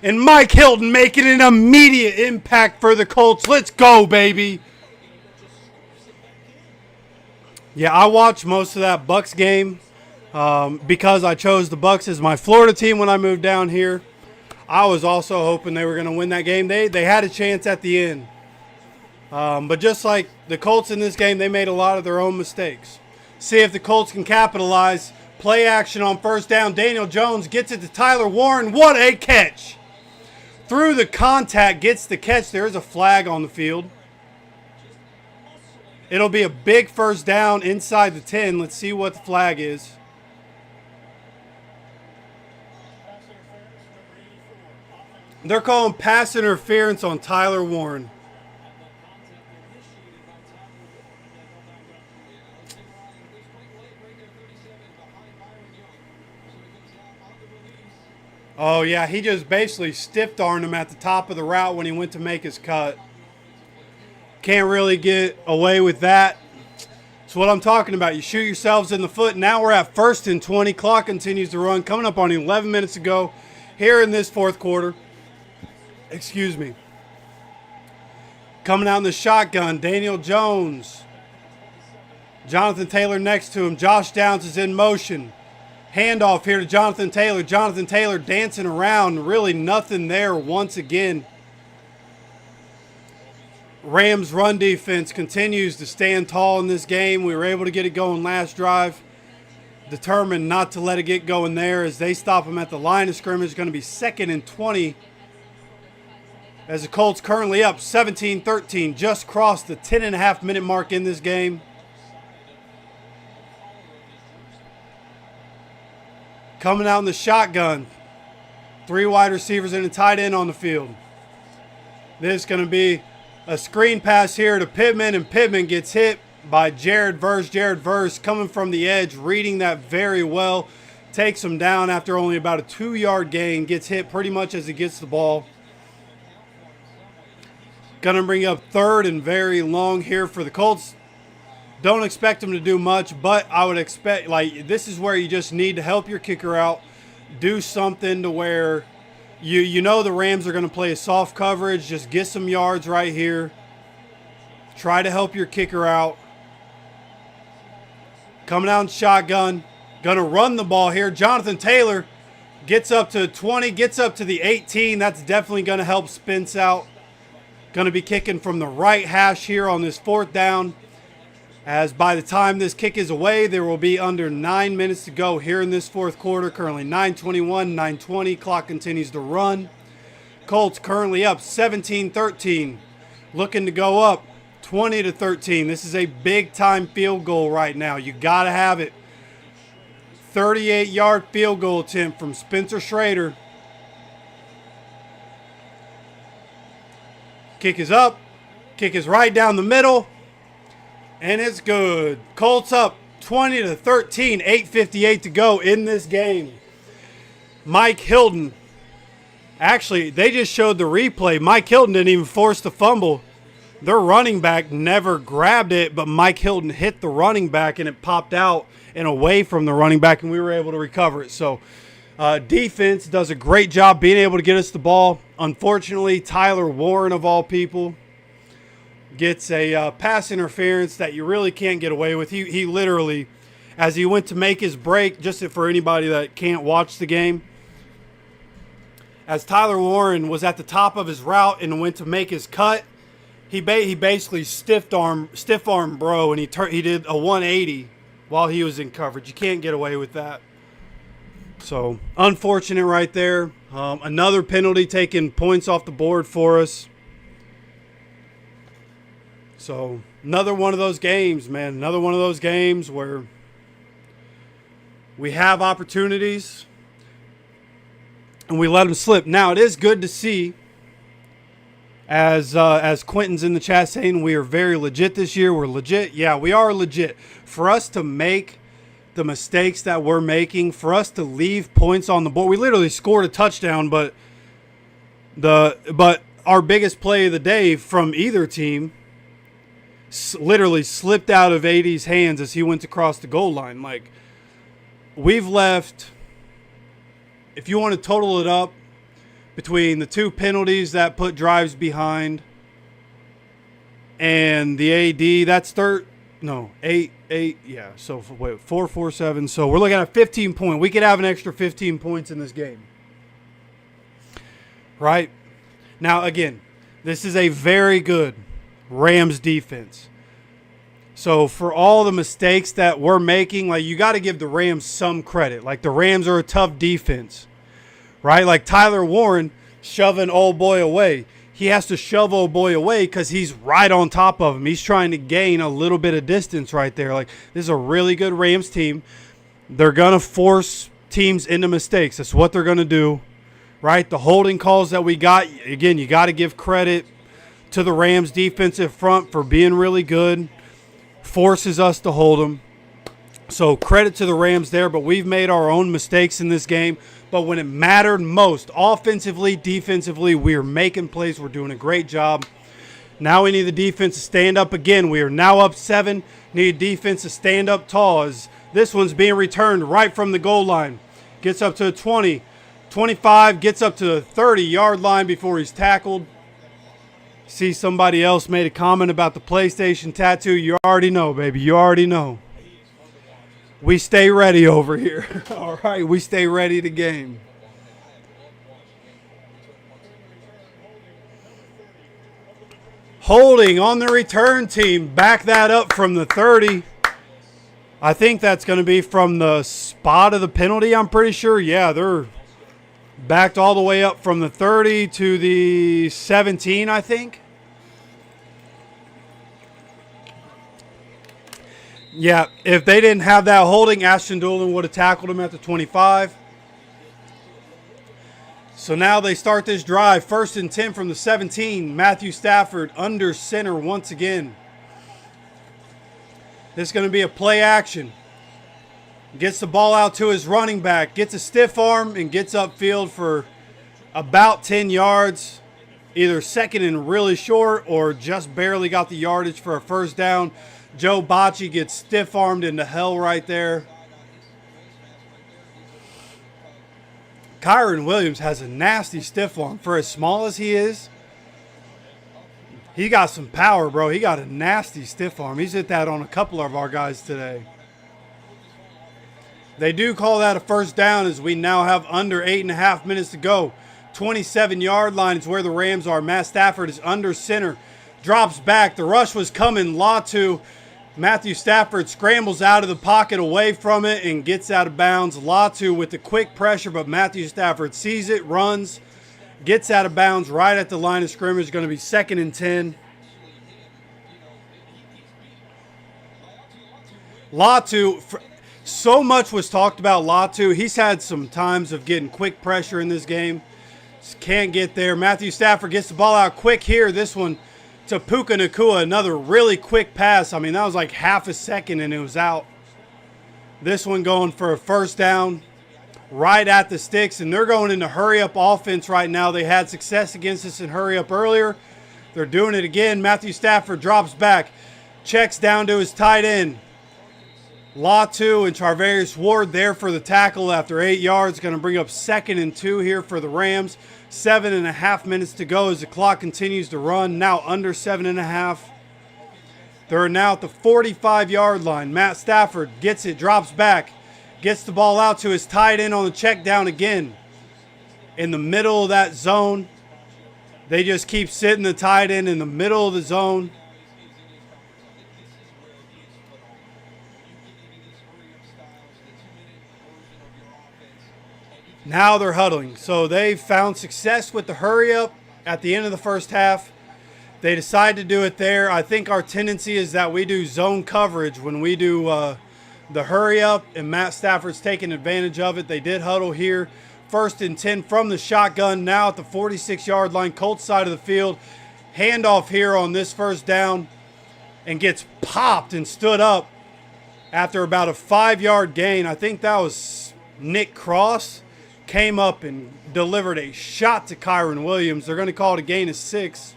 And Mike Hilton making an immediate impact for the Colts. Let's go, baby. Yeah, I watched most of that Bucks game because I chose the Bucks as my Florida team when I moved down here. I was also hoping they were going to win that game. They had a chance at the end. But just like the Colts in this game, they made a lot of their own mistakes. See if the Colts can capitalize. Play action on 1st down. Daniel Jones gets it to Tyler Warren. What a catch. Through the contact, gets the catch. There is a flag on the field. It'll be a big 1st down inside the 10. Let's see what the flag is. They're calling pass interference on Tyler Warren. Oh, yeah, he just basically stiff-armed him at the top of the route when he went to make his cut. Can't really get away with that. That's what I'm talking about. You shoot yourselves in the foot. Now we're at 1st and 20. Clock continues to run. Coming up on 11 minutes to go here in this 4th quarter. Excuse me. Coming out in the shotgun, Daniel Jones. Jonathan Taylor next to him. Josh Downs is in motion. Handoff here to Jonathan Taylor. Jonathan Taylor dancing around. Really nothing there once again. Rams run defense continues to stand tall in this game. We were able to get it going last drive. Determined not to let it get going there as they stop them at the line of scrimmage. Going to be 2nd and 20. As the Colts currently up 17-13. Just crossed the 10.5-minute mark in this game. Coming out in the shotgun. 3 wide receivers and a tight end on the field. This is going to be a screen pass here to Pittman, and Pittman gets hit by Jared Verse. Jared Verse coming from the edge, reading that very well. Takes him down after only about a 2-yard gain. Gets hit pretty much as he gets the ball. Going to bring up 3rd and very long here for the Colts. Don't expect them to do much, but I would expect, like, this is where you just need to help your kicker out. Do something to where you know the Rams are going to play a soft coverage. Just get some yards right here. Try to help your kicker out. Coming out in shotgun. Going to run the ball here. Jonathan Taylor gets up to 20, gets up to the 18. That's definitely going to help Spence out. Going to be kicking from the right hash here on this 4th down. As by the time this kick is away, there will be under 9 minutes to go here in this 4th quarter. Currently 9:21, 9:20. Clock continues to run. Colts currently up 17-13. Looking to go up 20-13. This is a big-time field goal right now. You got to have it. 38-yard field goal attempt from Spencer Schrader. Kick is up. Kick is right down the middle. And it's good. Colts up 20-13. 8:58 to go in this game. Mike Hilton. Actually, they just showed the replay. Mike Hilton didn't even force the fumble. Their running back never grabbed it, but Mike Hilton hit the running back and it popped out and away from the running back, and we were able to recover it. So defense does a great job being able to get us the ball. Unfortunately, Tyler Warren, of all people, gets a pass interference that you really can't get away with. He literally, as he went to make his break, just for anybody that can't watch the game, as Tyler Warren was at the top of his route and went to make his cut, he basically stiff arm bro, and he did a 180 while he was in coverage. You can't get away with that. So unfortunate right there. Another penalty taking points off the board for us. So another one of those games, man. Another one of those games where we have opportunities and we let them slip. Now it is good to see, as Quentin's in the chat saying, we are very legit this year. We're legit. Yeah, we are legit. For us to make the mistakes that we're making, for us to leave points on the board, we literally scored a touchdown, but our biggest play of the day from either team literally slipped out of AD's hands as he went across the goal line. Like, we've left, if you want to total it up, between the two penalties that put drives behind and the AD, that's 8, yeah. So wait, 4, 4, 7. So we're looking at 15 points. We could have an extra 15 points in this game. Right? Now, again, this is a very good Rams defense. So for all the mistakes that we're making, like, you got to give the Rams some credit. Like, the Rams are a tough defense. Right? Like Tyler Warren shoving old boy away. He has to shove old boy away because he's right on top of him. He's trying to gain a little bit of distance right there. Like, this is a really good Rams team. They're going to force teams into mistakes. That's what they're going to do. Right? The holding calls that we got, again, you got to give credit to the Rams defensive front for being really good. Forces us to hold them. So credit to the Rams there, but we've made our own mistakes in this game. But when it mattered most, offensively, defensively, we are making plays. We're doing a great job. Now we need the defense to stand up again. We are now up 7. Need defense to stand up tall as this one's being returned right from the goal line. Gets up to the 20, 25, gets up to the 30-yard line before he's tackled. See, somebody else made a comment about the PlayStation tattoo. You already know, baby. You already know. We stay ready over here. All right, we stay ready to game. Holding on the return team. Back that up from the 30. I think that's going to be from the spot of the penalty, I'm pretty sure. Yeah, they're backed all the way up from the 30 to the 17, I think. Yeah, if they didn't have that holding, Ashton Doolin would have tackled him at the 25. So now they start this drive. 1st and 10 from the 17. Matthew Stafford under center once again. This is going to be a play action. Gets the ball out to his running back. Gets a stiff arm and gets upfield for about 10 yards. Either second and really short or just barely got the yardage for a first down. Joe Bocci gets stiff-armed into hell right there. Kyron Williams has a nasty stiff arm. For as small as he is, he got some power, bro. He got a nasty stiff arm. He's hit that on a couple of our guys today. They do call that a first down as we now have under 8.5 minutes to go. 27-yard line is where the Rams are. Matt Stafford is under center. Drops back. The rush was coming. Latu. Matthew Stafford scrambles out of the pocket away from it and gets out of bounds. Latu with the quick pressure, but Matthew Stafford sees it, runs, gets out of bounds right at the line of scrimmage. Going to be 2nd and 10. Latu, so much was talked about Latu. He's had some times of getting quick pressure in this game. Just can't get there. Matthew Stafford gets the ball out quick here. This one to Puka Nacua, another really quick pass. I mean, that was like half a second and it was out. This one going for a first down right at the sticks, and they're going into hurry-up offense right now. They had success against us in hurry-up earlier. They're doing it again. Matthew Stafford drops back. Checks down to his tight end. Latu and Charvarius Ward there for the tackle after 8 yards. Going to bring up 2nd and 2 here for the Rams. 7.5 minutes to go as the clock continues to run. Now under 7.5. They're now at the 45-yard line. Matt Stafford gets it, drops back. Gets the ball out to his tight end on the check down again. In the middle of that zone. They just keep sitting the tight end in the middle of the zone. Now they're huddling. So they found success with the hurry up at the end of the first half. They decide to do it there. I think our tendency is that we do zone coverage when we do the hurry up, and Matt Stafford's taking advantage of it. They did huddle here. 1st and 10 from the shotgun, now at the 46-yard line, Colts side of the field. Handoff here on this first down, and gets popped and stood up after about a 5-yard gain. I think that was Nick Cross. Came up and delivered a shot to Kyron Williams. They're going to call it a gain of 6.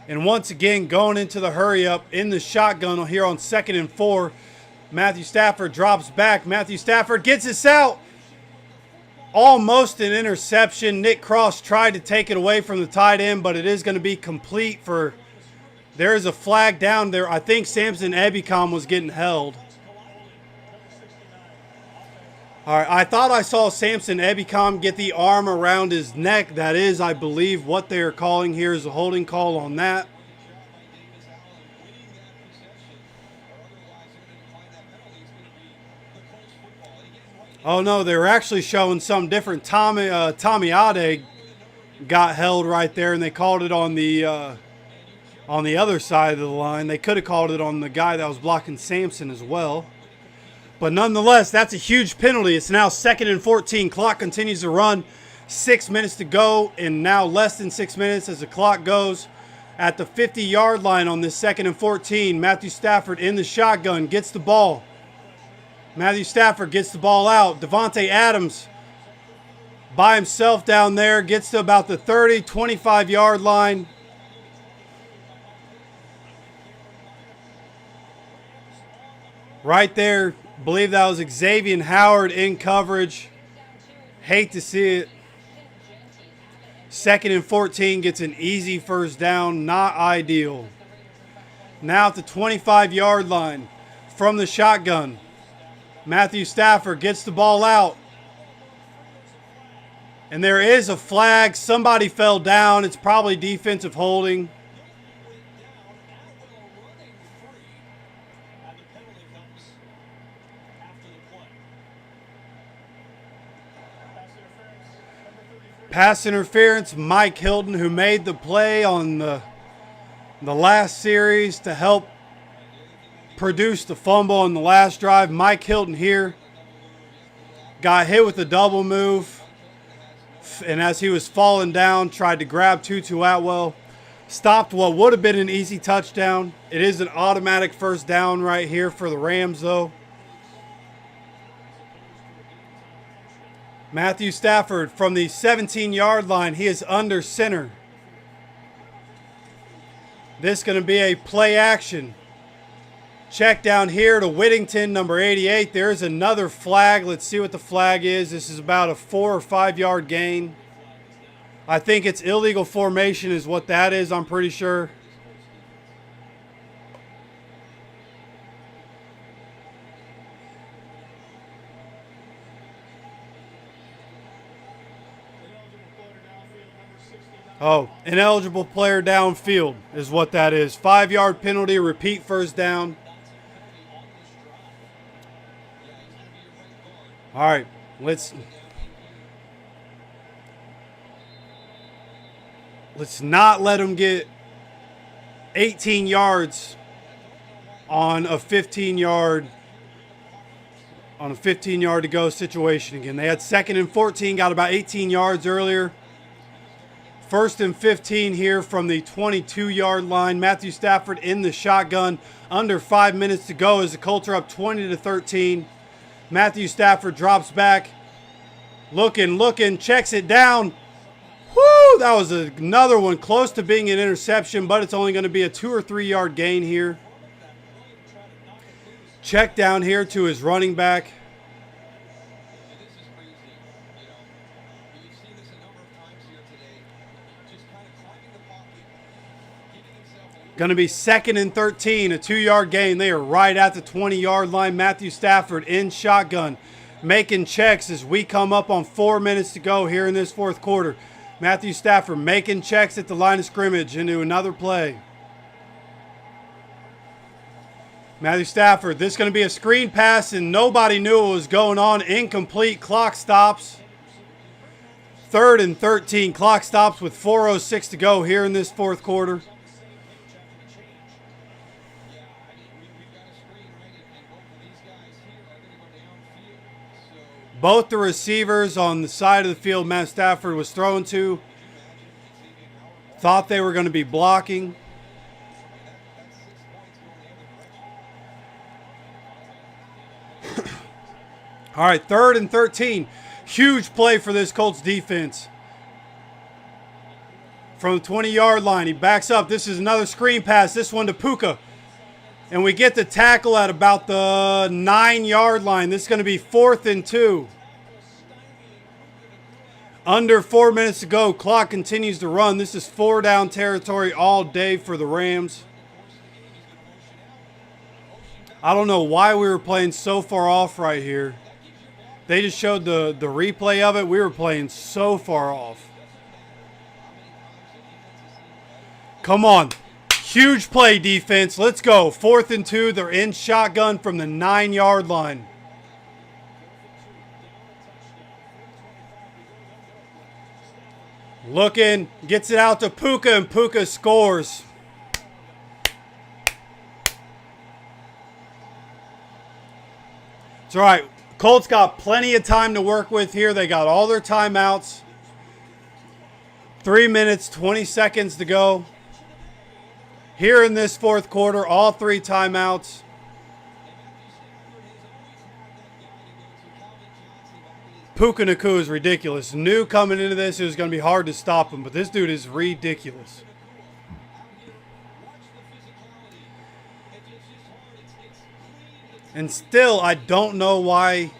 And once again, going into the hurry up in the shotgun here on 2nd and 4. Matthew Stafford drops back. Matthew Stafford gets us out. Almost an interception. Nick Cross tried to take it away from the tight end, but it is going to be complete for... There is a flag down there. I think Samson Ebicom was getting held. All right, I thought I saw Samson Ebicom get the arm around his neck. That is, I believe, what they're calling here is a holding call on that. Oh, no, they were actually showing something different. Tommy Ade got held right there, and they called it on the other side of the line. They could have called it on the guy that was blocking Samson as well. But nonetheless, that's a huge penalty. It's now 2nd and 14. Clock continues to run. 6 minutes to go, and now less than 6 minutes as the clock goes. At the 50-yard line on this 2nd and 14, Matthew Stafford in the shotgun gets the ball. Matthew Stafford gets the ball out. Devontae Adams by himself down there. Gets to about the 30, 25-yard line. Right there. Believe that was Xavier Howard in coverage. Hate to see it. 2nd and 14 gets an easy first down. Not ideal. Now at the 25-yard line from the shotgun. Matthew Stafford gets the ball out. And there is a flag. Somebody fell down. It's probably defensive holding. Pass interference. Mike Hilton, who made the play on the last series to help produce the fumble in the last drive. Mike Hilton here got hit with a double move, and as he was falling down, tried to grab Tutu Atwell. Stopped what would have been an easy touchdown. It is an automatic first down right here for the Rams, though. Matthew Stafford from the 17-yard line. He is under center. This is going to be a play action. Check down here to Whittington, number 88. There's another flag. Let's see what the flag is. This is about a 4 or 5 yard gain. I think it's illegal formation is what that is, I'm pretty sure. Oh, ineligible player downfield is what that is. 5 yard penalty, repeat first down. All right, let's not let them get 18 yards on a 15 yard to go situation again. They had 2nd and 14, got about 18 yards earlier. 1st and 15 here from the 22-yard line. Matthew Stafford in the shotgun. Under 5 minutes to go as the Colts are up 20-13. Matthew Stafford drops back. Looking, checks it down. Woo! That was another one close to being an interception, but it's only going to be a 2 or 3 yard gain here. Check down here to his running back. Going to be 2nd and 13, a 2 yard gain. They are right at the 20 yard line. Matthew Stafford in shotgun, making checks as we come up on 4 minutes to go here in this fourth quarter. Matthew Stafford making checks at the line of scrimmage into another play. Matthew Stafford, this is going to be a screen pass, and nobody knew what was going on. Incomplete. Clock stops. 3rd and 13. Clock stops with 4:06 to go here in this fourth quarter. Both the receivers on the side of the field Matt Stafford was thrown to thought they were going to be blocking. All right, 3rd and 13. Huge play for this Colts defense. From the 20 yard line, he backs up. This is another screen pass, this one to Puka. And we get the tackle at about the 9 yard line. This is going to be 4th and 2. Under 4 minutes to go. Clock continues to run. This is 4 down territory all day for the Rams. I don't know why we were playing so far off right here. They just showed the replay of it. We were playing so far off. Come on. Huge play, defense. Let's go. 4th and 2. They're in shotgun from the 9 yard line. Looking. Gets it out to Puka, and Puka scores. It's all right. Colts got plenty of time to work with here. They got all their timeouts. 3 minutes, 20 seconds to go. Here in this fourth quarter, all 3 timeouts. Puka Nacua is ridiculous. Knew coming into this it was going to be hard to stop him, but this dude is ridiculous. And still, I don't know why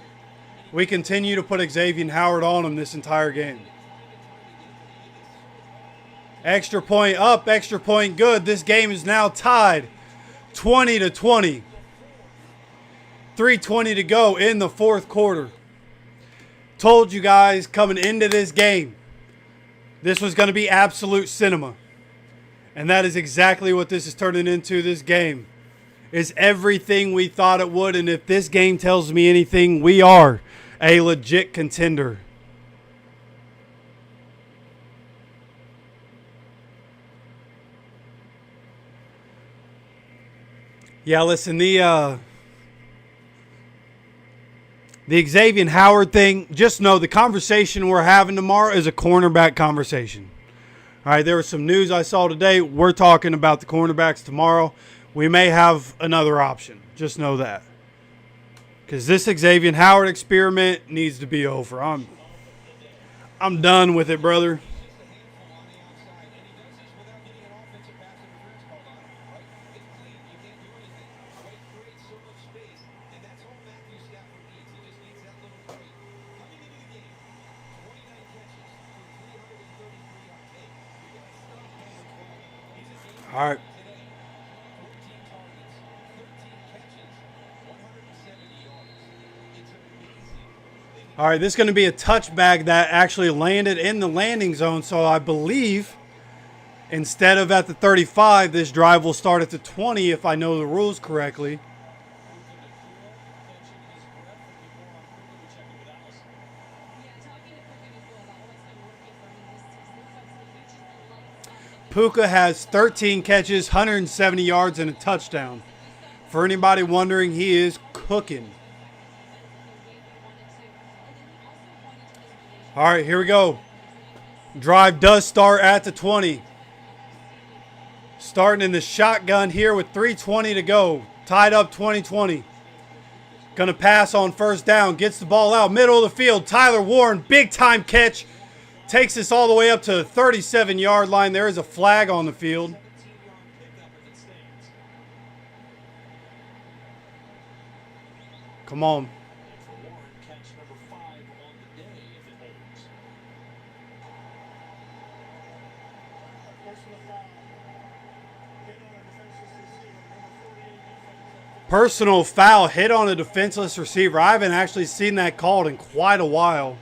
we continue to put Xavier Howard on him this entire game. Extra point up, extra point good. This game is now tied 20-20. 3:20 to go in the fourth quarter. Told you guys coming into this game, this was going to be absolute cinema. And that is exactly what this is turning into. This game is everything we thought it would. And if this game tells me anything, we are a legit contender. Yeah, listen, the Xavier Howard thing, just know the conversation we're having tomorrow is a cornerback conversation. All right, there was some news I saw today. We're talking about the cornerbacks tomorrow. We may have another option. Just know that. Because this Xavier Howard experiment needs to be over. I'm done with it, brother. All right. All right, this is going to be a touchback that actually landed in the landing zone. So I believe instead of at the 35, this drive will start at the 20 if I know the rules correctly. Puka has 13 catches, 170 yards, and a touchdown. For anybody wondering, he is cooking. All right, here we go. Drive does start at the 20. Starting in the shotgun here with 3:20 to go. Tied up 20-20. Going to pass on first down. Gets the ball out. Middle of the field. Tyler Warren, big time catch. Takes this all the way up to the 37-yard line. There is a flag on the field. Come on. Personal foul hit on a defenseless receiver. I haven't actually seen that called in quite a while.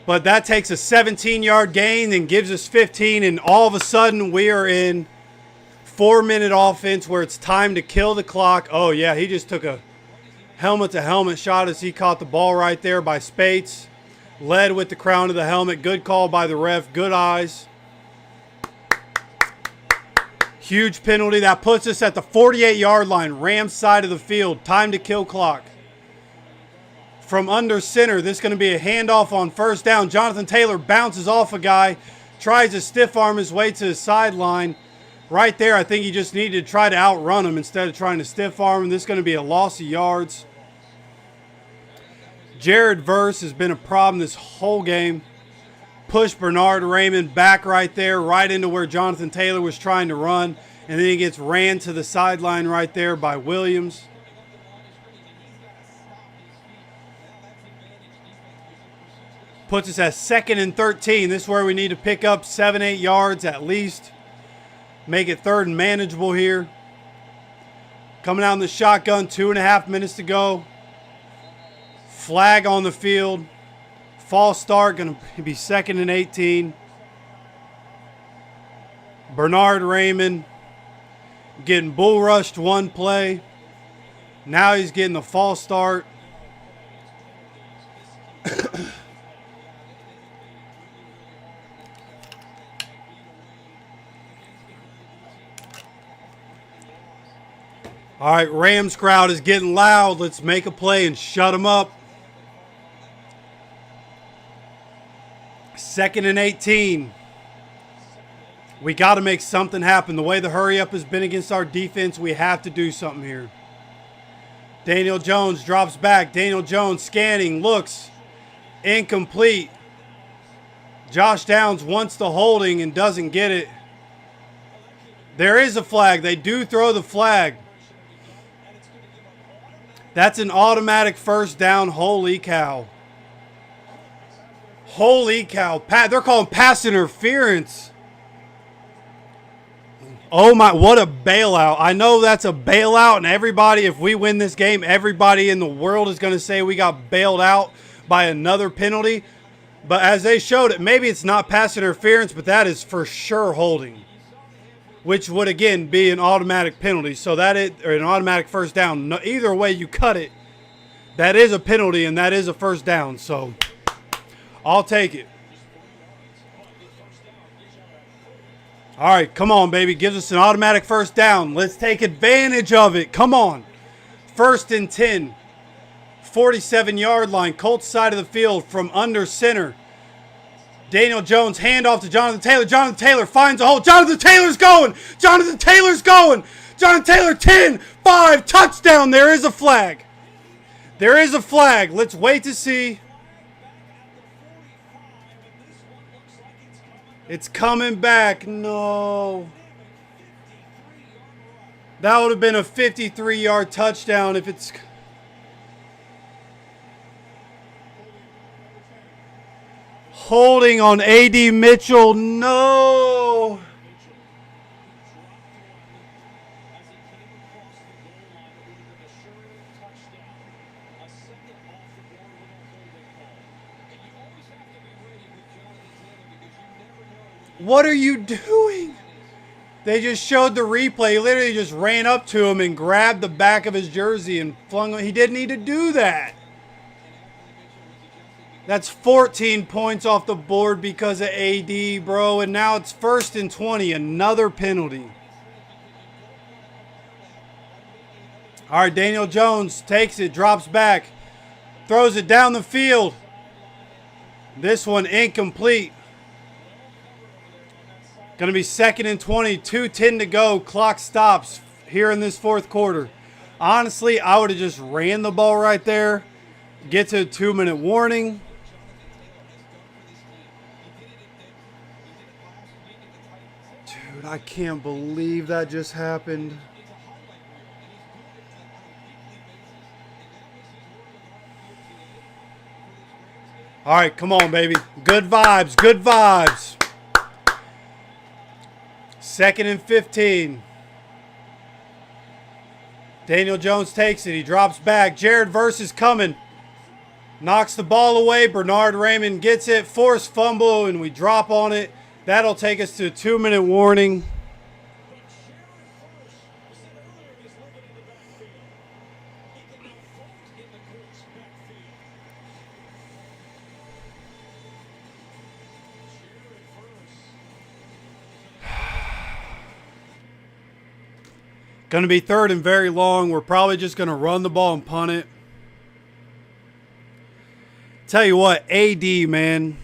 But that takes a 17-yard gain and gives us 15, and all of a sudden we are in 4-minute offense where it's time to kill the clock. Oh, yeah, he just took a helmet-to-helmet shot as he caught the ball right there by Spates. Led with the crown of the helmet. Good call by the ref. Good eyes. Huge penalty. That puts us at the 48-yard line. Rams side of the field. Time to kill clock. From under center, this is going to be a handoff on first down. Jonathan Taylor bounces off a guy. Tries to stiff arm his way to the sideline. Right there, I think he just needed to try to outrun him instead of trying to stiff arm him. This is going to be a loss of yards. Jared Verse has been a problem this whole game. Push Bernard Raymond back right there, right into where Jonathan Taylor was trying to run. And then he gets ran to the sideline right there by Williams. Puts us at 2nd and 13. This is where we need to pick up 7-8 yards at least. Make it 3rd and manageable here. Coming out in the shotgun, 2.5 minutes to go. Flag on the field. False start, going to be 2nd and 18. Bernard Raymond getting bull rushed one play. Now he's getting the false start. All right, Rams crowd is getting loud. Let's make a play and shut them up. 2nd and 18. We got to make something happen. The way the hurry up has been against our defense, we have to do something here. Daniel Jones drops back. Daniel Jones scanning, looks incomplete. Josh Downs wants the holding and doesn't get it. There is a flag. They do throw the flag. That's an automatic first down. Holy cow. Holy cow. They're calling pass interference. Oh my, what a bailout. I know that's a bailout, and everybody, if we win this game, everybody in the world is going to say we got bailed out by another penalty. But as they showed it, maybe it's not pass interference, but that is for sure holding, which would, again, be an automatic penalty. So that is, or an automatic first down. No, either way you cut it, that is a penalty, and that is a first down. So I'll take it. All right, come on, baby. Gives us an automatic first down. Let's take advantage of it. Come on. 1st and 10. 47-yard line. Colts side of the field from under center. Daniel Jones, handoff to Jonathan Taylor. Jonathan Taylor finds a hole. Jonathan Taylor's going. Jonathan Taylor's going. Jonathan Taylor, 10, 5, touchdown. There is a flag. There is a flag. Let's wait to see. It's coming back. No. That would have been a 53-yard touchdown if it's... Holding on A.D. Mitchell. No. What are you doing? They just showed the replay. He literally just ran up to him and grabbed the back of his jersey and flung him. He didn't need to do that. That's 14 points off the board because of AD, bro. And now it's 1st and 20. Another penalty. All right, Daniel Jones takes it, drops back, throws it down the field. This one incomplete. Going to be 2nd and 20, 2:10 to go. Clock stops here in this 4th quarter. Honestly, I would have just ran the ball right there. Get to a 2-minute warning. I can't believe that just happened. All right, come on, baby. Good vibes, good vibes. 2nd and 15. Daniel Jones takes it. He drops back. Jared Verse is coming. Knocks the ball away. Bernard Raymond gets it. Forced fumble, and we drop on it. That'll take us to a 2-minute warning. Going to be 3rd and very long. We're probably just going to run the ball and punt it. Tell you what, AD, man.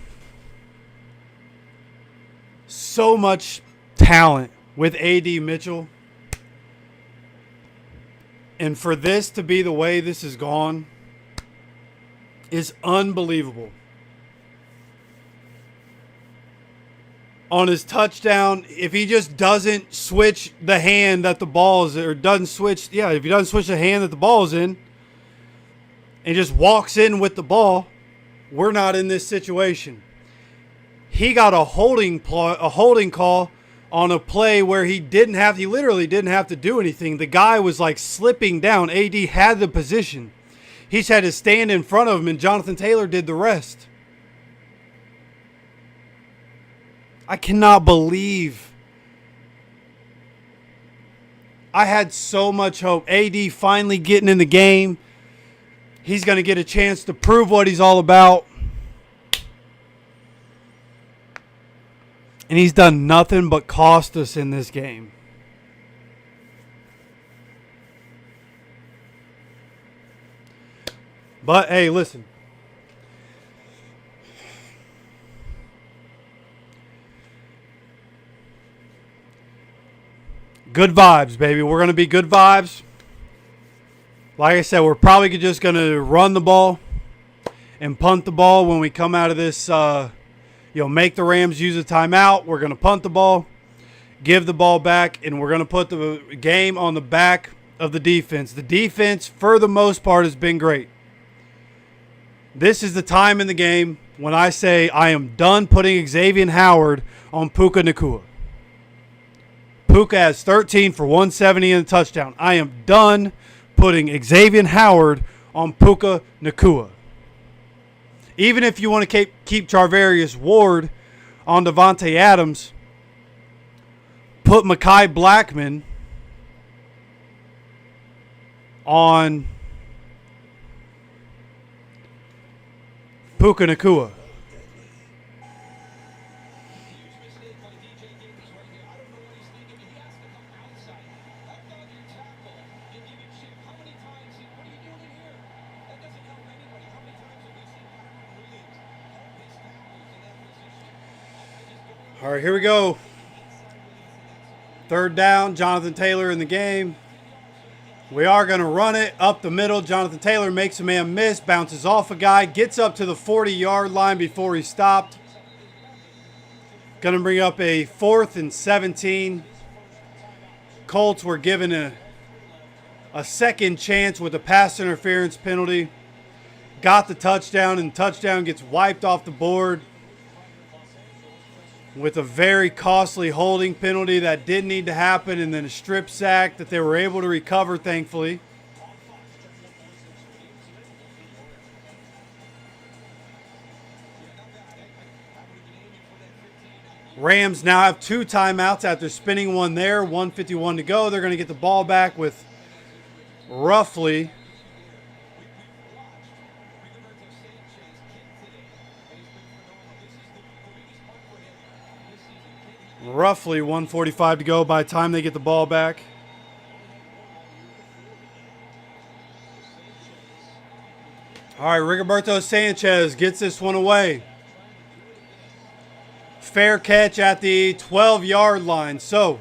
So much talent with AD Mitchell. And for this to be the way this has gone is unbelievable. On his touchdown, if he just doesn't switch the hand that the ball is, or doesn't switch, if he doesn't switch the hand that the ball is in, and just walks in with the ball, we're not in this situation. He got a holding call on a play where he literally didn't have to do anything. The guy was like slipping down. AD had the position. He just had to stand in front of him, and Jonathan Taylor did the rest. I cannot believe. I had so much hope. AD finally getting in the game. He's going to get a chance to prove what he's all about. And he's done nothing but cost us in this game. But, hey, listen. Good vibes, baby. We're going to be good vibes. Like I said, we're probably just going to run the ball and punt the ball when we come out of this. Make the Rams use a timeout. We're going to punt the ball, give the ball back, and we're going to put the game on the back of the defense. The defense, for the most part, has been great. This is the time in the game when I say I am done putting Xavier Howard on Puka Nacua. Puka has 13 for 170 and a touchdown. I am done putting Xavier Howard on Puka Nacua. Even if you want to keep Charvarius Ward on Devontae Adams, put Mekhi Blackman on Puka Nacua. All right, here we go. 3rd down, Jonathan Taylor in the game. We are going to run it up the middle. Jonathan Taylor makes a man miss, bounces off a guy, gets up to the 40-yard line before he stopped. Going to bring up a 4th and 17. Colts were given a second chance with a pass interference penalty. Got the touchdown, and the touchdown gets wiped off the board with a very costly holding penalty that didn't need to happen, and then a strip sack that they were able to recover, thankfully. Rams now have 2 timeouts after spinning one there. 1:51 to go. They're going to get the ball back with roughly roughly 1:45 to go by the time they get the ball back. All right, Rigoberto Sanchez gets this one away. Fair catch at the 12-yard line. So,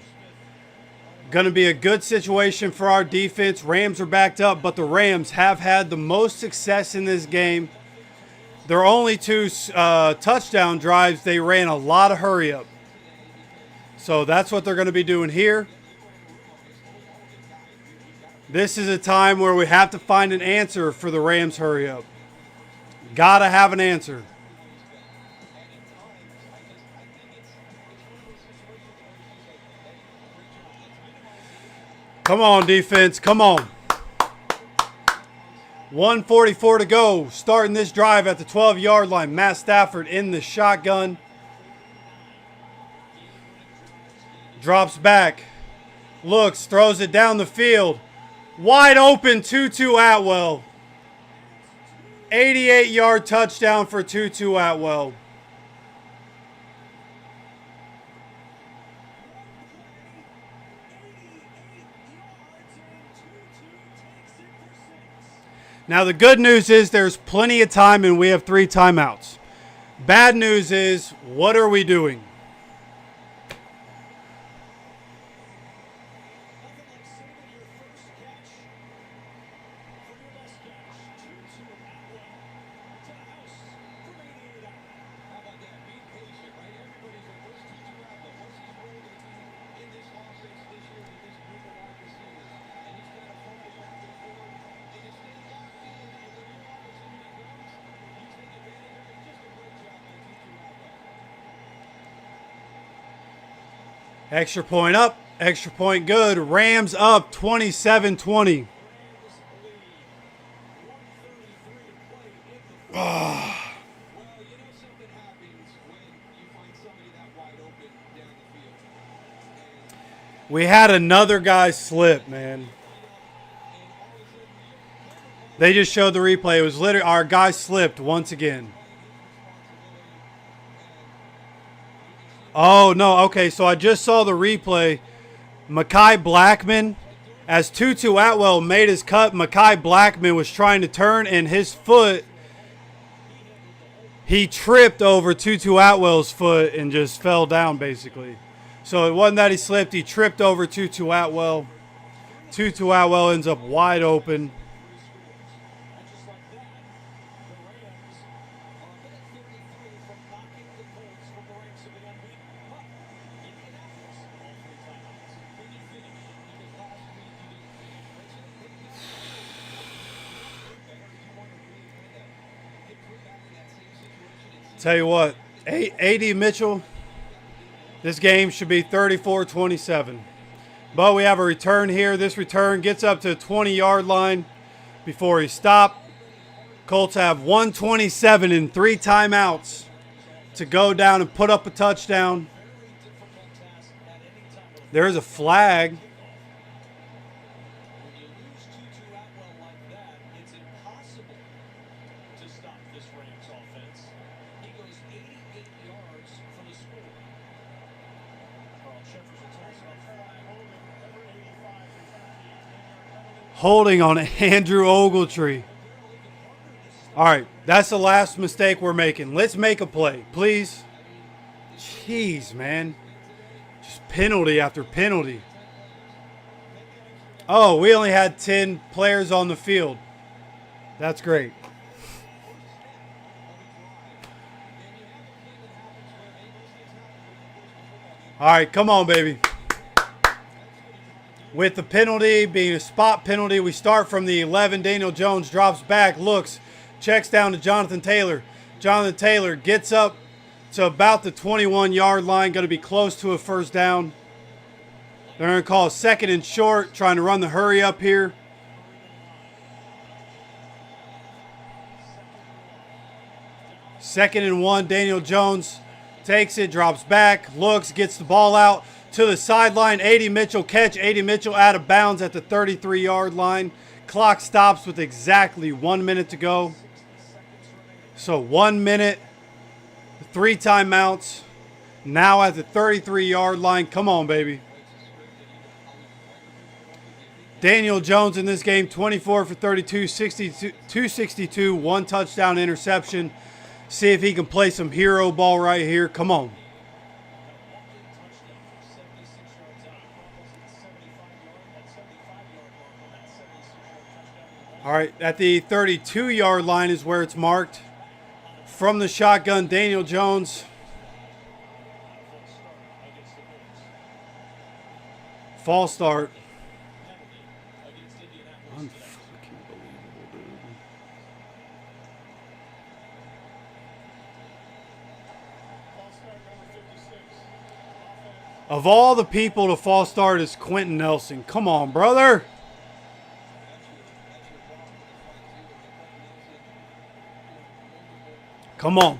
going to be a good situation for our defense. Rams are backed up, but the Rams have had the most success in this game. Their only 2 touchdown drives, they ran a lot of hurry up. So that's what they're going to be doing here. This is a time where we have to find an answer for the Rams hurry up. Got to have an answer. Come on, defense. Come on. 1:44 to go. Starting this drive at the 12-yard line. Matt Stafford in the shotgun. Drops back. Looks. Throws it down the field. Wide open. Tutu Atwell. 88-yard touchdown for Tutu Atwell. Now, the good news is there's plenty of time and we have 3 timeouts. Bad news is, what are we doing? Extra point up, extra point good. Rams up 27-20. We had another guy slip, man. They just showed the replay. It was literally our guy slipped once again. Oh, no. Okay, so I just saw the replay. Mekhi Blackman, as Tutu Atwell made his cut, Mekhi Blackman was trying to turn, and his foot, he tripped over Tutu Atwell's foot and just fell down, basically. So it wasn't that he slipped. He tripped over Tutu Atwell. Tutu Atwell ends up wide open. Tell you what, A.D. Mitchell, this game should be 34-27. But we have a return here. This return gets up to the 20-yard line before he stopped. Colts have 1:27 and 3 timeouts to go down and put up a touchdown. There is a flag. Holding on Andrew Ogletree. All right, that's the last mistake we're making. Let's make a play, please. Jeez, man. Just penalty after penalty. Oh, we only had 10 players on the field. That's great. All right, come on, baby. With the penalty being a spot penalty, we start from the 11. Daniel Jones drops back, looks, checks down to Jonathan Taylor. Jonathan Taylor gets up to about the 21-yard line, going to be close to a first down. They're going to call a 2nd and short, trying to run the hurry up here. Second and 1, Daniel Jones takes it, drops back, looks, gets the ball out to the sideline. A.D. Mitchell catch. A.D. Mitchell out of bounds at the 33-yard line. Clock stops with exactly 1 minute to go. So 1 minute, 3 timeouts. Now at the 33-yard line. Come on, baby. Daniel Jones in this game, 24 for 32, 262, 1 touchdown interception. See if he can play some hero ball right here. Come on. All right, at the 32-yard line is where it's marked. From the shotgun, Daniel Jones. false start. Unfucking believable, dude. Of all the people to false start is Quentin Nelson. Come on, brother. Come on.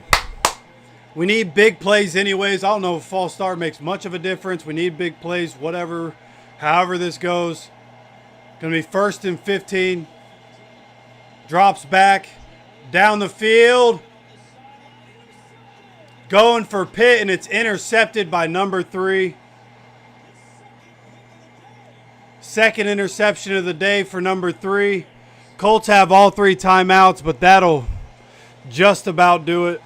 We need big plays anyways. I don't know if false start makes much of a difference. We need big plays, whatever, however this goes. Going to be 1st and 15. Drops back. Down the field. Going for Pitt, and it's intercepted by number 3. Second interception of the day for number 3. Colts have all 3 timeouts, but that'll just about do it.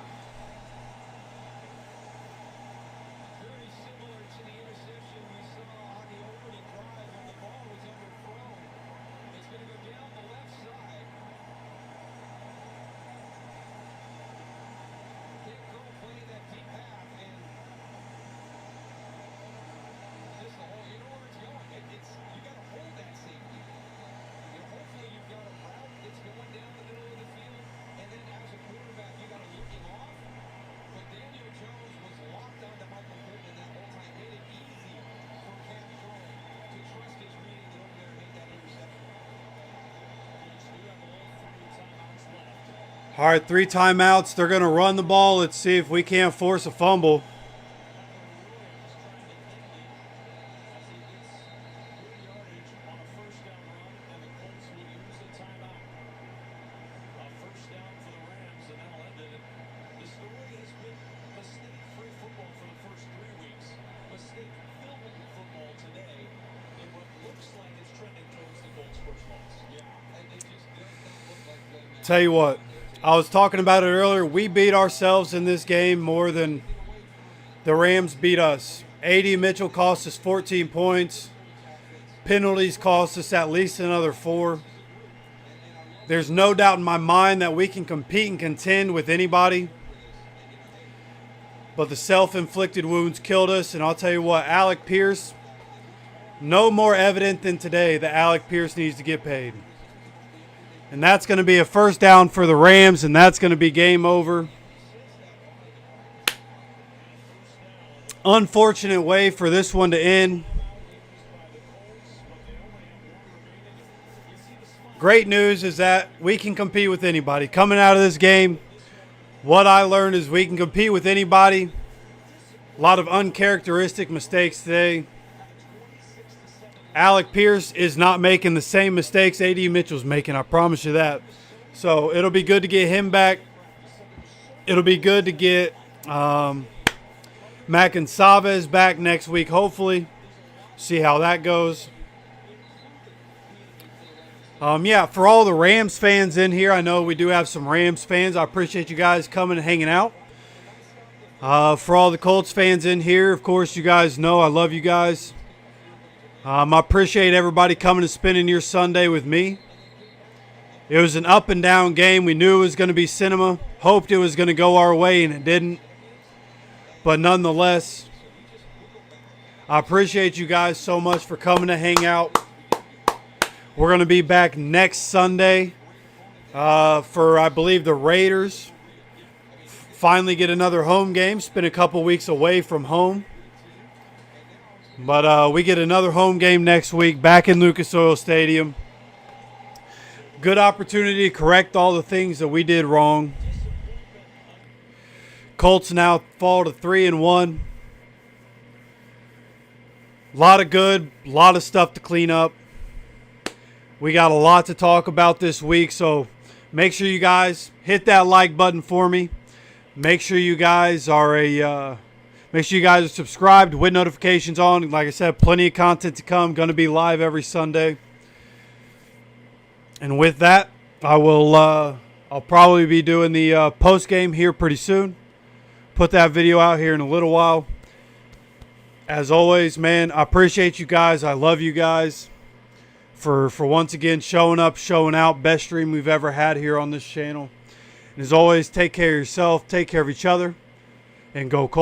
All right, 3 timeouts. They're going to run the ball. Let's see if we can't force a fumble. Tell you what. I was talking about it earlier. We beat ourselves in this game more than the Rams beat us. A.D. Mitchell cost us 14 points. Penalties cost us at least another 4. There's no doubt in my mind that we can compete and contend with anybody. But the self-inflicted wounds killed us. And I'll tell you what, Alec Pierce, no more evident than today that Alec Pierce needs to get paid. And that's going to be a first down for the Rams, and that's going to be game over. Unfortunate way for this one to end. Great news is that we can compete with anybody. Coming out of this game, what I learned is we can compete with anybody. A lot of uncharacteristic mistakes today. Alec Pierce is not making the same mistakes A.D. Mitchell's making. I promise you that. So it'll be good to get him back. It'll be good to get Mac and Savez back next week, hopefully. See how that goes. Yeah, for all the Rams fans in here, I know we do have some Rams fans. I appreciate you guys coming and hanging out. For all the Colts fans in here, of course, you guys know I love you guys. I appreciate everybody coming and spending your Sunday with me. It was an up and down game. We knew it was going to be cinema. Hoped it was going to go our way, and it didn't. But nonetheless, I appreciate you guys so much for coming to hang out. We're going to be back next Sunday for, I believe, the Raiders. Finally get another home game. Spend a couple weeks away from home. But we get another home game next week back in Lucas Oil Stadium. Good opportunity to correct all the things that we did wrong. Colts now fall to 3-1. A lot of good, a lot of stuff to clean up. We got a lot to talk about this week, so make sure you guys hit that like button for me. Make sure you guys are subscribed with notifications on. Like I said, plenty of content to come. Going to be live every Sunday. And with that, I'll probably be doing the post game here pretty soon. Put that video out here in a little while. As always, man, I appreciate you guys. I love you guys for once again showing up, showing out. Best stream we've ever had here on this channel. And as always, take care of yourself, take care of each other, and go Colts.